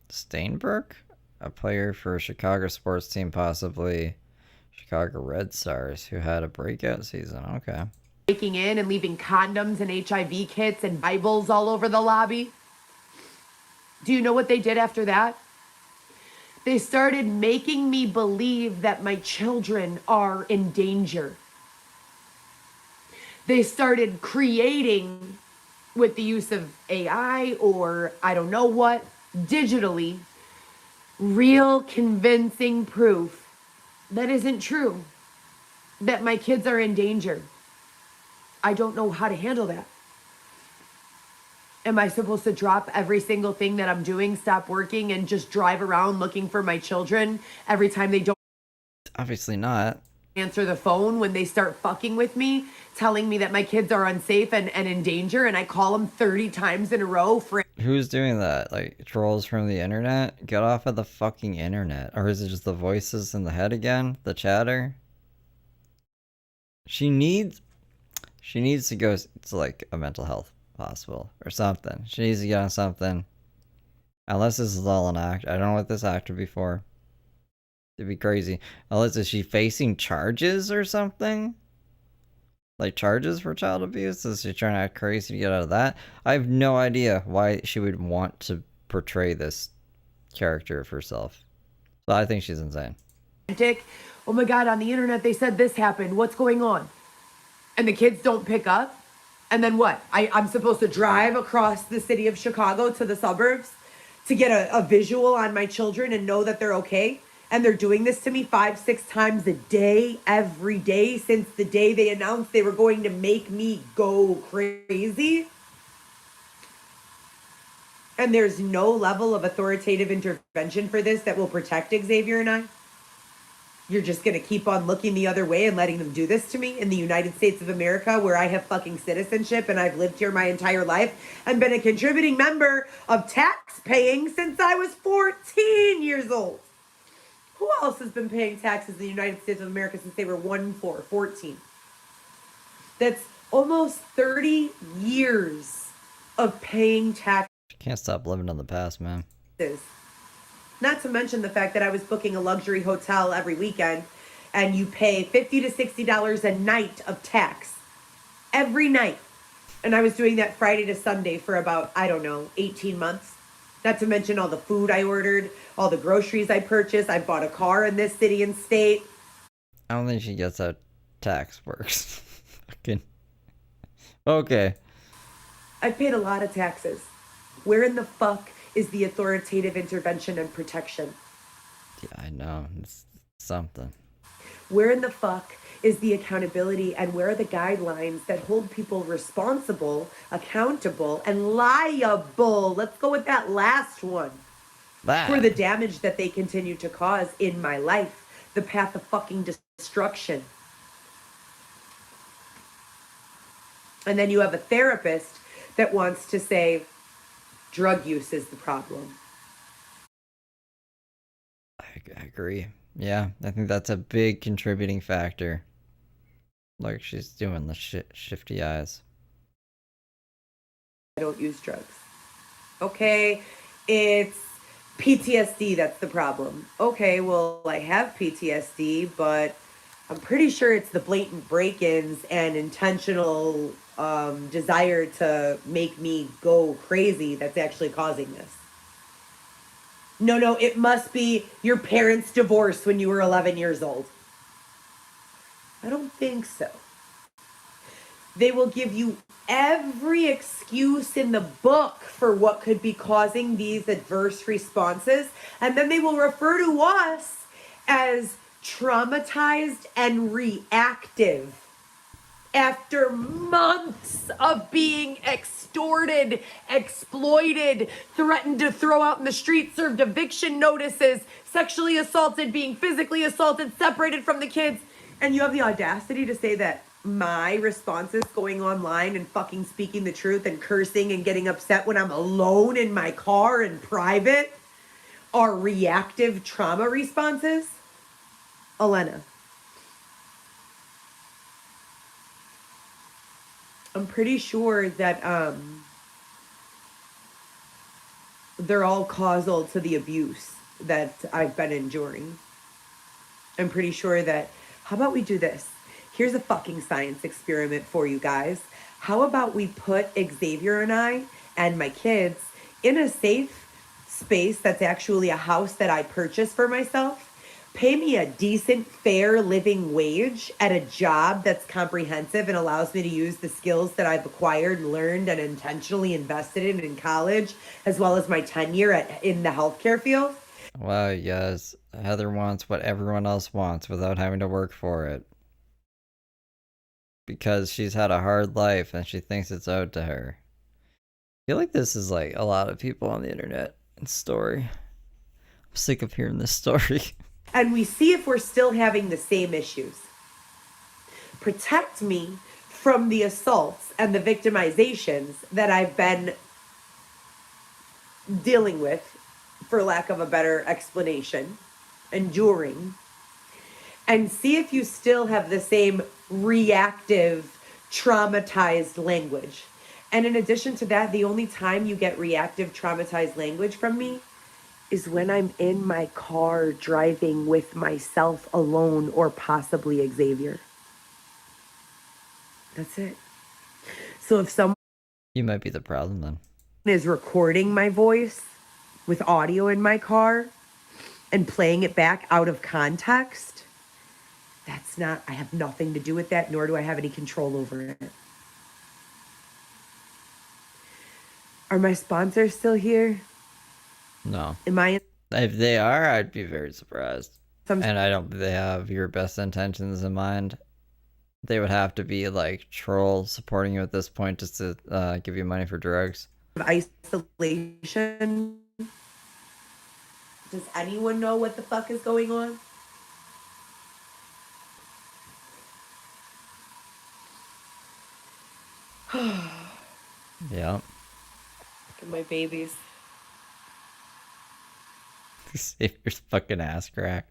Speaker 5: Steinberg, a player for Chicago sports team, possibly Chicago Red Stars, who had a breakout season. Okay.
Speaker 9: Breaking in and leaving condoms and HIV kits and Bibles all over the lobby. Do you know what they did after that? They started making me believe that my children are in danger. They started creating, with the use of AI or I don't know what, digitally, real convincing proof that isn't true, that my kids are in danger. I don't know how to handle that. Am I supposed to drop every single thing that I'm doing, stop working, and just drive around looking for my children every time they don't
Speaker 5: Obviously not.
Speaker 9: answer the phone, when they start fucking with me, telling me that my kids are unsafe and in danger, and I call them 30 times in a row for...
Speaker 5: Who's doing that? Like, trolls from the internet? Get off of the fucking internet. Or is it just the voices in the head again? The chatter? She needs to go to, like, a mental health hospital or something. She needs to get on something. Unless this is all an act. I don't know what this actor before. It'd be crazy. Unless is she facing charges or something? Like charges for child abuse? Is she trying to act crazy to get out of that? I have no idea why she would want to portray this character of herself. So I think she's insane.
Speaker 9: Dick, oh my God, on the internet they said this happened. What's going on? And the kids don't pick up? And then what? I'm supposed to drive across the city of Chicago to the suburbs to get a visual on my children and know that they're okay? And they're doing this to me 5-6 times a day, every day, since the day they announced they were going to make me go crazy. And there's no level of authoritative intervention for this that will protect Xavier and I. You're just going to keep on looking the other way and letting them do this to me in the United States of America, where I have fucking citizenship and I've lived here my entire life and been a contributing member of tax paying since I was 14 years old. Who else has been paying taxes in the United States of America since they were 14? That's almost 30 years of paying taxes.
Speaker 5: Can't stop living in the past, man.
Speaker 9: Not to mention the fact that I was booking a luxury hotel every weekend, and you pay $50 to $60 a night of tax. Every night. And I was doing that Friday to Sunday for about, 18 months. Not to mention all the food I ordered, all the groceries I purchased. I bought a car in this city and state.
Speaker 5: I don't think she gets how tax works. Fucking. Okay.
Speaker 9: I paid a lot of taxes. Where in the fuck is the authoritative intervention and protection?
Speaker 5: Yeah, I know. It's something.
Speaker 9: Where in the fuck is the accountability, and where are the guidelines that hold people responsible, accountable, and liable? Let's go with that last one. For the damage that they continue to cause in my life. The path of fucking destruction. And then you have a therapist that wants to say drug use is the problem.
Speaker 5: I agree. Yeah, I think that's a big contributing factor. Like, she's doing the shifty eyes.
Speaker 9: I don't use drugs. Okay, it's PTSD that's the problem. Okay, well, I have PTSD, but I'm pretty sure it's the blatant break-ins and intentional desire to make me go crazy that's actually causing this. No, it must be your parents' divorce when you were 11 years old. I don't think so. They will give you every excuse in the book for what could be causing these adverse responses, and then they will refer to us as traumatized and reactive. After months of being extorted, exploited, threatened to throw out in the street, served eviction notices, sexually assaulted, being physically assaulted, separated from the kids, and you have the audacity to say that my responses going online and fucking speaking the truth and cursing and getting upset when I'm alone in my car in private are reactive trauma responses? Elena. I'm pretty sure that they're all causal to the abuse that I've been enduring. I'm pretty sure that, how about we do this? Here's a fucking science experiment for you guys. How about we put Xavier and I and my kids in a safe space that's actually a house that I purchased for myself? Pay me a decent, fair living wage at a job that's comprehensive and allows me to use the skills that I've acquired, learned, and intentionally invested in college, as well as my tenure in the healthcare field.
Speaker 5: Wow, yes. Heather wants what everyone else wants without having to work for it. Because she's had a hard life and she thinks it's owed to her. feel like this is like a lot of people on the internet and story. I'm sick of hearing this story.
Speaker 9: And we see if we're still having the same issues. Protect me from the assaults and the victimizations that I've been dealing with, for lack of a better explanation, enduring, and see if you still have the same reactive, traumatized language. And in addition to that, the only time you get reactive, traumatized language from me is when I'm in my car driving with myself alone or possibly Xavier. That's it. So if someone
Speaker 5: You might be the problem then.
Speaker 9: is recording my voice with audio in my car and playing it back out of context, that's not, I have nothing to do with that, nor do I have any control over it. Are my sponsors still here?
Speaker 5: No.
Speaker 9: Am I?
Speaker 5: If they are, I'd be very surprised. And I don't think they have your best intentions in mind. They would have to be like trolls supporting you at this point just to give you money for drugs.
Speaker 9: Isolation. Does anyone know what the fuck is going on?
Speaker 5: Yeah.
Speaker 9: Look at my babies.
Speaker 5: Xavier's fucking ass crack.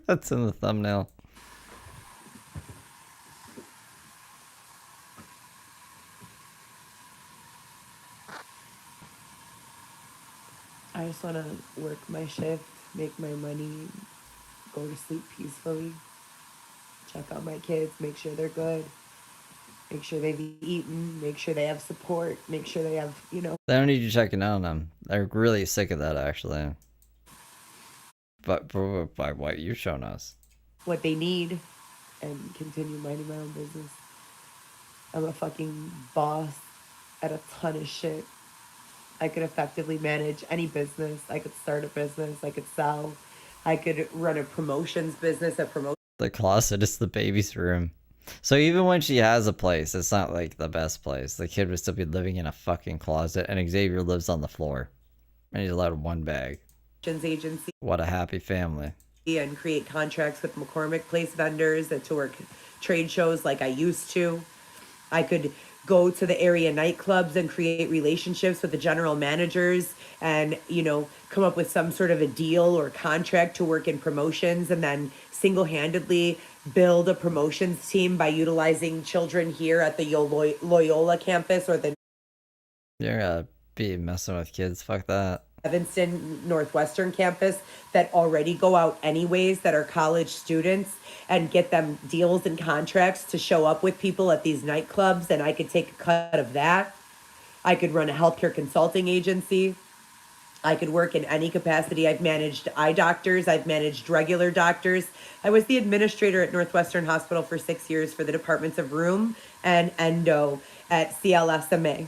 Speaker 5: That's in the thumbnail.
Speaker 9: I just want to work my shift, make my money, go to sleep peacefully, check on my kids, make sure they're good, make sure they've eaten, make sure they have support, make sure they have,
Speaker 5: They don't need you checking on them. They're really sick of that, actually. But by what you've shown us.
Speaker 9: what they need, and continue minding my own business. I'm a fucking boss at a ton of shit. I could effectively manage any business. I could start a business. I could sell. I could run a promotions business,
Speaker 5: The closet is the baby's room. So even when she has a place, it's not like the best place. The kid would still be living in a fucking closet, and Xavier lives on the floor. And he's allowed one bag.
Speaker 9: agency.
Speaker 5: What a happy family.
Speaker 9: And create contracts with McCormick Place vendors to work trade shows like I used to. I could go to the area nightclubs and create relationships with the general managers and, come up with some sort of a deal or contract to work in promotions, and then single-handedly build a promotions team by utilizing children here at the Loyola campus or the
Speaker 5: You're gonna be messing with kids. Fuck that.
Speaker 9: Evanston Northwestern campus that already go out anyways, that are college students, and get them deals and contracts to show up with people at these nightclubs, and I could take a cut of that. I could run a healthcare consulting agency. I could work in any capacity. I've managed eye doctors. I've managed regular doctors. I was the administrator at Northwestern Hospital for 6 years for the departments of rheum and endo at CLSMA.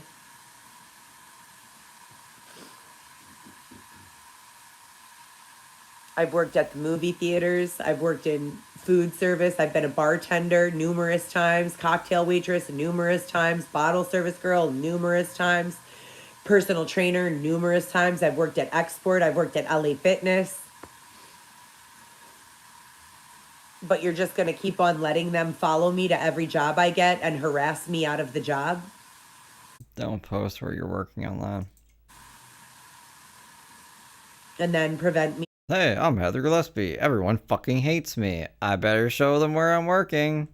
Speaker 9: I've worked at the movie theaters. I've worked in food service. I've been a bartender numerous times, cocktail waitress numerous times, bottle service girl numerous times, personal trainer numerous times. I've worked at Export. I've worked at LA Fitness. But you're just going to keep on letting them follow me to every job I get and harass me out of the job?
Speaker 5: Don't post where you're working online.
Speaker 9: And then prevent me.
Speaker 5: Hey, I'm Heather Gillespie. Everyone fucking hates me. I better show them where I'm working.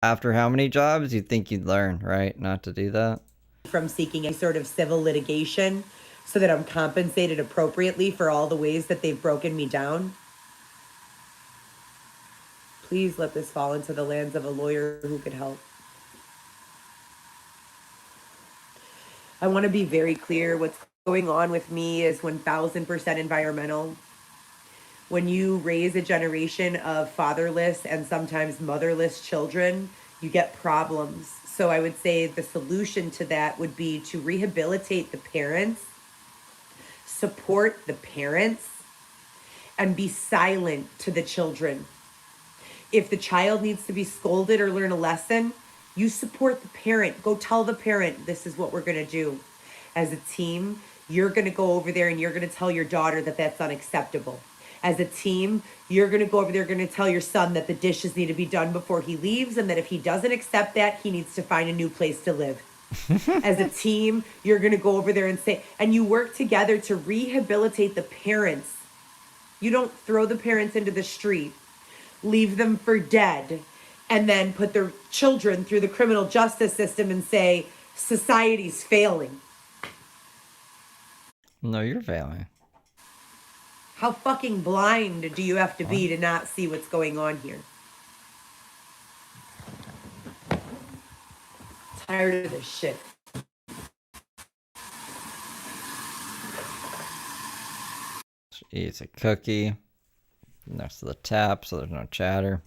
Speaker 5: After how many jobs? You'd think you'd learn, right? Not to do that.
Speaker 9: From seeking any sort of civil litigation so that I'm compensated appropriately for all the ways that they've broken me down. Please let this fall into the hands of a lawyer who could help. I want to be very clear. What's going on with me is 1000% environmental. When you raise a generation of fatherless and sometimes motherless children, you get problems. So I would say the solution to that would be to rehabilitate the parents, support the parents, and be silent to the children. If the child needs to be scolded or learn a lesson, you support the parent. Go tell the parent, this is what we're going to do. As a team, you're going to go over there and you're going to tell your daughter that that's unacceptable. As a team, you're going to go over there, going to tell your son that the dishes need to be done before he leaves, and that if he doesn't accept that, he needs to find a new place to live. As a team, you're going to go over there and say, and you work together to rehabilitate the parents. You don't throw the parents into the street, leave them for dead, and then put their children through the criminal justice system and say, society's failing.
Speaker 5: No, you're failing.
Speaker 9: How fucking blind do you have to be to not see what's going on here? Tired of this shit.
Speaker 5: She eats a cookie next to the tap so there's no chatter.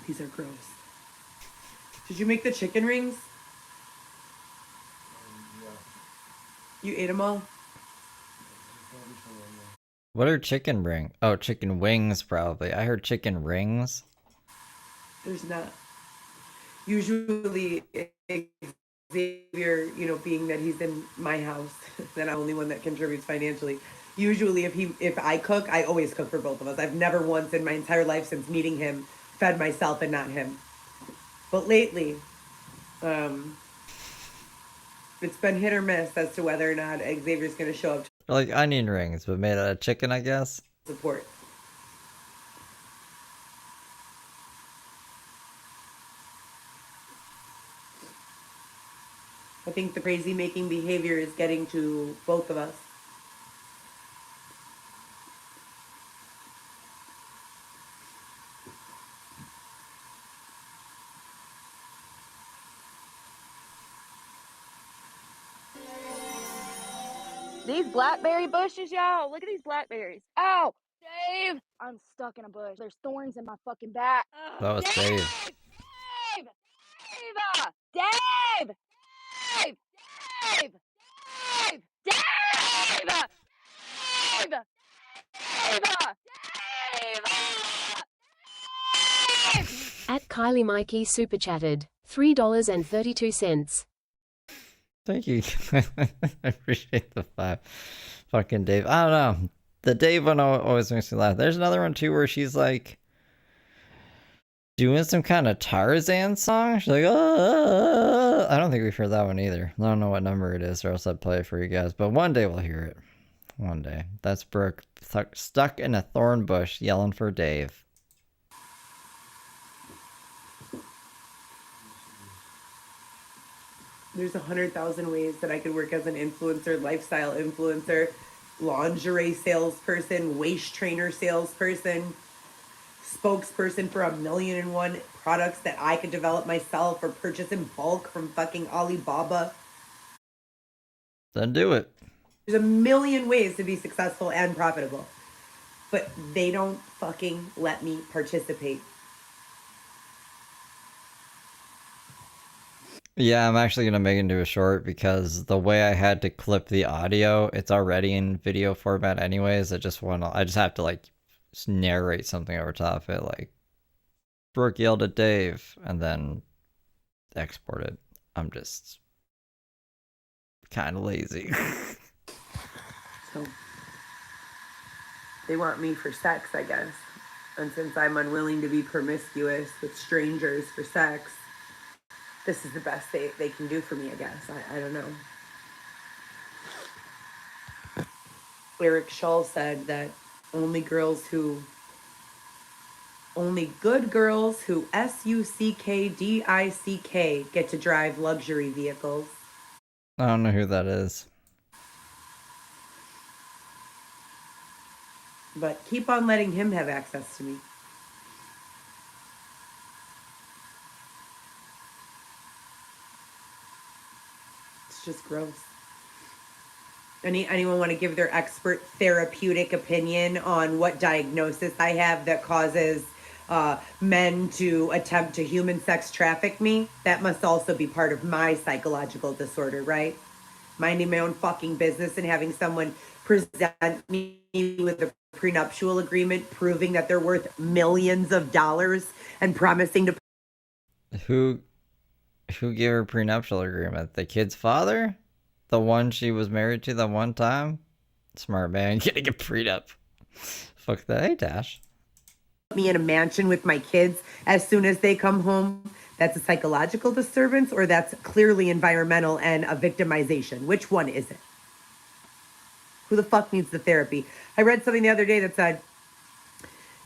Speaker 9: These are gross. Did you make the chicken rings? You ate them all?
Speaker 5: What are chicken ring? Oh, chicken wings probably. I heard chicken rings.
Speaker 9: There's not. Usually, Xavier, being that he's in my house, then I'm the only one that contributes financially. Usually, if I cook, I always cook for both of us. I've never once in my entire life since meeting him fed myself and not him. But lately, it's been hit or miss as to whether or not Xavier's going to show up to
Speaker 5: Like onion rings, but made out of chicken, I guess.
Speaker 9: support. I think the crazy making behavior is getting to both of us.
Speaker 7: These blackberry bushes, y'all. Look at these blackberries. Ow! Dave! I'm stuck in a bush. There's thorns in my fucking back.
Speaker 5: That was Dave.
Speaker 7: Dave! Dave! Dave! Dave! Dave! Dave! Dave!
Speaker 8: At Kylie Mikey super chatted $3.32.
Speaker 5: Thank you. I appreciate the 5. Fucking Dave. I don't know. The Dave one always makes me laugh. There's another one too where she's like doing some kind of Tarzan song. She's like, oh, I don't think we've heard that one either. I don't know what number it is, or else I'd play it for you guys. But one day we'll hear it. One day. That's Brooke stuck in a thorn bush yelling for Dave.
Speaker 9: There's 100,000 ways that I could work as an influencer, lifestyle influencer, lingerie salesperson, waist trainer salesperson, spokesperson for 1,000,001 products that I could develop myself or purchase in bulk from fucking Alibaba.
Speaker 5: Then do it.
Speaker 9: There's 1,000,000 ways to be successful and profitable, but they don't fucking let me participate.
Speaker 5: Yeah, I'm actually gonna make it into a short because the way I had to clip the audio, it's already in video format anyways. I just have to like narrate something over top of it, like Brooke yelled at Dave, and then export it. I'm just kind of lazy.
Speaker 9: So they want me for sex, I guess. And since I'm unwilling to be promiscuous with strangers for sex, this is the best they can do for me, I guess. I don't know. Eric Shull said that only good girls who SUCKDICK get to drive luxury vehicles.
Speaker 5: I don't know who that is.
Speaker 9: But keep on letting him have access to me. just gross. Anyone want to give their expert therapeutic opinion on what diagnosis I have that causes men to attempt to human sex traffic me? That must also be part of my psychological disorder, right? Minding my own fucking business and having someone present me with a prenuptial agreement proving that they're worth millions of dollars and promising to...
Speaker 5: Who gave her prenuptial agreement? The kid's father? The one she was married to that one time? Smart man getting a prenup. Fuck that. Hey, Dash.
Speaker 9: Me in a mansion with my kids as soon as they come home. That's a psychological disturbance, or that's clearly environmental and a victimization. Which one is it? Who the fuck needs the therapy? I read something the other day that said,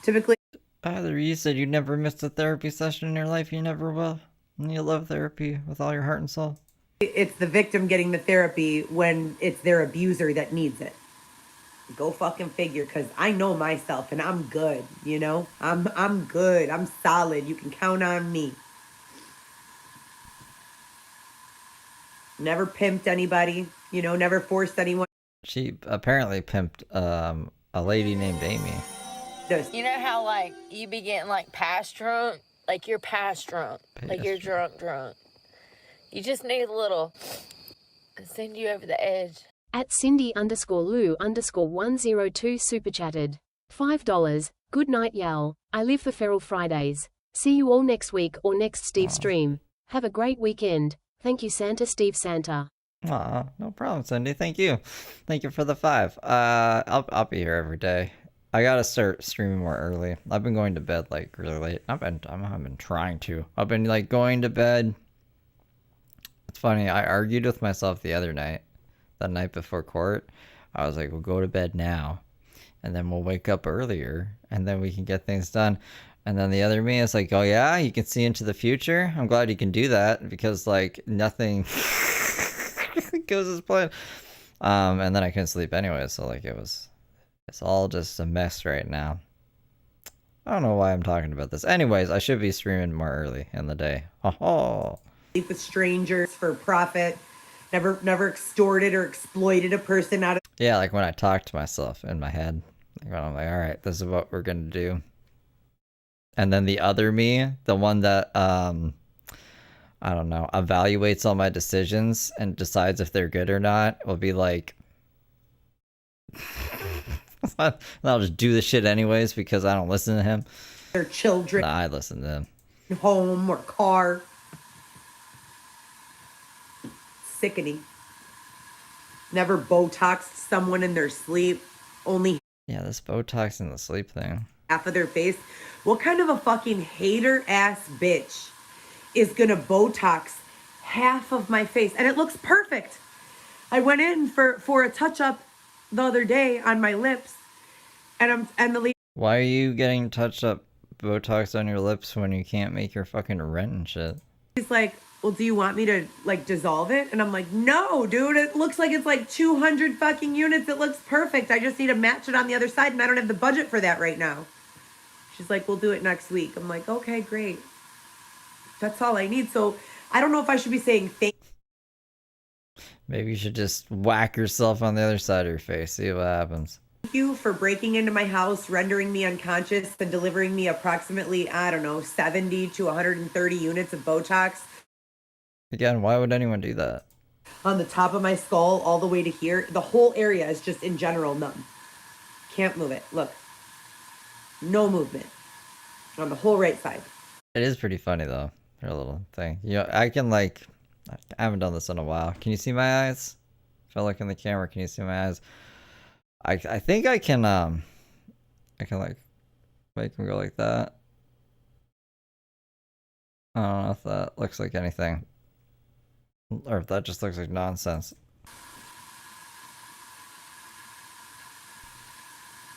Speaker 9: typically...
Speaker 5: Either you said you never missed a therapy session in your life, you never will. And you love therapy with all your heart and soul.
Speaker 9: It's the victim getting the therapy when it's their abuser that needs it. Go fucking figure, because I know myself and I'm good, you know? I'm good. I'm solid. You can count on me. Never pimped anybody, you know, never forced anyone.
Speaker 5: She apparently pimped a lady named Amy.
Speaker 15: You know how, like, you be getting, like, past drunk? Like, you're past drunk. Like, you're drunk. You just need a little... send you over the edge.
Speaker 8: At Cindy_Lou_102 super chatted. $5. Good night, y'all. I live for Feral Fridays. See you all next week or next Steve stream. Have a great weekend. Thank you, Santa Steve Santa.
Speaker 5: Aw, no problem, Cindy. Thank you. Thank you for the 5. I'll be here every day. I gotta start streaming more early. I've been going to bed like really late. I've been trying to. I've been like going to bed. It's funny. I argued with myself the other night, the night before court. I was like, we'll go to bed now, and then we'll wake up earlier, and then we can get things done. And then the other me is like, oh yeah, you can see into the future? I'm glad you can do that, because like nothing goes as planned. And then I couldn't sleep anyway, so like it's all just a mess right now. I don't know why I'm talking about this. Anyways, I should be streaming more early in the day.
Speaker 9: Sleep with strangers for profit. Never extorted or exploited a person out of...
Speaker 5: Yeah, like when I talk to myself in my head. Like when I'm like, alright, this is what we're gonna do. And then the other me, the one that, I don't know, evaluates all my decisions and decides if they're good or not, will be like... I'll just do the shit anyways because I don't listen to him.
Speaker 9: Their children.
Speaker 5: Nah, I listen to him.
Speaker 9: Home or car. Sickening. Never Botoxed someone in their sleep. Only...
Speaker 5: Yeah, this Botox in the sleep thing.
Speaker 9: Half of their face. What kind of a fucking hater ass bitch is gonna Botox half of my face? And it looks perfect. I went in for a touch up the other day on my lips, and the lady...
Speaker 5: Why are you getting touched up Botox on your lips when you can't make your fucking rent and shit?
Speaker 9: He's like, well, do you want me to like dissolve it? And I'm like, no, dude, it looks like it's like 200 fucking units. It looks perfect. I just need to match it on the other side, and I don't have the budget for that right now. She's like, we'll do it next week. I'm like, okay, great. That's all I need. So I don't know if I should be saying thank...
Speaker 5: Maybe you should just whack yourself on the other side of your face. See what happens.
Speaker 9: Thank you for breaking into my house, rendering me unconscious, and delivering me approximately, I don't know, 70 to 130 units of Botox.
Speaker 5: Again, why would anyone do that?
Speaker 9: On the top of my skull, all the way to here. The whole area is just in general numb. Can't move it. Look. No movement. On the whole right side.
Speaker 5: It is pretty funny though. Their little thing. You know, I can like... I haven't done this in a while. Can you see my eyes? If I look in the camera, can you see my eyes? I think I can like make them go like that. I don't know if that looks like anything. Or if that just looks like nonsense.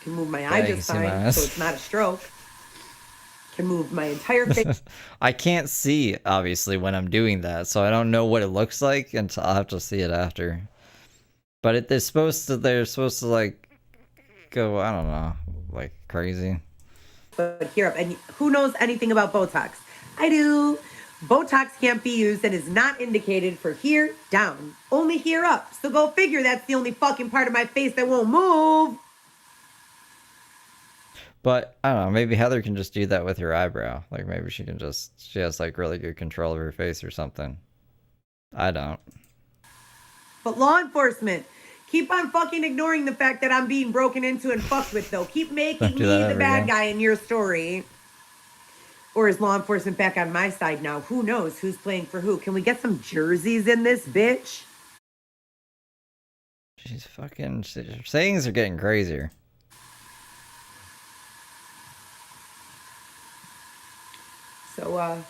Speaker 9: Can move my eye just fine, so it's not a stroke. Can move my entire face.
Speaker 5: I can't see, obviously, when I'm doing that, so I don't know what it looks like until I'll have to see it after. But they're supposed to like go, I don't know, like crazy.
Speaker 9: But here up, and who knows anything about Botox? I do. Botox can't be used and is not indicated for here down, only here up. So go figure that's the only fucking part of my face that won't move.
Speaker 5: But I don't know, maybe Heather can just do that with her eyebrow. Like maybe she has like really good control of her face or something. I don't.
Speaker 9: But law enforcement, keep on fucking ignoring the fact that I'm being broken into and fucked with, though. Keep making me the bad guy in your story. Or is law enforcement back on my side now? Who knows who's playing for who? Can we get some jerseys in this bitch?
Speaker 5: She's fucking... Sayings are getting crazier.
Speaker 9: So,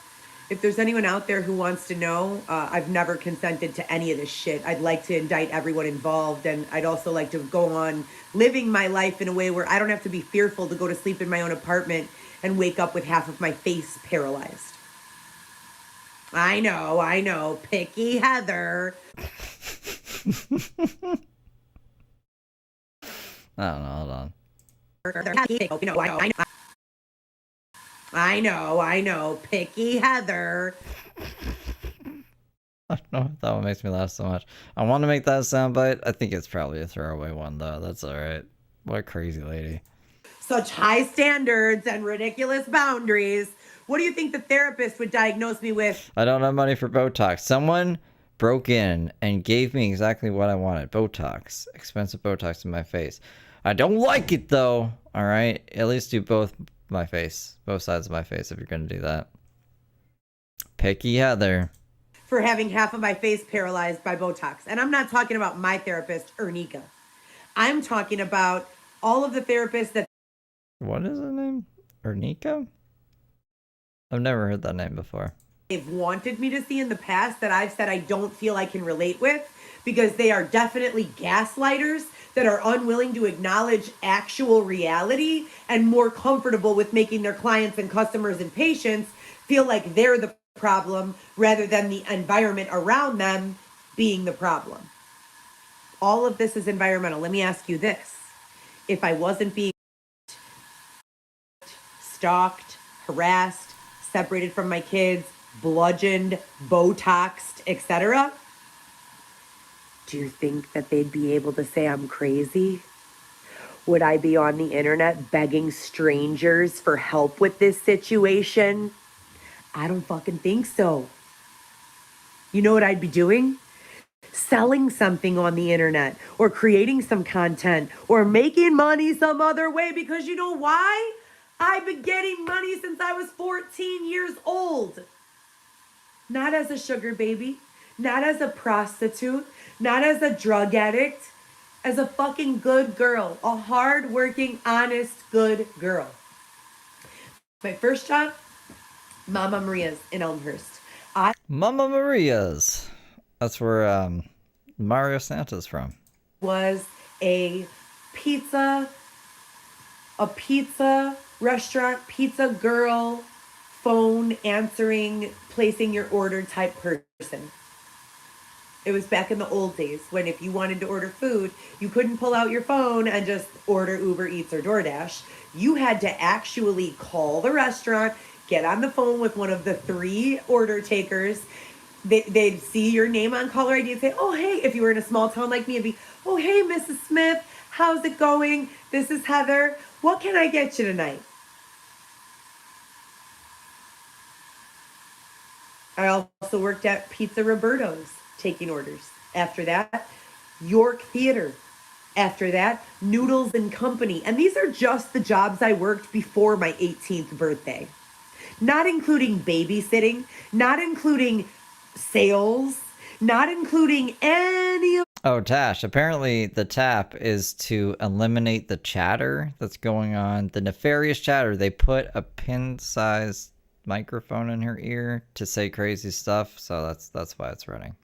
Speaker 9: if there's anyone out there who wants to know, I've never consented to any of this shit. I'd like to indict everyone involved, and I'd also like to go on living my life in a way where I don't have to be fearful to go to sleep in my own apartment and wake up with half of my face paralyzed. I know, picky Heather.
Speaker 5: I don't know, hold on.
Speaker 9: I know, picky Heather.
Speaker 5: I don't know if that one makes me laugh so much. I want to make that soundbite. I think it's probably a throwaway one, though. That's alright. What a crazy lady.
Speaker 9: Such high standards and ridiculous boundaries. What do you think the therapist would diagnose me with?
Speaker 5: I don't have money for Botox. Someone broke in and gave me exactly what I wanted. Botox. Expensive Botox in my face. I don't like it, though. Alright? At least do both my face. Both sides of my face if you're going to do that. Picky Heather.
Speaker 9: For having half of my face paralyzed by Botox. And I'm not talking about my therapist, Ernika. I'm talking about all of the therapists that...
Speaker 5: What is her name? Ernika? I've never heard that name before.
Speaker 9: They've wanted me to see in the past that I've said I don't feel I can relate with because they are definitely gaslighters that are unwilling to acknowledge actual reality and more comfortable with making their clients and customers and patients feel like they're the problem rather than the environment around them being the problem. All of this is environmental. Let me ask you this. If I wasn't being stalked, harassed, separated from my kids, bludgeoned, Botoxed, etc., do you think that they'd be able to say I'm crazy? Would I be on the internet begging strangers for help with this situation? I don't fucking think so. You know what I'd be doing? Selling something on the internet or creating some content or making money some other way because you know why? I've been getting money since I was 14 years old. Not as a sugar baby, not as a prostitute, not as a drug addict, as a fucking good girl, a hard-working, honest, good girl. My first job, Mama Maria's in Elmhurst.
Speaker 5: Mama Maria's. That's where Mario Santa's from.
Speaker 9: Was a pizza restaurant, pizza girl, phone answering, placing your order type person. It was back in the old days when if you wanted to order food, you couldn't pull out your phone and just order Uber Eats or DoorDash. You had to actually call the restaurant, get on the phone with one of the 3 order takers. They'd see your name on caller ID and say, oh, hey, if you were in a small town like me, it'd be, oh, hey, Mrs. Smith, how's it going? This is Heather. What can I get you tonight? I also worked at Pizza Roberto's taking orders. After that, York Theater. After that, Noodles and Company. And these are just the jobs I worked before my 18th birthday. Not including babysitting, not including sales, not including any of...
Speaker 5: Oh, Tash, apparently the tap is to eliminate the chatter that's going on. The nefarious chatter. They put a pin-sized microphone in her ear to say crazy stuff, so that's why it's running.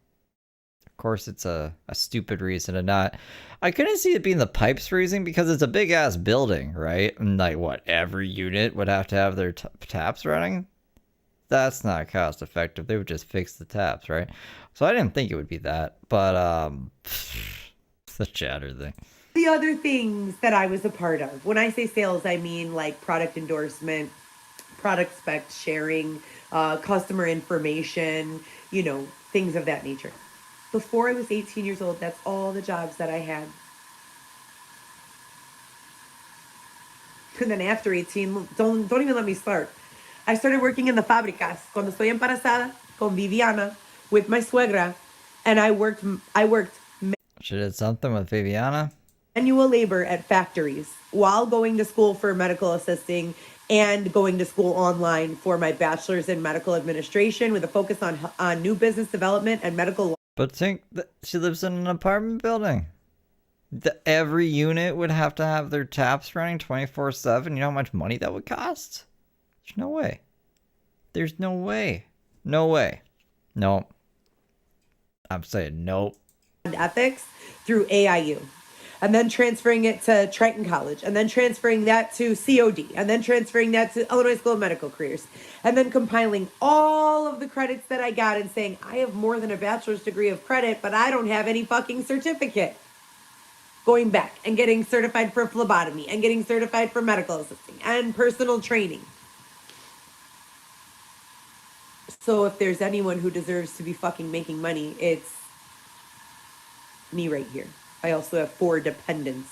Speaker 5: Of course, it's a stupid reason to not... I couldn't see it being the pipes freezing because it's a big-ass building, right? And like, what, every unit would have to have their taps running? That's not cost effective. They would just fix the taps, right? So I didn't think it would be that, but the chatter thing.
Speaker 9: The other things that I was a part of. When I say sales, I mean like product endorsement, product spec sharing, customer information, you know, things of that nature. Before I was 18 years old, that's all the jobs that I had. And then after 18, don't even let me start. I started working in the fábricas cuando estoy embarazada con Viviana with my suegra, and I worked
Speaker 5: She did something with Viviana.
Speaker 9: manual labor at factories while going to school for medical assisting and going to school online for my bachelor's in medical administration with a focus on new business development and medical.
Speaker 5: But think that she lives in an apartment building. Every unit would have to have their taps running 24/7. You know how much money that would cost? There's no way. There's no way. No way. No. I'm saying nope.
Speaker 9: Ethics through AIU, and then transferring it to Triton College, and then transferring that to COD, and then transferring that to Illinois School of Medical Careers, and then compiling all of the credits that I got and saying, I have more than a bachelor's degree of credit, but I don't have any fucking certificate. Going back and getting certified for phlebotomy and getting certified for medical assisting and personal training. So if there's anyone who deserves to be fucking making money, it's me right here. I also have 4 dependents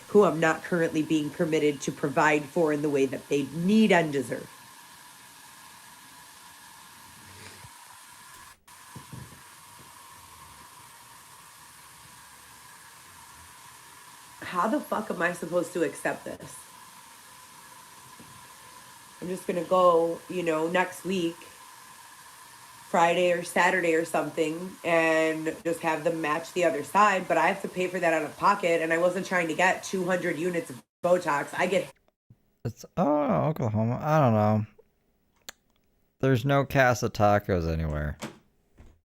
Speaker 9: who I'm not currently being permitted to provide for in the way that they need and deserve. How the fuck am I supposed to accept this? I'm just gonna go, you know, next week, Friday or Saturday or something, and just have them match the other side, but I have to pay for that out of pocket, and I wasn't trying to get 200 units of Botox. I get...
Speaker 5: It's, oh, Oklahoma. I don't know. There's no Casa Tacos anywhere.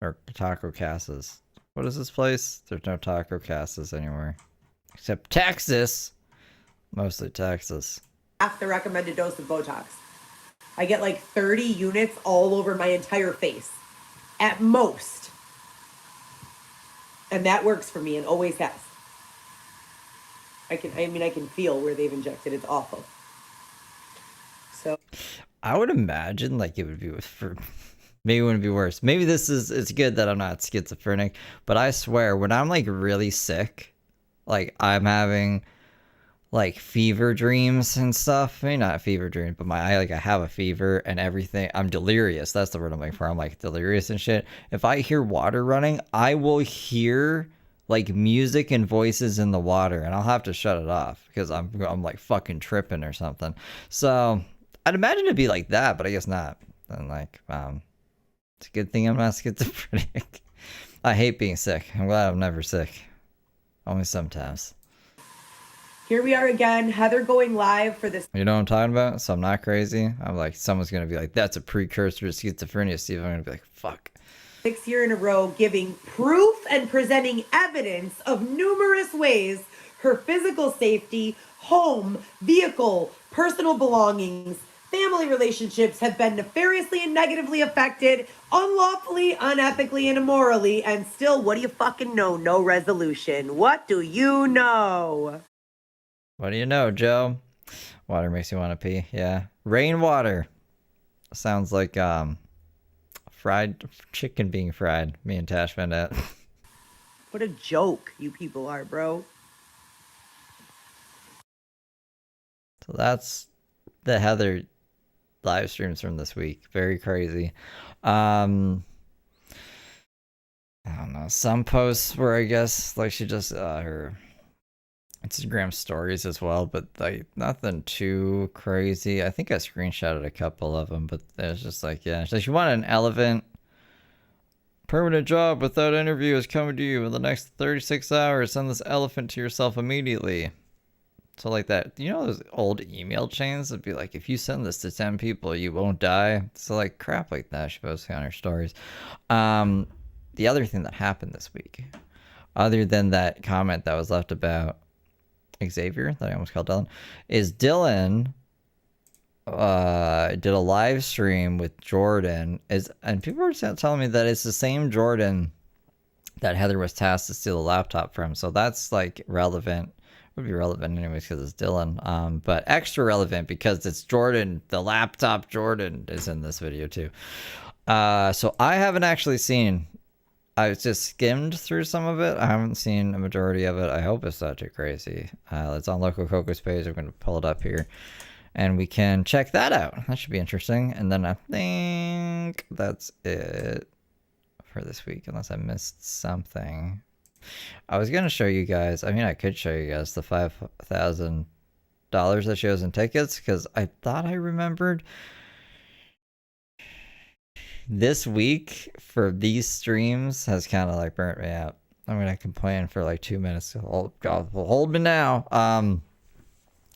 Speaker 5: Or Taco Casas. What is this place? There's no Taco Casas anywhere. Except Texas. Mostly Texas.
Speaker 9: Half the recommended dose of Botox. I get like 30 units all over my entire face. At most. And that works for me and always has. I can feel where they've injected. It's awful. So
Speaker 5: I would imagine like it would be for maybe it wouldn't be worse. Maybe it's good that I'm not schizophrenic, but I swear when I'm like really sick, like I'm having like fever dreams and stuff. Maybe not fever dreams, but I have a fever and everything. I'm delirious. That's the word I'm looking for. I'm like delirious and shit. If I hear water running, I will hear like music and voices in the water, and I'll have to shut it off because I'm like fucking tripping or something. So I'd imagine it'd be like that, but I guess not. And like, it's a good thing I'm not schizophrenic. I hate being sick. I'm glad I'm never sick. Only sometimes.
Speaker 9: here we are again, Heather going live for this.
Speaker 5: You know what I'm talking about? So I'm not crazy. I'm like, someone's going to be like, that's a precursor to schizophrenia, Steve. I'm going to be like, fuck.
Speaker 9: 6th year in a row, giving proof and presenting evidence of numerous ways her physical safety, home, vehicle, personal belongings, family relationships have been nefariously and negatively affected, unlawfully, unethically, and immorally, and still, what do you fucking know? No resolution. What do you know?
Speaker 5: What do you know, Joe? Water makes you want to pee. Yeah. Rainwater. Sounds like fried chicken being fried. Me and Tash found out.
Speaker 9: What a joke you people are, bro.
Speaker 5: So that's the Heather live streams from this week. Very crazy. I don't know. Some posts where I guess like she just her Instagram stories as well, but like nothing too crazy. I think I screenshotted a couple of them, but it's just like, yeah, so she wanted an elephant. Permanent job without interview is coming to you in the next 36 hours. Send this elephant to yourself immediately. So like that, you know those old email chains that'd be like, if you send this to 10 people, you won't die. So like crap like that she posted on her stories. The other thing that happened this week, other than that comment that was left about Xavier that I almost called Dylan, is Dylan did a live stream with Jordan, and people were telling me that it's the same Jordan that Heather was tasked to steal the laptop from. So that's like relevant, would be relevant anyways because it's Dylan. But extra relevant because it's Jordan. The laptop Jordan is in this video too. So I haven't actually seen. I just skimmed through some of it. I haven't seen a majority of it. I hope it's not too crazy. It's on Local Coco's page. I'm going to pull it up here. And we can check that out. That should be interesting. And then I think that's it for this week, unless I missed something. I was going to show you guys, I mean, I could show you guys the $5,000 that shows in tickets, because I thought I remembered this week for these streams has kind of like burnt me out. I'm going to complain for like 2 minutes. Oh, God, hold me now.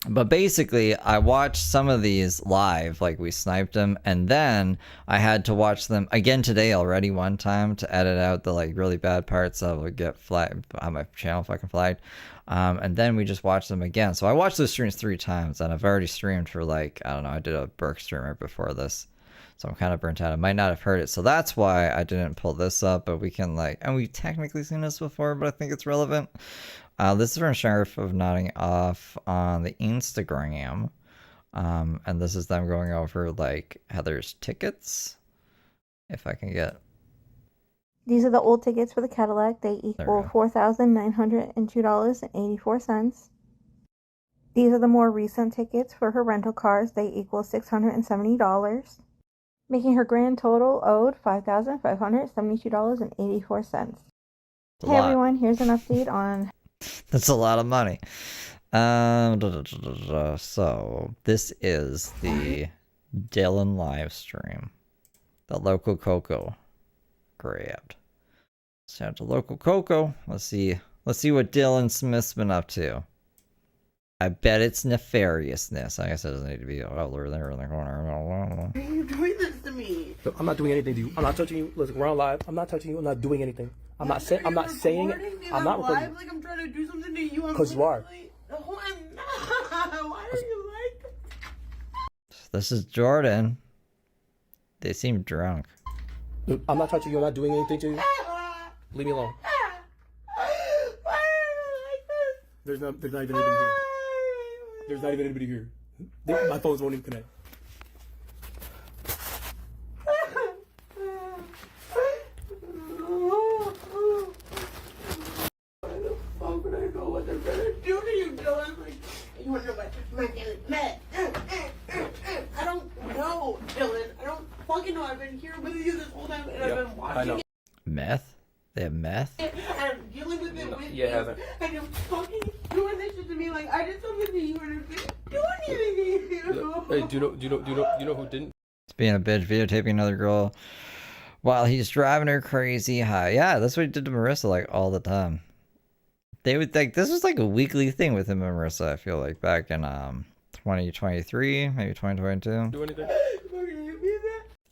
Speaker 5: But basically, I watched some of these live, like we sniped them, and then I had to watch them again today already one time to edit out the like really bad parts that would get flagged on my channel fucking flagged. And then we just watched them again. So I watched those streams 3 times, and I've already streamed for like, I don't know, I did a Burke streamer before this. So I'm kind of burnt out. I might not have heard it. So that's why I didn't pull this up, but we can like, and we've technically seen this before, but I think it's relevant. This is from Sheriff of Nodding Off on the Instagram. And this is them going over like Heather's tickets. If I can get.
Speaker 16: These are the old tickets for the Cadillac. They equal $4,902.84. These are the more recent tickets for her rental cars. They equal $670. Making her grand total owed $5,572.84. Hey everyone, here's an update on.
Speaker 5: That's a lot of money. So this is the Dylan live stream. The Local Coco grabbed. Shout out to Local Coco. Let's see what Dylan Smith's been up to. I bet it's nefariousness. I guess it doesn't need to be over there in the corner.
Speaker 17: Why are you doing this to me? Look, I'm not doing anything to you. I'm not touching you. Listen, we're on live. I'm not touching you. I'm not doing anything. I'm not saying it. I'm not recording.
Speaker 10: Like I'm trying to do something to you.
Speaker 17: Because you are.
Speaker 10: Oh, I'm not. Why are you like?
Speaker 5: This is Jordan. They seem drunk.
Speaker 17: Look, I'm not touching you. I'm not doing anything to you. Leave me alone.
Speaker 10: Why are you like this?
Speaker 17: There's not even anybody here. There's not even anybody here. My phones won't even connect.
Speaker 10: How could I know what they're gonna do to you, Dylan? Like, you wanna know what my daily met? I don't know, Dylan. I don't fucking know. I've been here with you this whole time, and I've been watching it.
Speaker 5: Meth? They have meth?
Speaker 10: And I'm dealing with it with
Speaker 17: you.
Speaker 10: And you're fucking doing this shit to me. Like I did something to you, and I didn't do anything to you.
Speaker 17: Hey, do you know who didn't?
Speaker 5: It's being a bitch, videotaping another girl while he's driving her crazy high. Yeah, that's what he did to Marissa like all the time. They would think this was like a weekly thing with him and Marissa, I feel like, back in 2023, maybe 2022.
Speaker 17: Do anything?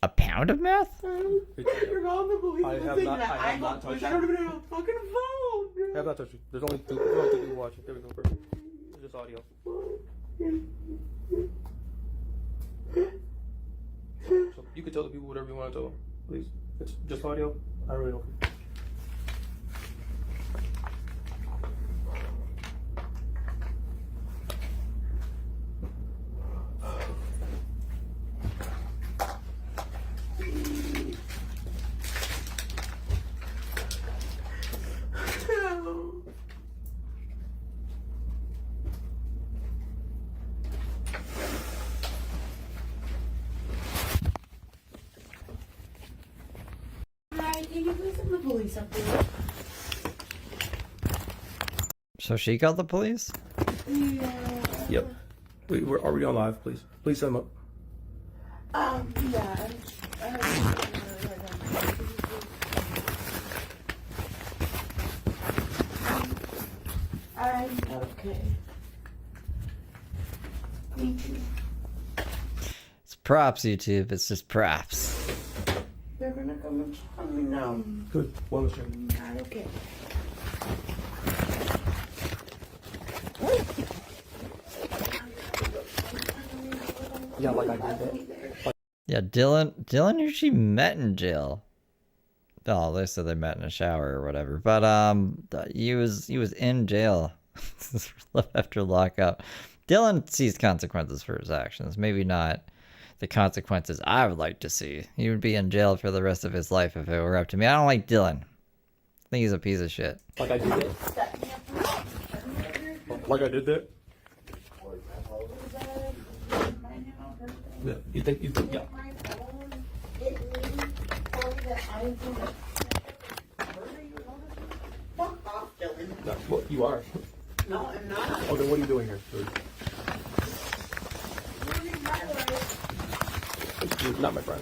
Speaker 5: A pound of meth?
Speaker 10: You're calling the police.
Speaker 17: I have not touched you.
Speaker 10: I don't even have a fucking phone.
Speaker 17: I have not touched you. There's only two people watching. There we go. Perfect. It's just audio. So you can tell the people whatever you want to tell them, please. It's just audio. I really don't care.
Speaker 10: Can you please send the police up there?
Speaker 5: So she called the police?
Speaker 10: Yeah.
Speaker 17: Yep. We're already on live, please. Please send them up.
Speaker 10: Yeah. I'm okay. Thank you.
Speaker 5: It's props, YouTube. It's just props.
Speaker 10: They're gonna come and find me now.
Speaker 17: Good. One was check.
Speaker 10: Not okay.
Speaker 17: Yeah, like I did that.
Speaker 5: Yeah, Dylan usually met in jail. Oh, they said they met in a shower or whatever. But he was in jail This is love after lockup. Dylan sees consequences for his actions. Maybe not the consequences I would like to see. He would be in jail for the rest of his life if it were up to me. I don't like Dylan. I think he's a piece of shit.
Speaker 17: Like I did that? Like I did that? Yeah. You think, yeah.
Speaker 10: Fuck off, Dylan.
Speaker 17: No, well, you are.
Speaker 10: No, I'm not.
Speaker 17: Oh, then what are you doing here? You're not my friend.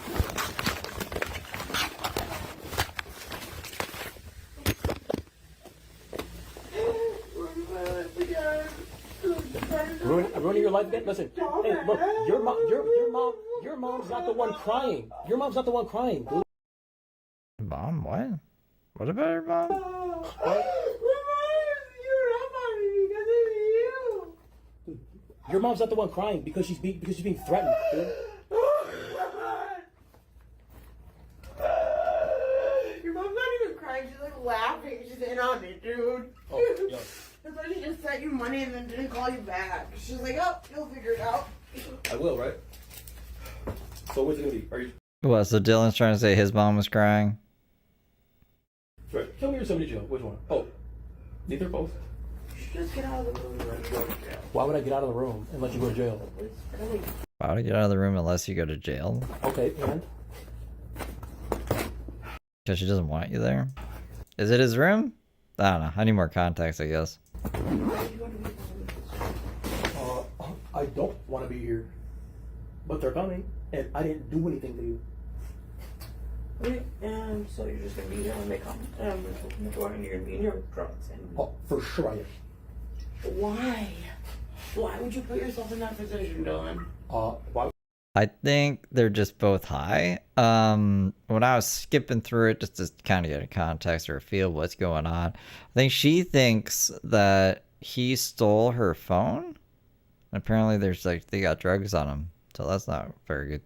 Speaker 17: Ruining your life again? Listen, hey, look, your mom's not the one crying. Your mom's not the one crying, dude.
Speaker 5: Mom, what? What about her mom?
Speaker 17: What? Your mom's not the one crying because she's being threatened, dude.
Speaker 10: Your mom's not even crying. She's like laughing. She's in on it, dude.
Speaker 17: Oh, yeah.
Speaker 10: That's why she just sent you money and then didn't call you back. She's like, oh, you'll figure it out.
Speaker 17: I will, right? So what's it gonna be? Are you?
Speaker 5: What? So Dylan's trying to say his mom was crying?
Speaker 17: Right. Tell me you're somebody jail. Which one? Oh, neither, both.
Speaker 10: You should just get out of the room and let you go to jail.
Speaker 17: Why would I get out of the room and let you go to jail?
Speaker 5: Why would I get out of the room unless you go to jail?
Speaker 17: Okay, and?
Speaker 5: Because she doesn't want you there? Is it his room? I don't know. I need more context, I guess.
Speaker 17: I don't want to be here. But they're coming, and I didn't do anything to you.
Speaker 10: So you're just gonna be here when they come. Open the door and you're gonna be in your drugs. And
Speaker 17: Oh, for sure I am.
Speaker 10: why? Why would you put yourself in that position, Dylan?
Speaker 17: Why?
Speaker 5: I think they're just both high. When I was skipping through it just to kind of get a context or a feel of what's going on, I think she thinks that he stole her phone. And apparently there's like, they got drugs on him. So that's not very good.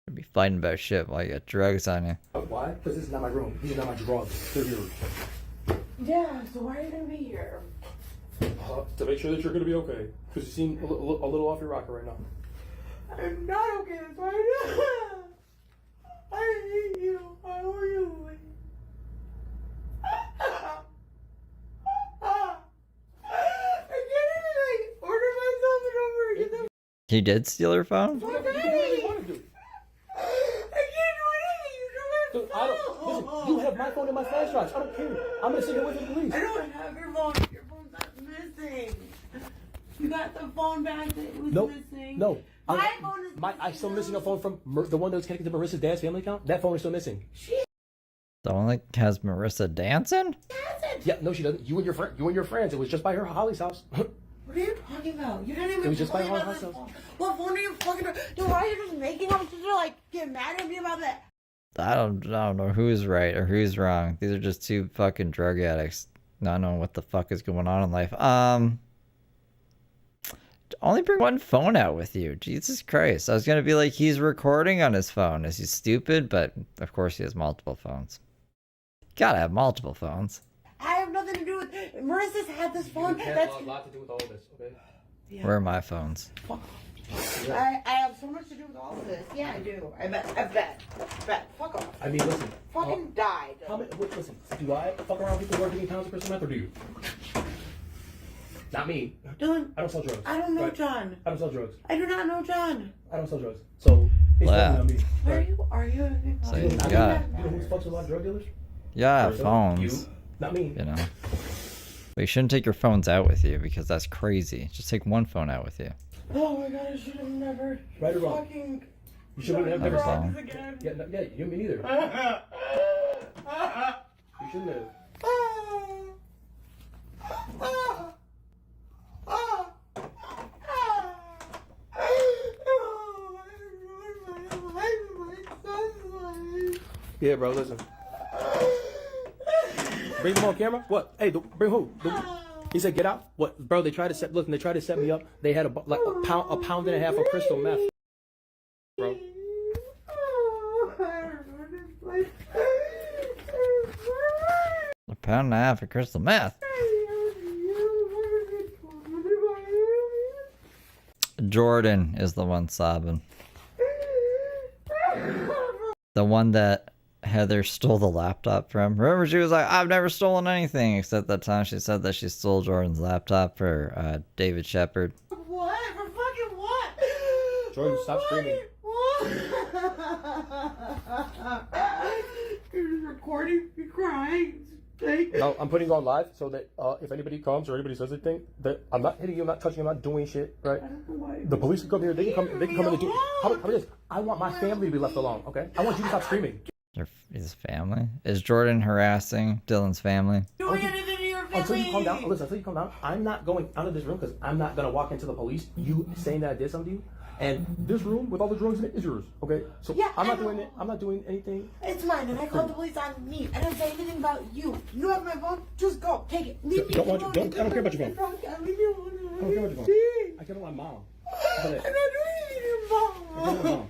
Speaker 5: You'd be fighting about shit while you got drugs on you.
Speaker 17: Why? Because this is not my room. These are not my drugs. They're yours.
Speaker 10: Yeah, so why are you gonna be here?
Speaker 17: To make sure that you're gonna be okay. Because you seem a little off your rocker right now.
Speaker 10: I'm not okay, that's why I hate you. I owe you. I can't even like order myself an Uber and get the
Speaker 5: He did steal her phone?
Speaker 10: fuck out of me. I can't do anything. You
Speaker 17: Dude, listen, you have my phone and my flash drives. I don't care. I'm gonna send it with the police.
Speaker 10: I don't have your phone. Your phone's not missing. You got the phone back that was missing.
Speaker 17: No.
Speaker 10: My phone is
Speaker 17: I'm still missing a phone from the one that was connected to Marissa's dad's family account. That phone is still missing.
Speaker 5: The one that has Marissa dancing?
Speaker 17: Yeah, no, she doesn't. You and your friends. It was just by her Holly's house.
Speaker 10: What are you talking about? You didn't even.
Speaker 17: It was just by
Speaker 10: tell me
Speaker 17: her
Speaker 10: about
Speaker 17: house.
Speaker 10: this phone. What phone are you fucking? Dude, why are you just making up to like get mad at me about that?
Speaker 5: I don't know who's right or who's wrong. These are just two fucking drug addicts not knowing what the fuck is going on in life. Only bring one phone out with you. Jesus Christ. I was gonna be like, he's recording on his phone. Is he stupid? But of course he has multiple phones. Gotta have multiple phones.
Speaker 10: I have nothing to do with. Marissa's had this phone. That's
Speaker 17: a lot to do with all of this, okay?
Speaker 10: Yeah.
Speaker 5: Where are my phones?
Speaker 10: I have so much to do with all of this. Yeah, I do. I bet. Fuck off.
Speaker 17: I mean, listen.
Speaker 10: Fucking die.
Speaker 17: Listen, do I fuck around with people working in pounds of crystal meth, or do you? Not me.
Speaker 10: Dylan.
Speaker 17: I don't sell drugs.
Speaker 10: I don't know
Speaker 17: Right?
Speaker 10: John.
Speaker 17: I don't sell drugs.
Speaker 10: I do not know John.
Speaker 17: I don't sell drugs. So, it's
Speaker 5: Wow.
Speaker 17: on me.
Speaker 10: Where
Speaker 17: Right?
Speaker 10: are you?
Speaker 5: So you
Speaker 17: You
Speaker 5: got
Speaker 17: know who fucks with a lot of drug dealers?
Speaker 5: yeah,
Speaker 17: Marissa?
Speaker 5: phones.
Speaker 17: You. Not me.
Speaker 5: You know. But you shouldn't take your phones out with you because that's crazy. Just take one phone out with you.
Speaker 10: Oh my god, I should have never.
Speaker 17: Right or wrong?
Speaker 10: Fucking.
Speaker 17: You shouldn't have never
Speaker 5: Never
Speaker 17: said
Speaker 5: wrong.
Speaker 10: this again.
Speaker 17: Yeah, you me neither. You shouldn't have. Yeah, bro, listen. Bring him on camera? What? Hey, bring who? He said, get out. What, bro? They tried to set me up. They had a pound and a half of crystal meth, bro.
Speaker 5: A pound and a half of crystal meth. Jordan is the one sobbing. The one that Heather stole the laptop from. Remember, she was like, I've never stolen anything, except that time she said that she stole Jordan's laptop for David Shepard.
Speaker 10: What? For fucking what?
Speaker 17: Jordan, stop screaming.
Speaker 10: What? You're just recording me crying.
Speaker 17: No, I'm putting you on live so that if anybody comes or anybody says anything, that I'm not hitting you, I'm not touching you, I'm not doing shit, right? The police can come here, they can come in and do. How about this? I want my family to be left alone, okay? I want you to stop screaming.
Speaker 5: His family? Is Jordan harassing Dylan's family?
Speaker 10: Doing anything to your family.
Speaker 17: Until you calm down, listen, until you calm down, I'm not going out of this room because I'm not going to walk into the police, you saying that I did something to you. And this room with all the drugs in it is yours, okay? So
Speaker 10: Yeah,
Speaker 17: I'm not doing it. I'm not doing anything.
Speaker 10: It's mine, and I called the police on me. I didn't say anything about you. You have my phone. Just go. Take it. Leave me alone.
Speaker 17: I don't care about your phone.
Speaker 10: Leave me alone.
Speaker 17: I don't care about your phone. I care about my mom.
Speaker 10: I'm not doing anything to your mom.
Speaker 17: I care about my mom.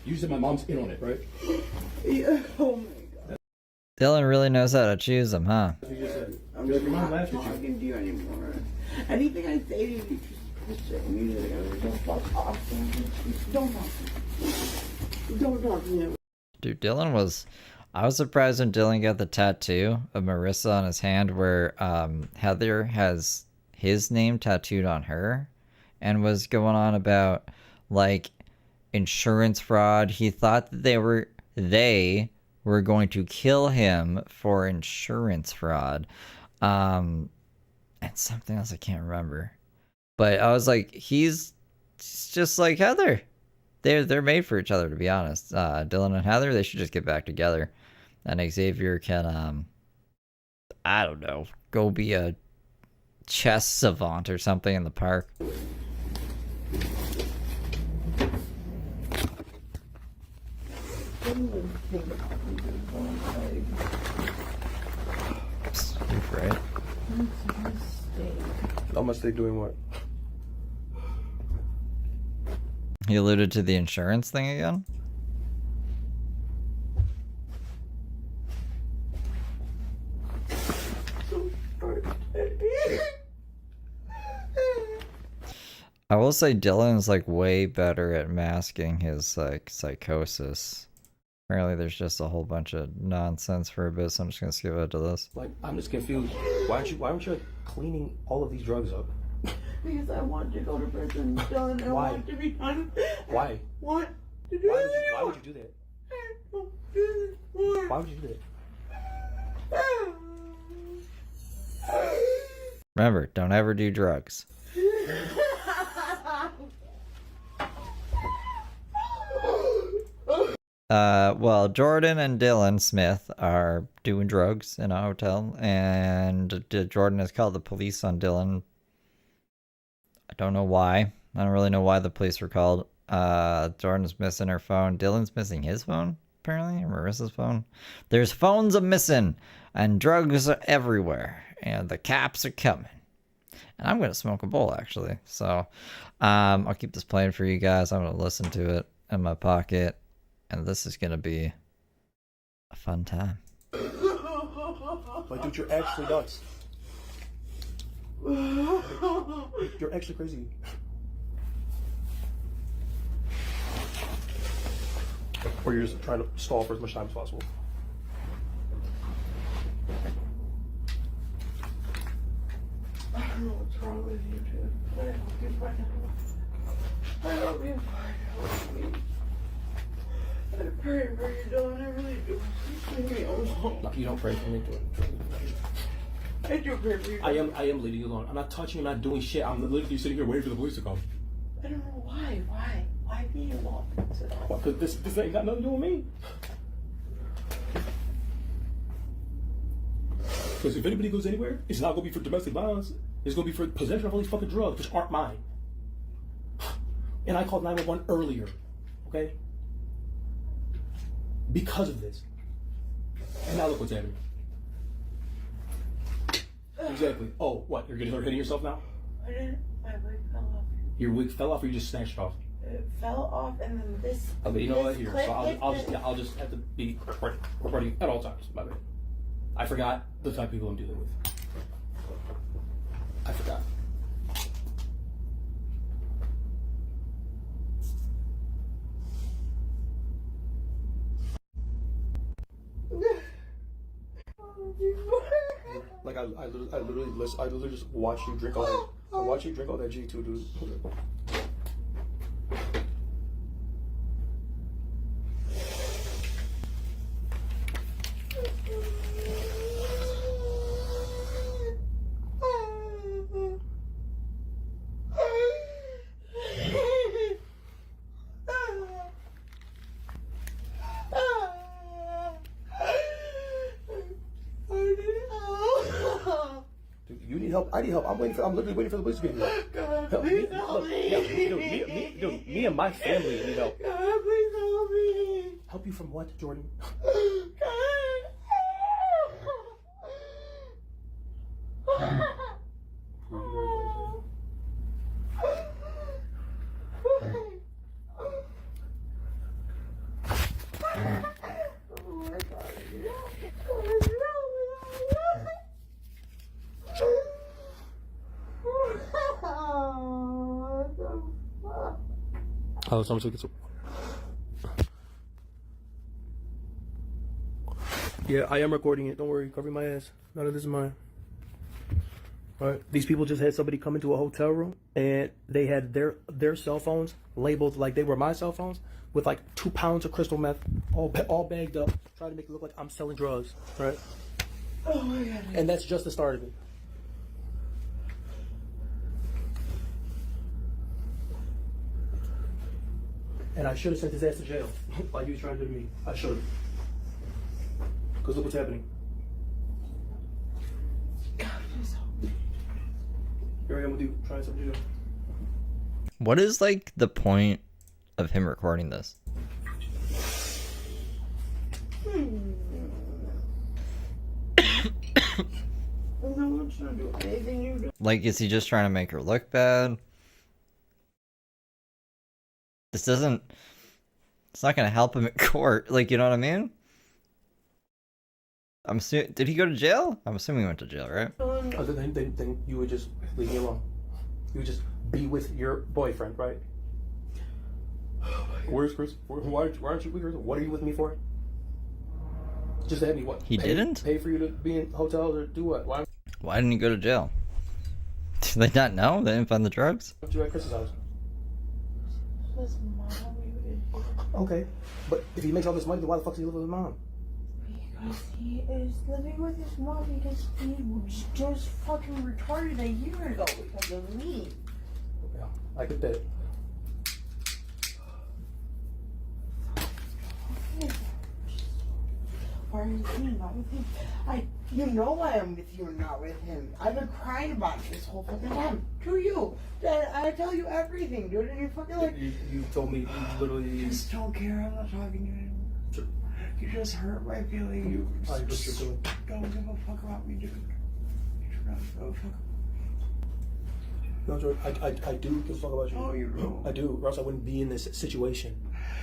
Speaker 17: You said my mom's in on it, right?
Speaker 10: Yeah. Oh my god.
Speaker 5: Dylan really knows how to choose them, huh?
Speaker 10: I'm just not talking to you anymore. Anything I say to you, just say immediately. Don't fuck off. Don't talk to me. Don't talk to me.
Speaker 5: Dude, I was surprised when Dylan got the tattoo of Marissa on his hand where Heather has his name tattooed on her and was going on about like insurance fraud. He thought that they were going to kill him for insurance fraud. And something else I can't remember. But I was like, he's just like Heather. They're made for each other, to be honest. Dylan and Heather, they should just get back together. And Xavier can, I don't know, go be a chess savant or something in the park. You're right.
Speaker 17: How much they doing what?
Speaker 5: He alluded to the insurance thing again? I will say Dylan's like way better at masking his like psychosis. Apparently there's just a whole bunch of nonsense for a bit, so I'm just gonna skip out to this.
Speaker 17: Like, I'm just confused. Why aren't you like cleaning all of these drugs up?
Speaker 10: Because I want to go to prison, Dylan. I
Speaker 17: Why?
Speaker 10: want to be done.
Speaker 17: Why?
Speaker 10: What? To do
Speaker 17: Why would you do that? Why would you do that?
Speaker 5: Remember, don't ever do drugs. Well, Jordan and Dylan Smith are doing drugs in a hotel, and Jordan has called the police on Dylan. I don't know why. I don't really know why the police were called. Jordan's missing her phone. Dylan's missing his phone, apparently, or Marissa's phone. There's phones are missing, and drugs are everywhere, and the cops are coming. And I'm going to smoke a bowl, actually. So, I'll keep this playing for you guys. I'm going to listen to it in my pocket. And this is going to be a fun time.
Speaker 17: Like, dude, you're actually nuts. You're actually crazy. Or you're just trying to stall for as much time as possible.
Speaker 10: I don't know what's wrong with you, dude. I hope you find out. I hope you find out. I pray for you, Dylan. I really do. Leave me alone.
Speaker 17: No, you don't pray for me.
Speaker 10: I do pray for you.
Speaker 17: I am leaving you alone. I'm not touching you. I'm not doing shit. I'm literally sitting here waiting for the police to come.
Speaker 10: I don't know why. Why me alone?
Speaker 17: Because this ain't got nothing to do with me. Because if anybody goes anywhere, it's not going to be for domestic violence. It's going to be for possession of all these fucking drugs, which aren't mine. And I called 911 earlier, okay? Because of this. And now look what's happening. Exactly. Oh, what? You're gonna start hitting yourself now?
Speaker 10: I didn't. My wig fell off.
Speaker 17: Your wig fell off, or you just snatched it off?
Speaker 10: It fell off, and then this.
Speaker 17: Okay, you know what? Here,
Speaker 10: clip
Speaker 17: so
Speaker 10: hit
Speaker 17: I'll just have to be recording at all times. My bad. I forgot the type of people I'm dealing with. I forgot. Like I literally just watch you drink all that. I watch you drink all that G2, dude. You need help. I need help. I'm literally waiting for the police to get here.
Speaker 10: God,
Speaker 17: Help
Speaker 10: please help me.
Speaker 17: Dude, me and my family need help.
Speaker 10: God, please help me.
Speaker 17: Help you from what, Jordan? Oh, someone took it. Yeah, I am recording it. Don't worry. Cover my ass. None of this is mine. Alright. These people just had somebody come into a hotel room and they had their cell phones labeled like they were my cell phones with like 2 pounds of crystal meth all bagged up, trying to make it look like I'm selling drugs. Right?
Speaker 10: Oh my God.
Speaker 17: And that's just the start of it. And I should have sent his ass to jail like he was trying to do to me. I should have. Because look what's happening.
Speaker 10: God, please help me.
Speaker 17: Here I am with you, trying something to do.
Speaker 5: What is like the point of him recording this? Like, is he just trying to make her look bad? This doesn't... It's not gonna help him at court, like, you know what I mean? I'm assuming... Did he go to jail? I'm assuming he went to jail, right?
Speaker 17: Other than you would just leave me alone. You would just be with your boyfriend, right? Where's Chris? Why aren't you with her? What are you with me for? Just to have me what?
Speaker 5: He didn't?
Speaker 17: Pay for you to be in hotels or do what? Why
Speaker 5: didn't he go to jail? Did they not know? They didn't find the drugs?
Speaker 17: aren't you at Chris's house?
Speaker 10: His mom.
Speaker 17: Okay, but if he makes all this money, then why the fuck does he live with his mom?
Speaker 10: Because he is living with his mom because he was just fucking retarded a year ago because of me.
Speaker 17: Yeah, I get that.
Speaker 10: Why are you not with him? You know why I'm with you and not with him. I've been crying about it this whole fucking time. To you. Dad, I tell you everything, dude, and you're fucking like...
Speaker 17: You told me, you literally...
Speaker 10: I just don't care, I'm not talking to you anymore. Sure. You just hurt my feeling, you just don't give a fuck about me, dude. You don't give a fuck.
Speaker 17: No, Jordan, I do give a fuck about you.
Speaker 10: Oh, you do?
Speaker 17: I do, or else I wouldn't be in this situation.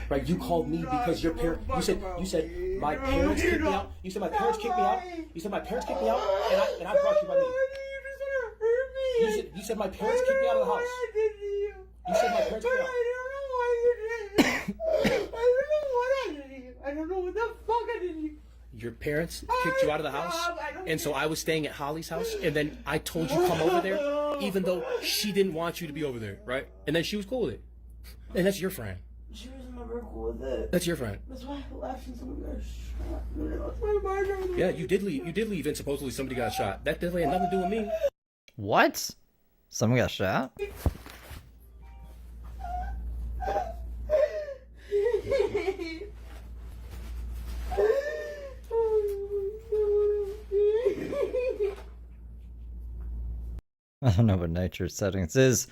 Speaker 17: Right, you called me because your parents. You said my parents kicked me out. You said my parents kicked me out. You said my parents kicked me out, and I brought you by me. You said my parents kicked me out of the house. You said my parents kicked me out.
Speaker 10: I don't know what the fuck I did to you.
Speaker 17: Your parents kicked you out of the house, and so I was staying at Holly's house, and then I told you come over there, even though she didn't want you to be over there, right? And then she was cool with it, and that's your friend.
Speaker 10: She was never cool with it.
Speaker 17: That's your friend.
Speaker 10: That's why I left and someone got shot.
Speaker 17: Yeah, you did leave, and supposedly somebody got shot. That definitely had nothing to do with me.
Speaker 5: What? Someone got shot? I don't know what nature settings is.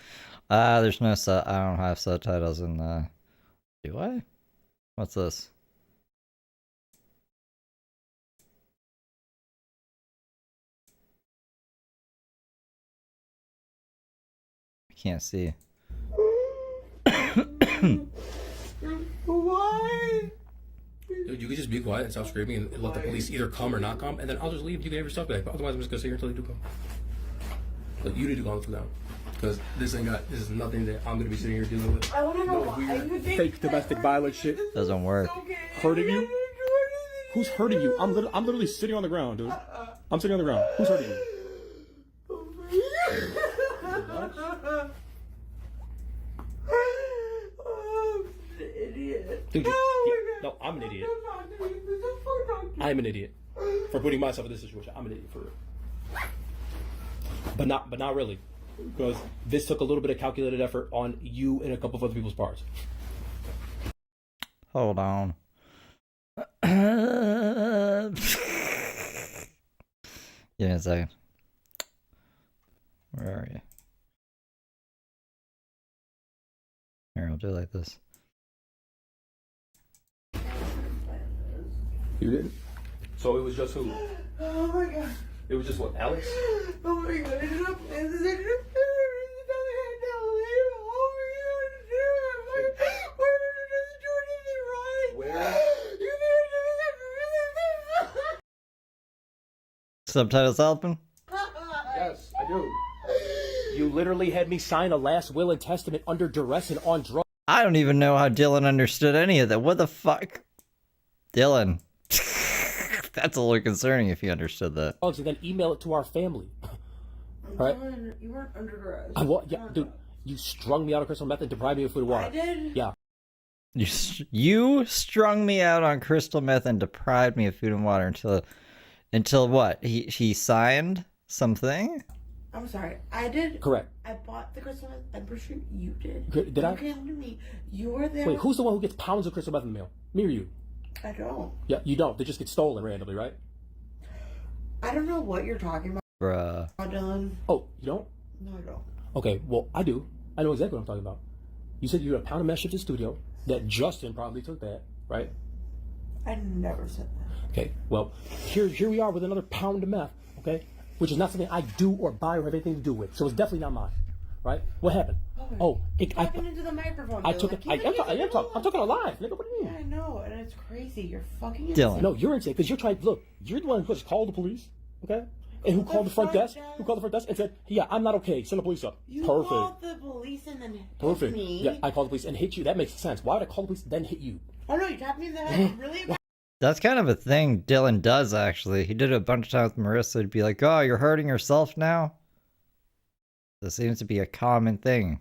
Speaker 5: There's no I don't have subtitles in do I? What's this? I can't see.
Speaker 10: Why?
Speaker 17: Dude, you could just be quiet and stop screaming and let the police either come or not come, and then I'll just leave. You can have your stuff back. But otherwise, I'm just gonna sit here until they do come. But you need to calm down, because this is nothing that I'm gonna be sitting here dealing with.
Speaker 10: I wanna know why you think
Speaker 17: fake domestic violence shit.
Speaker 5: Doesn't work.
Speaker 17: Hurting you? Who's hurting you? I'm literally sitting on the ground, dude. I'm sitting on the ground. Who's hurting you?
Speaker 10: Idiot.
Speaker 17: Dude, no, I'm an idiot. I'm an idiot for putting myself in this situation. I'm an idiot for real. But not really, because this took a little bit of calculated effort on you and a couple of other people's parts.
Speaker 5: Hold on. Give me a second. Where are you? Here, I'll do it like this.
Speaker 17: You didn't? So it was just who?
Speaker 10: Oh my god.
Speaker 17: It was just what, Alex?
Speaker 10: Oh my god, I ended up
Speaker 5: Subtitles helping?
Speaker 17: Yes, I do. You literally had me sign a last will and testament under duress and on drugs.
Speaker 5: I don't even know how Dylan understood any of that. What the fuck? Dylan. That's a little concerning if he understood that.
Speaker 17: And then email it to our family. Right?
Speaker 10: You weren't under duress.
Speaker 17: Yeah, dude, you strung me out of crystal meth and deprived me of food and water.
Speaker 10: I did?
Speaker 17: Yeah.
Speaker 5: You strung me out on crystal meth and deprived me of food and water until what? He signed something?
Speaker 10: I'm sorry. I did.
Speaker 17: Correct.
Speaker 10: I bought the crystal meth. I'm pretty sure you did.
Speaker 17: Did I?
Speaker 10: You came to me. You were there.
Speaker 17: Wait, who's the one who gets pounds of crystal meth in the mail? Me or you?
Speaker 10: I don't.
Speaker 17: Yeah, you don't. They just get stolen randomly, right?
Speaker 10: I don't know what you're talking about.
Speaker 5: Bruh.
Speaker 10: Dylan.
Speaker 17: Oh, you don't?
Speaker 10: No, I don't.
Speaker 17: Okay, well, I do. I know exactly what I'm talking about. You said you had a pound of meth shipped to the studio, that Justin probably took that, right?
Speaker 10: I never said that.
Speaker 17: Okay, well, here we are with another pound of meth, okay? Which is not something I do or buy or have anything to do with. So it's definitely not mine, right? What happened?
Speaker 10: Talking into the microphone.
Speaker 17: I took it. I'm talking alive, nigga. What do you mean?
Speaker 10: Yeah, I know, and it's crazy. You're fucking
Speaker 5: Dylan.
Speaker 10: insane.
Speaker 17: No, you're insane because you're trying. Look, you're the one who just called the police, okay? And who called the front desk? Who called the front desk and said, "Yeah, I'm not okay. Send the police up."
Speaker 10: You
Speaker 17: Perfect.
Speaker 10: called the police and then hit
Speaker 17: Perfect.
Speaker 10: me.
Speaker 17: Yeah, I called the police and hit you. That makes sense. Why would I call the police then hit you?
Speaker 10: Oh no, you tapped me in the head really bad.
Speaker 5: That's kind of a thing Dylan does, actually. He did it a bunch of times with Marissa. He'd be like, oh, you're hurting yourself now? This seems to be a common thing.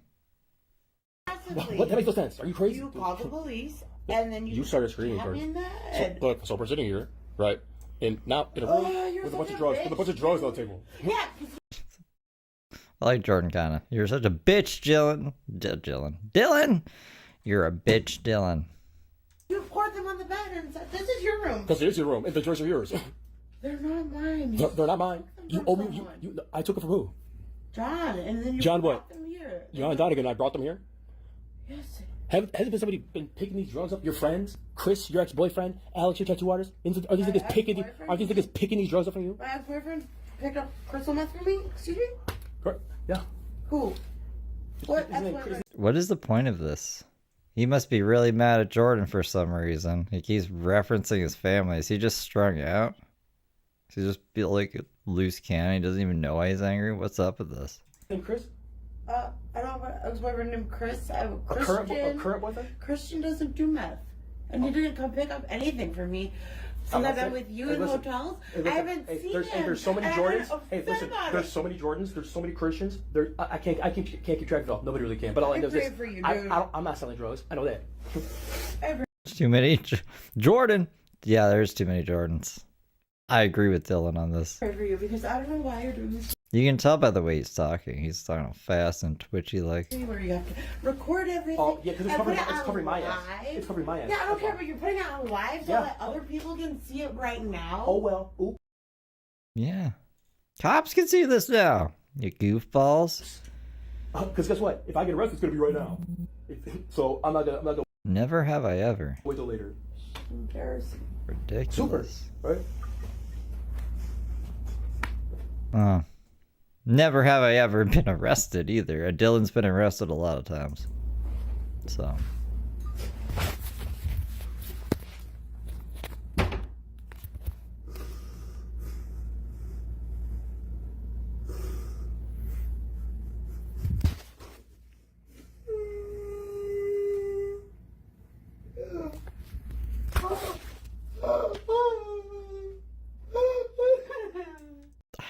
Speaker 17: What? That makes no sense. Are you crazy?
Speaker 10: You called the police and then you
Speaker 17: started screaming
Speaker 10: tapped
Speaker 17: first.
Speaker 10: me in the head.
Speaker 17: So we're sitting here, right? And now in a room with a bunch of drugs, with a bunch of drugs on the table.
Speaker 10: Yeah.
Speaker 5: I like Jordan kinda. You're such a bitch, Dylan. Dylan! You're a bitch, Dylan.
Speaker 10: You poured them on the bed and said, "This is your room."
Speaker 17: Because it is your room, and the drugs are yours.
Speaker 10: They're not mine.
Speaker 17: They're not mine. You owe me. You. I took it from who?
Speaker 10: John, and then you
Speaker 17: John
Speaker 10: brought
Speaker 17: what?
Speaker 10: them here.
Speaker 17: John Donegan. I brought them here.
Speaker 10: Yes.
Speaker 17: Hasn't been somebody been picking these drugs up? Your friends, Chris, your ex-boyfriend, Alex, your tattoo artist. Are these niggas picking? Are these niggas picking these drugs up from you?
Speaker 10: My ex-boyfriend picked up crystal meth for me. Excuse me.
Speaker 17: Correct. Yeah.
Speaker 10: Who? What? Ex-boyfriend?
Speaker 5: What is the point of this? He must be really mad at Jordan for some reason. He keeps referencing his family. Is he just strung out? Does he just feel like a loose cannon? He doesn't even know why he's angry? What's up with this?
Speaker 17: And Chris?
Speaker 10: I don't have an ex-boyfriend named Chris. I have a Christian.
Speaker 17: A current boyfriend?
Speaker 10: Christian doesn't do meth. And he didn't come pick up anything for me. Since I've been with you in hotels, I haven't seen him.
Speaker 17: There's so many Jordans. Hey, listen,
Speaker 10: about
Speaker 17: there's
Speaker 10: it.
Speaker 17: so many Jordans. There's so many Christians. I can't keep track of it all. Nobody really can. But all I know is this.
Speaker 10: for you, dude.
Speaker 17: I'm not selling drugs. I know that.
Speaker 5: There's too many. Jordan! Yeah, there's too many Jordans. I agree with Dylan on this.
Speaker 10: Pray for you because I don't know why you're doing this.
Speaker 5: You can tell by the way he's talking. He's talking fast and twitchy like.
Speaker 10: Where you have to record everything.
Speaker 17: Oh, yeah, because it's
Speaker 10: and
Speaker 17: covering my ass.
Speaker 10: live.
Speaker 17: It's covering my ass.
Speaker 10: Yeah, I don't care, but you're putting it on live so
Speaker 17: Yeah.
Speaker 10: that other people can see it right now.
Speaker 17: Oh well. Ooh.
Speaker 5: Yeah. Cops can see this now. You goofballs.
Speaker 17: Because guess what? If I get arrested, it's gonna be right now. So I'm not gonna.
Speaker 5: Never have I ever.
Speaker 17: Wait till later.
Speaker 10: Embarrassing.
Speaker 5: Ridiculous.
Speaker 17: Super, right?
Speaker 5: Never have I ever been arrested either. Dylan's been arrested a lot of times. So.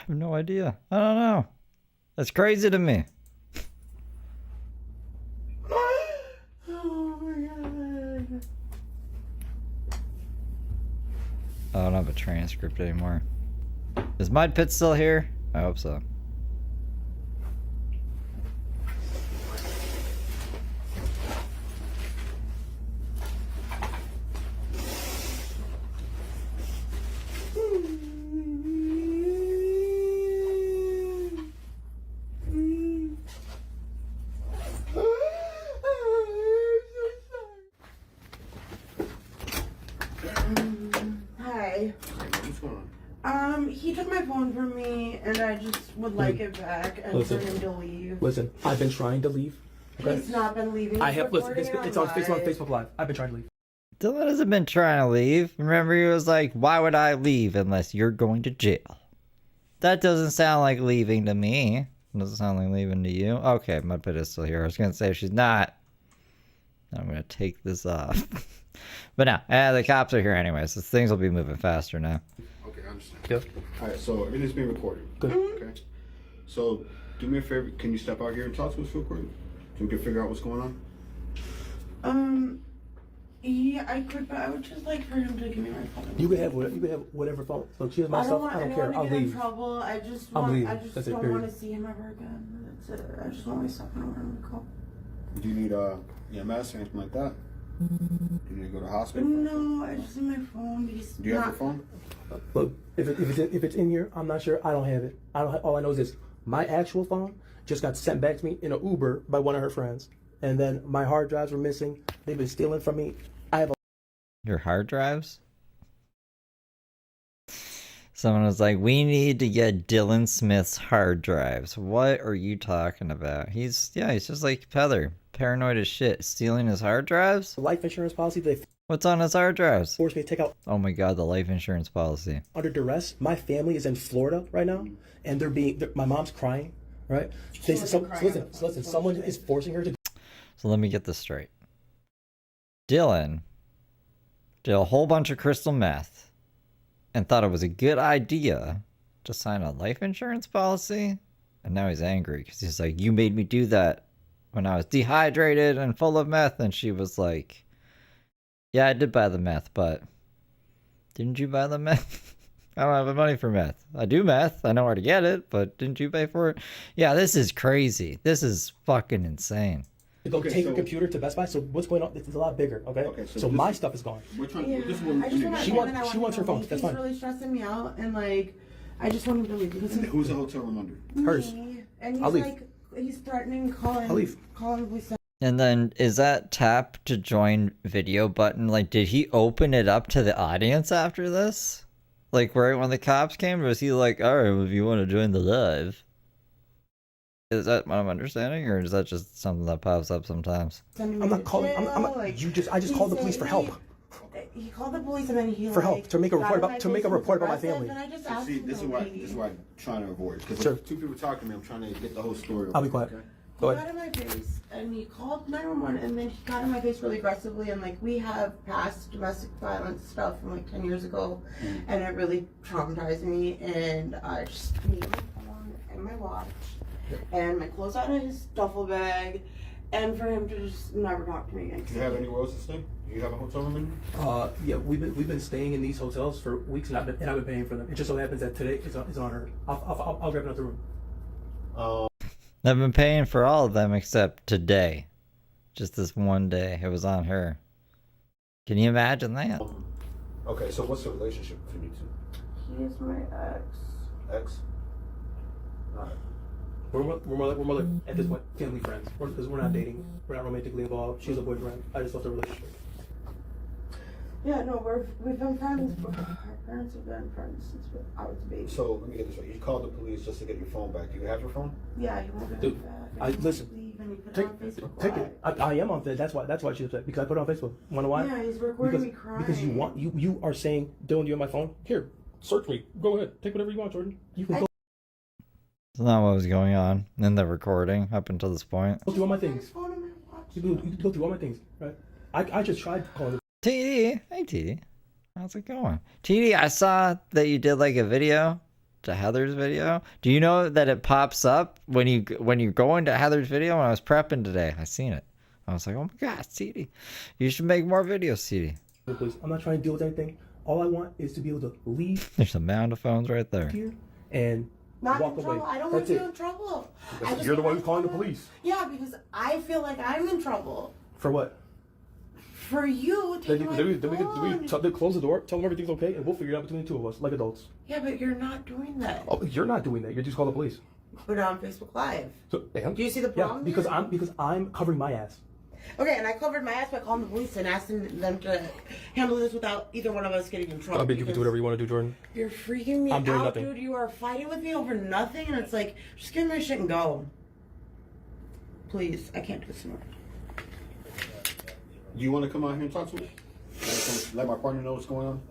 Speaker 5: have no idea. I don't know. That's crazy to me.
Speaker 10: Oh my god.
Speaker 5: I don't have a transcript anymore. Is Mud Pit still here? I hope so.
Speaker 10: Hi.
Speaker 12: What's going on?
Speaker 10: He took my phone from me, and I just would like it back and
Speaker 17: Listen.
Speaker 10: for him to leave.
Speaker 17: Listen, I've been trying to leave. Okay?
Speaker 10: He's not been leaving.
Speaker 17: I
Speaker 10: He's
Speaker 17: have. Listen,
Speaker 10: recording
Speaker 17: it's on
Speaker 10: live.
Speaker 17: Facebook Live. I've been trying to leave.
Speaker 5: Dylan hasn't been trying to leave. Remember, he was like, why would I leave unless you're going to jail? That doesn't sound like leaving to me. Doesn't sound like leaving to you. Okay, Mudpit is still here. I was going to say if she's not, I'm going to take this off. But no, the cops are here anyway, so things will be moving faster now.
Speaker 12: Okay, I understand.
Speaker 17: Yep.
Speaker 12: Alright, so everything's being recorded.
Speaker 17: Good.
Speaker 12: Okay. So, do me a favor. Can you step out here and talk to us real quick? So we can figure out what's going on?
Speaker 10: Yeah, I could, but I would just like for him to give me my phone.
Speaker 17: You can have whatever phone. Look, she has my stuff. I don't care. I'll
Speaker 10: to get in
Speaker 17: leave.
Speaker 10: trouble. I just
Speaker 17: I'm
Speaker 10: want.
Speaker 17: leaving.
Speaker 10: I just
Speaker 17: That's it,
Speaker 10: don't
Speaker 17: period.
Speaker 10: want to see him ever again. That's it. I just want my stuff and I want him to call.
Speaker 12: Do you need EMS or anything like that? Do you need to go to the hospital?
Speaker 10: No, I just need my phone.
Speaker 12: Do you have your phone?
Speaker 17: Look, if it's in here, I'm not sure. I don't have it. All I know is this: my actual phone just got sent back to me in an Uber by one of her friends, and then my hard drives were missing. They've been stealing from me. I have
Speaker 5: Your hard drives? Someone was like, we need to get Dylan Smith's hard drives. What are you talking about? He's just like Heather. Paranoid as shit. Stealing his hard drives?
Speaker 17: life insurance policy. They
Speaker 5: What's on his hard drives?
Speaker 17: forced me to take out
Speaker 5: Oh my god, the life insurance policy.
Speaker 17: under duress. My family is in Florida right now, and my mom's crying. Right? They said, listen. Someone is forcing her to.
Speaker 5: So let me get this straight. Dylan did a whole bunch of crystal meth and thought it was a good idea to sign a life insurance policy, and now he's angry because he's like, you made me do that when I was dehydrated and full of meth. And she was like, yeah, I did buy the meth, but didn't you buy the meth? I don't have the money for meth. I do meth. I know where to get it, but didn't you pay for it? Yeah, this is crazy. This is fucking insane.
Speaker 17: To go take her computer to Best Buy. So what's going on? This is a lot bigger. Okay. So my stuff is gone.
Speaker 12: We're trying.
Speaker 10: Yeah,
Speaker 12: This one.
Speaker 10: I just want my
Speaker 17: She
Speaker 10: phone
Speaker 17: wants-
Speaker 10: and I
Speaker 17: she
Speaker 10: want
Speaker 17: wants
Speaker 10: him
Speaker 17: her
Speaker 10: to
Speaker 17: phone.
Speaker 10: leave.
Speaker 17: That's
Speaker 10: He's
Speaker 17: fine.
Speaker 10: really stressing me out, and like, I just want him to leave because he's
Speaker 12: Who's the hotel room under?
Speaker 17: Hers.
Speaker 10: me, and he's
Speaker 17: I'll leave.
Speaker 10: like, he's threatening calling.
Speaker 17: I'll leave.
Speaker 10: Calling the police.
Speaker 5: And then is that tap to join video button? Like, did he open it up to the audience after this? Like, right when the cops came, or was he like, all right, well, if you want to join the live? Is that what I'm understanding, or is that just something that pops up sometimes?
Speaker 17: I'm not calling. I just called the police for help.
Speaker 10: He called the police and then he
Speaker 17: For help, to make a
Speaker 10: got
Speaker 17: report
Speaker 10: in
Speaker 17: about-
Speaker 10: my
Speaker 17: to make a
Speaker 10: face and
Speaker 17: report about my
Speaker 10: aggressive,
Speaker 17: family.
Speaker 10: And I just asked
Speaker 12: See,
Speaker 10: him
Speaker 12: this
Speaker 10: to
Speaker 12: is why
Speaker 10: leave.
Speaker 12: I'm trying to avoid. Because
Speaker 17: Sure.
Speaker 12: if two people talking to me, I'm trying to get the whole story.
Speaker 17: I'll be quiet.
Speaker 12: Okay?
Speaker 17: Go
Speaker 10: He
Speaker 17: ahead.
Speaker 10: got in my face and he called 911 and then he got in my face really aggressively and like we have past domestic violence stuff from like 10 years ago and it really traumatized me and I just needed my phone and my watch and my clothes out of his duffel bag and for him to just never talk to me again.
Speaker 12: Do you have anywhere else to stay? Do you have a hotel room in?
Speaker 17: Yeah, we've been staying in these hotels for weeks, and I've been paying for them. It just so happens that today is on her. I'll grab another room.
Speaker 5: I've been paying for all of them except today. Just this one day. It was on her. Can you imagine that?
Speaker 12: Okay, so what's the relationship between you two?
Speaker 10: He is my ex.
Speaker 12: Ex?
Speaker 17: We're more like at this point family friends. Because we're not dating. We're not romantically involved. She's a boyfriend. I just left the relationship.
Speaker 10: Yeah, no, we've been friends. Our parents have been friends since I was a baby.
Speaker 12: So let me get this right. You called the police just to get your phone back. You have your phone?
Speaker 10: Yeah, he won't
Speaker 17: Dude,
Speaker 10: give it back.
Speaker 17: listen.
Speaker 10: And he put it
Speaker 17: Take
Speaker 10: on Facebook
Speaker 17: take
Speaker 10: Live.
Speaker 17: it. I am on that. That's why she's upset because I put it on Facebook. Wanna know why?
Speaker 10: Yeah, he's recording
Speaker 17: because,
Speaker 10: me crying.
Speaker 17: Because you are saying, Dylan, you have my phone? Here, search me. Go ahead. Take whatever you want, Jordan. You can go
Speaker 5: That's not what was going on in the recording up until this point.
Speaker 17: through all my things. You can go through all my things, right? I just tried calling.
Speaker 5: TD, hey TD, how's it going? TD, I saw that you did like a video to Heather's video. Do you know that it pops up when you go into Heather's video? When I was prepping today, I seen it. I was like, oh my god, CD, you should make more videos, CD.
Speaker 17: Please, I'm not trying to deal with anything. All I want is to be able to leave.
Speaker 5: There's a mound of phones right there.
Speaker 17: Here and
Speaker 10: Not
Speaker 17: walk
Speaker 10: in
Speaker 17: away.
Speaker 10: trouble. I don't
Speaker 17: That's
Speaker 10: want you
Speaker 17: it.
Speaker 10: in trouble.
Speaker 17: You're the one who's calling the police.
Speaker 10: Yeah, because I feel like I'm in trouble.
Speaker 17: For what?
Speaker 10: For you taking my phone.
Speaker 17: Then close the door, tell them everything's okay, and we'll figure it out between the two of us, like adults.
Speaker 10: Yeah, but you're not doing that.
Speaker 17: Oh, you're not doing that. You just call the police.
Speaker 10: Put it on Facebook Live.
Speaker 17: So,
Speaker 10: Do you see the problem?
Speaker 17: Yeah, because I'm covering my ass.
Speaker 10: Okay, and I covered my ass by calling the police and asking them to handle this without either one of us getting in trouble.
Speaker 17: I bet you can do whatever you want to do, Jordan.
Speaker 10: You're freaking me
Speaker 17: I'm doing
Speaker 10: out,
Speaker 17: nothing.
Speaker 10: dude. You are fighting with me over nothing, and it's like, just give me my shit and go. Please, I can't do this anymore.
Speaker 12: Do you want to come out here and talk to me? Let my partner know what's going on?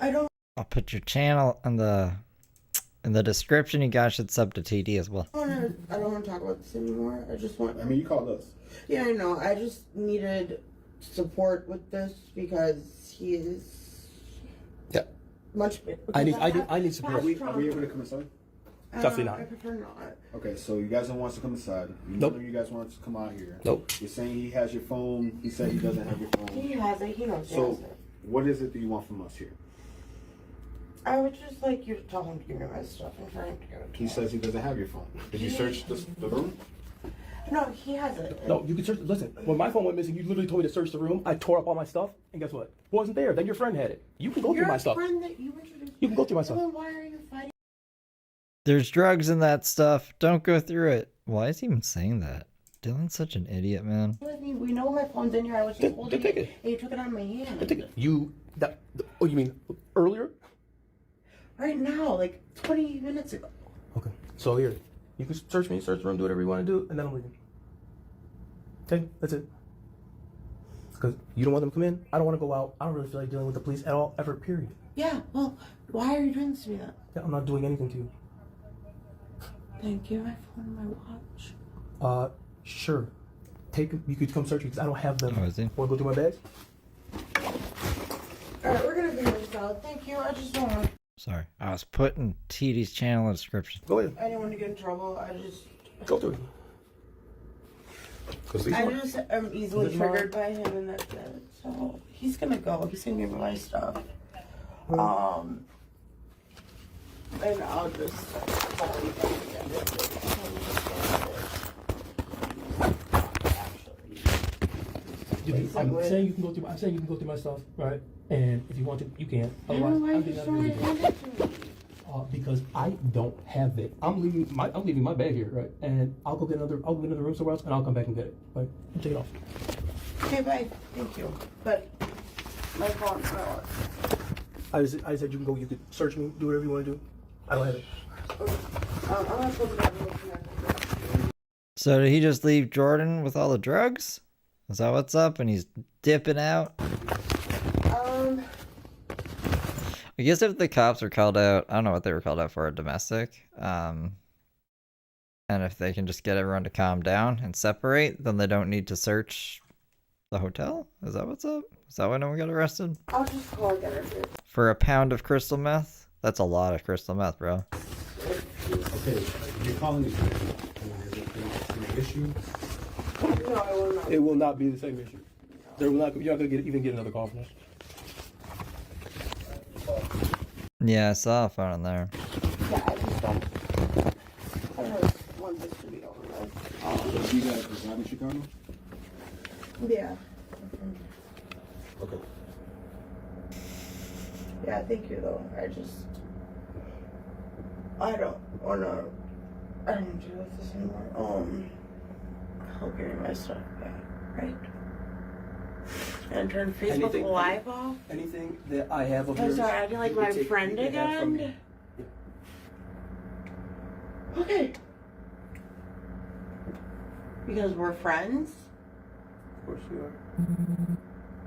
Speaker 10: I don't.
Speaker 5: I'll put your channel in the description. You guys should sub to TD as well.
Speaker 10: I don't want to talk about this anymore. I just want.
Speaker 12: I mean, you called us.
Speaker 10: Yeah, I know. I just needed support with this because he is.
Speaker 17: Yeah.
Speaker 10: Much.
Speaker 17: I need support.
Speaker 12: Are we able to come inside?
Speaker 17: Definitely not.
Speaker 10: I prefer not.
Speaker 12: Okay, so you guys don't want us to come inside.
Speaker 17: Nope.
Speaker 12: You guys want us to come out here.
Speaker 17: Nope.
Speaker 12: You're saying he has your phone. He said he doesn't have your phone.
Speaker 10: He has it. He knows he
Speaker 12: So,
Speaker 10: has it.
Speaker 12: what is it that you want from us here?
Speaker 10: I would just like you to tell him to give me my stuff and for him to give it to
Speaker 12: He
Speaker 10: me.
Speaker 12: says he doesn't have your phone. Did you search the room?
Speaker 10: No, he has it.
Speaker 17: No, you can search. Listen, when my phone went missing, you literally told me to search the room. I tore up all my stuff, and guess what? It wasn't there. Then your friend had it. You can go through my stuff.
Speaker 10: Your friend that you introduced.
Speaker 17: You can go through my stuff.
Speaker 10: Then why are you fighting?
Speaker 5: There's drugs in that stuff. Don't go through it. Why is he even saying that? Dylan's such an idiot, man.
Speaker 10: With me? We know my phone's in here. I was just holding it, and you took it out of my hand.
Speaker 17: Oh, you mean earlier?
Speaker 10: Right now, like 20 minutes ago.
Speaker 17: Okay. So here, you can search me, search the room, do whatever you want to do, and then I'm leaving. Okay, that's it. Because you don't want them to come in. I don't want to go out. I don't really feel like dealing with the police at all, ever, period.
Speaker 10: Yeah, well, why are you doing this to me then?
Speaker 17: Yeah, I'm not doing anything to you.
Speaker 10: Thank you. My phone and my watch.
Speaker 17: Sure. You could come search me because I don't have them.
Speaker 5: Oh, is he?
Speaker 17: Want to go through my bags?
Speaker 10: Alright, we're gonna figure this out. Thank you. I just don't want
Speaker 5: Sorry. I was putting TD's channel in the description.
Speaker 17: Go ahead.
Speaker 10: anyone to get in trouble. I just
Speaker 17: through it.
Speaker 10: I just am easily triggered by him, and that's it. So he's gonna go. He's gonna give me my stuff. And I'll just call you
Speaker 17: I'm saying you can go through my stuff, right? And if you want to, you can. Otherwise, I'm getting out of here. Because I don't have it. I'm leaving my bag here, right? And I'll go get another room somewhere else, and I'll come back and get it. Right? I'll take it off.
Speaker 10: Okay, bye. Thank you. But my phone, my watch.
Speaker 17: I said you can go. You could search me, do whatever you want to do. I don't have it.
Speaker 10: I'm gonna close the door.
Speaker 5: So did he just leave Jordan with all the drugs? Is that what's up? And he's dipping out? I guess if the cops are called out, I don't know what they were called out for, a domestic. And if they can just get everyone to calm down and separate, then they don't need to search the hotel? Is that what's up? Is that why no one got arrested?
Speaker 10: I'll just call and get her.
Speaker 5: For a pound of crystal meth? That's a lot of crystal meth, bro.
Speaker 12: Okay, you're calling it an issue?
Speaker 10: No, it will not.
Speaker 17: It will not be the same issue. You're not gonna even get another call from us.
Speaker 5: Yeah, I saw a phone in there.
Speaker 10: Yeah, I just don't. I just want this to be over with.
Speaker 12: So you guys reside in Chicago?
Speaker 10: Yeah.
Speaker 12: Okay.
Speaker 10: Yeah, thank you though. I don't wanna deal with this anymore. I'll give you my stuff back, right? And turn Facebook Live off?
Speaker 17: Anything that I have of
Speaker 10: I'm
Speaker 17: yours.
Speaker 10: sorry, acting like my friend again? Okay. Because we're friends?
Speaker 17: Of course you are.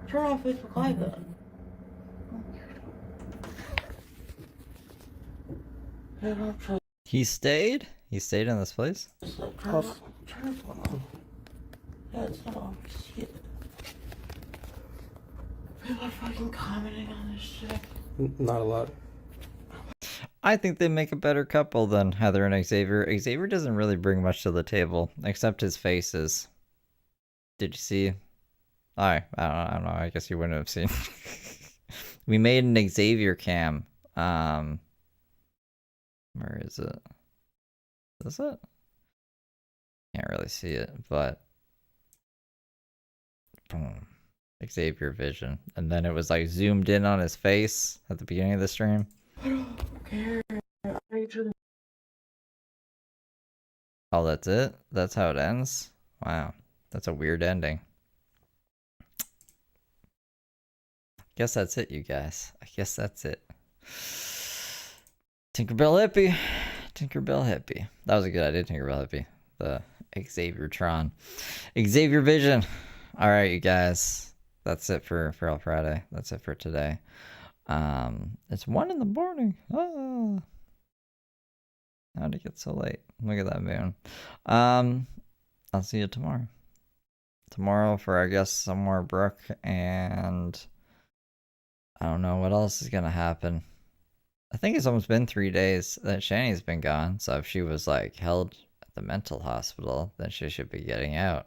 Speaker 10: Turn off Facebook Live then. I don't trust.
Speaker 5: He stayed? He stayed in this place?
Speaker 10: Turn it off. Yeah, it's not off. Shit. People are fucking commenting on this shit.
Speaker 17: Not a lot.
Speaker 5: I think they make a better couple than Heather and Xavier. Xavier doesn't really bring much to the table, except his faces. Did you see? I don't know. I guess you wouldn't have seen. We made an Xavier cam. Where is it? Is it? Can't really see it, but boom. Xavier vision. And then it was like zoomed in on his face at the beginning of the stream.
Speaker 10: I don't care.
Speaker 5: Oh, that's it? That's how it ends? Wow. That's a weird ending. Guess that's it, you guys. I guess that's it. Tinkerbell Hippie. Tinkerbell Hippie. That was a good idea, Tinkerbell Hippie. The Xavier Tron. Xavier Vision. Alright, you guys. That's it for All Friday. That's it for today. It's 1 in the morning. Oh. How'd it get so late? Look at that moon. I'll see you tomorrow. Tomorrow for, I guess, some more Brooke, and I don't know what else is gonna happen. I think it's almost been 3 days that Shani's been gone, so if she was like held at the mental hospital, then she should be getting out.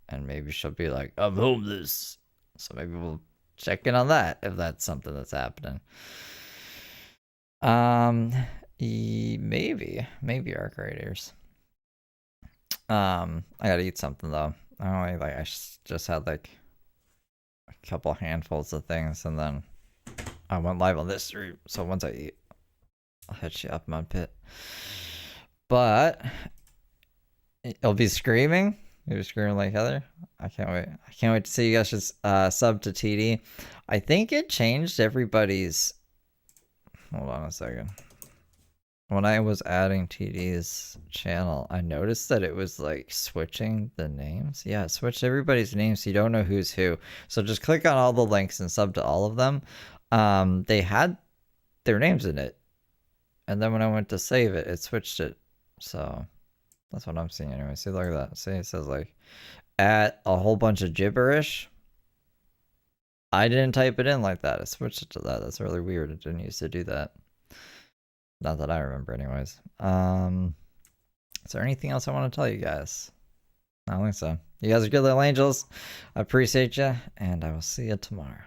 Speaker 5: And maybe she'll be like, I'm homeless. So maybe we'll check in on that if that's something that's happening. Maybe Arc Raiders. I gotta eat something though. I just had like a couple handfuls of things, and then I went live on this stream. So once I eat, I'll hit you up, Mud Pit. But it'll be screaming. Maybe screaming like Heather. I can't wait. I can't wait to see you guys just sub to TD. I think it changed everybody's. Hold on a second. When I was adding TD's channel, I noticed that it was like switching the names. Yeah, it switched everybody's names so you don't know who's who. So just click on all the links and sub to all of them. They had their names in it. And then when I went to save it, it switched it. So that's what I'm seeing anyway. See, look at that. See, it says like at a whole bunch of gibberish. I didn't type it in like that. I switched it to that. That's really weird. It didn't used to do that. Not that I remember anyways. Is there anything else I want to tell you guys? I don't think so. You guys are good little angels. I appreciate you, and I will see you tomorrow.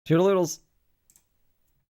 Speaker 5: Toodaloodles.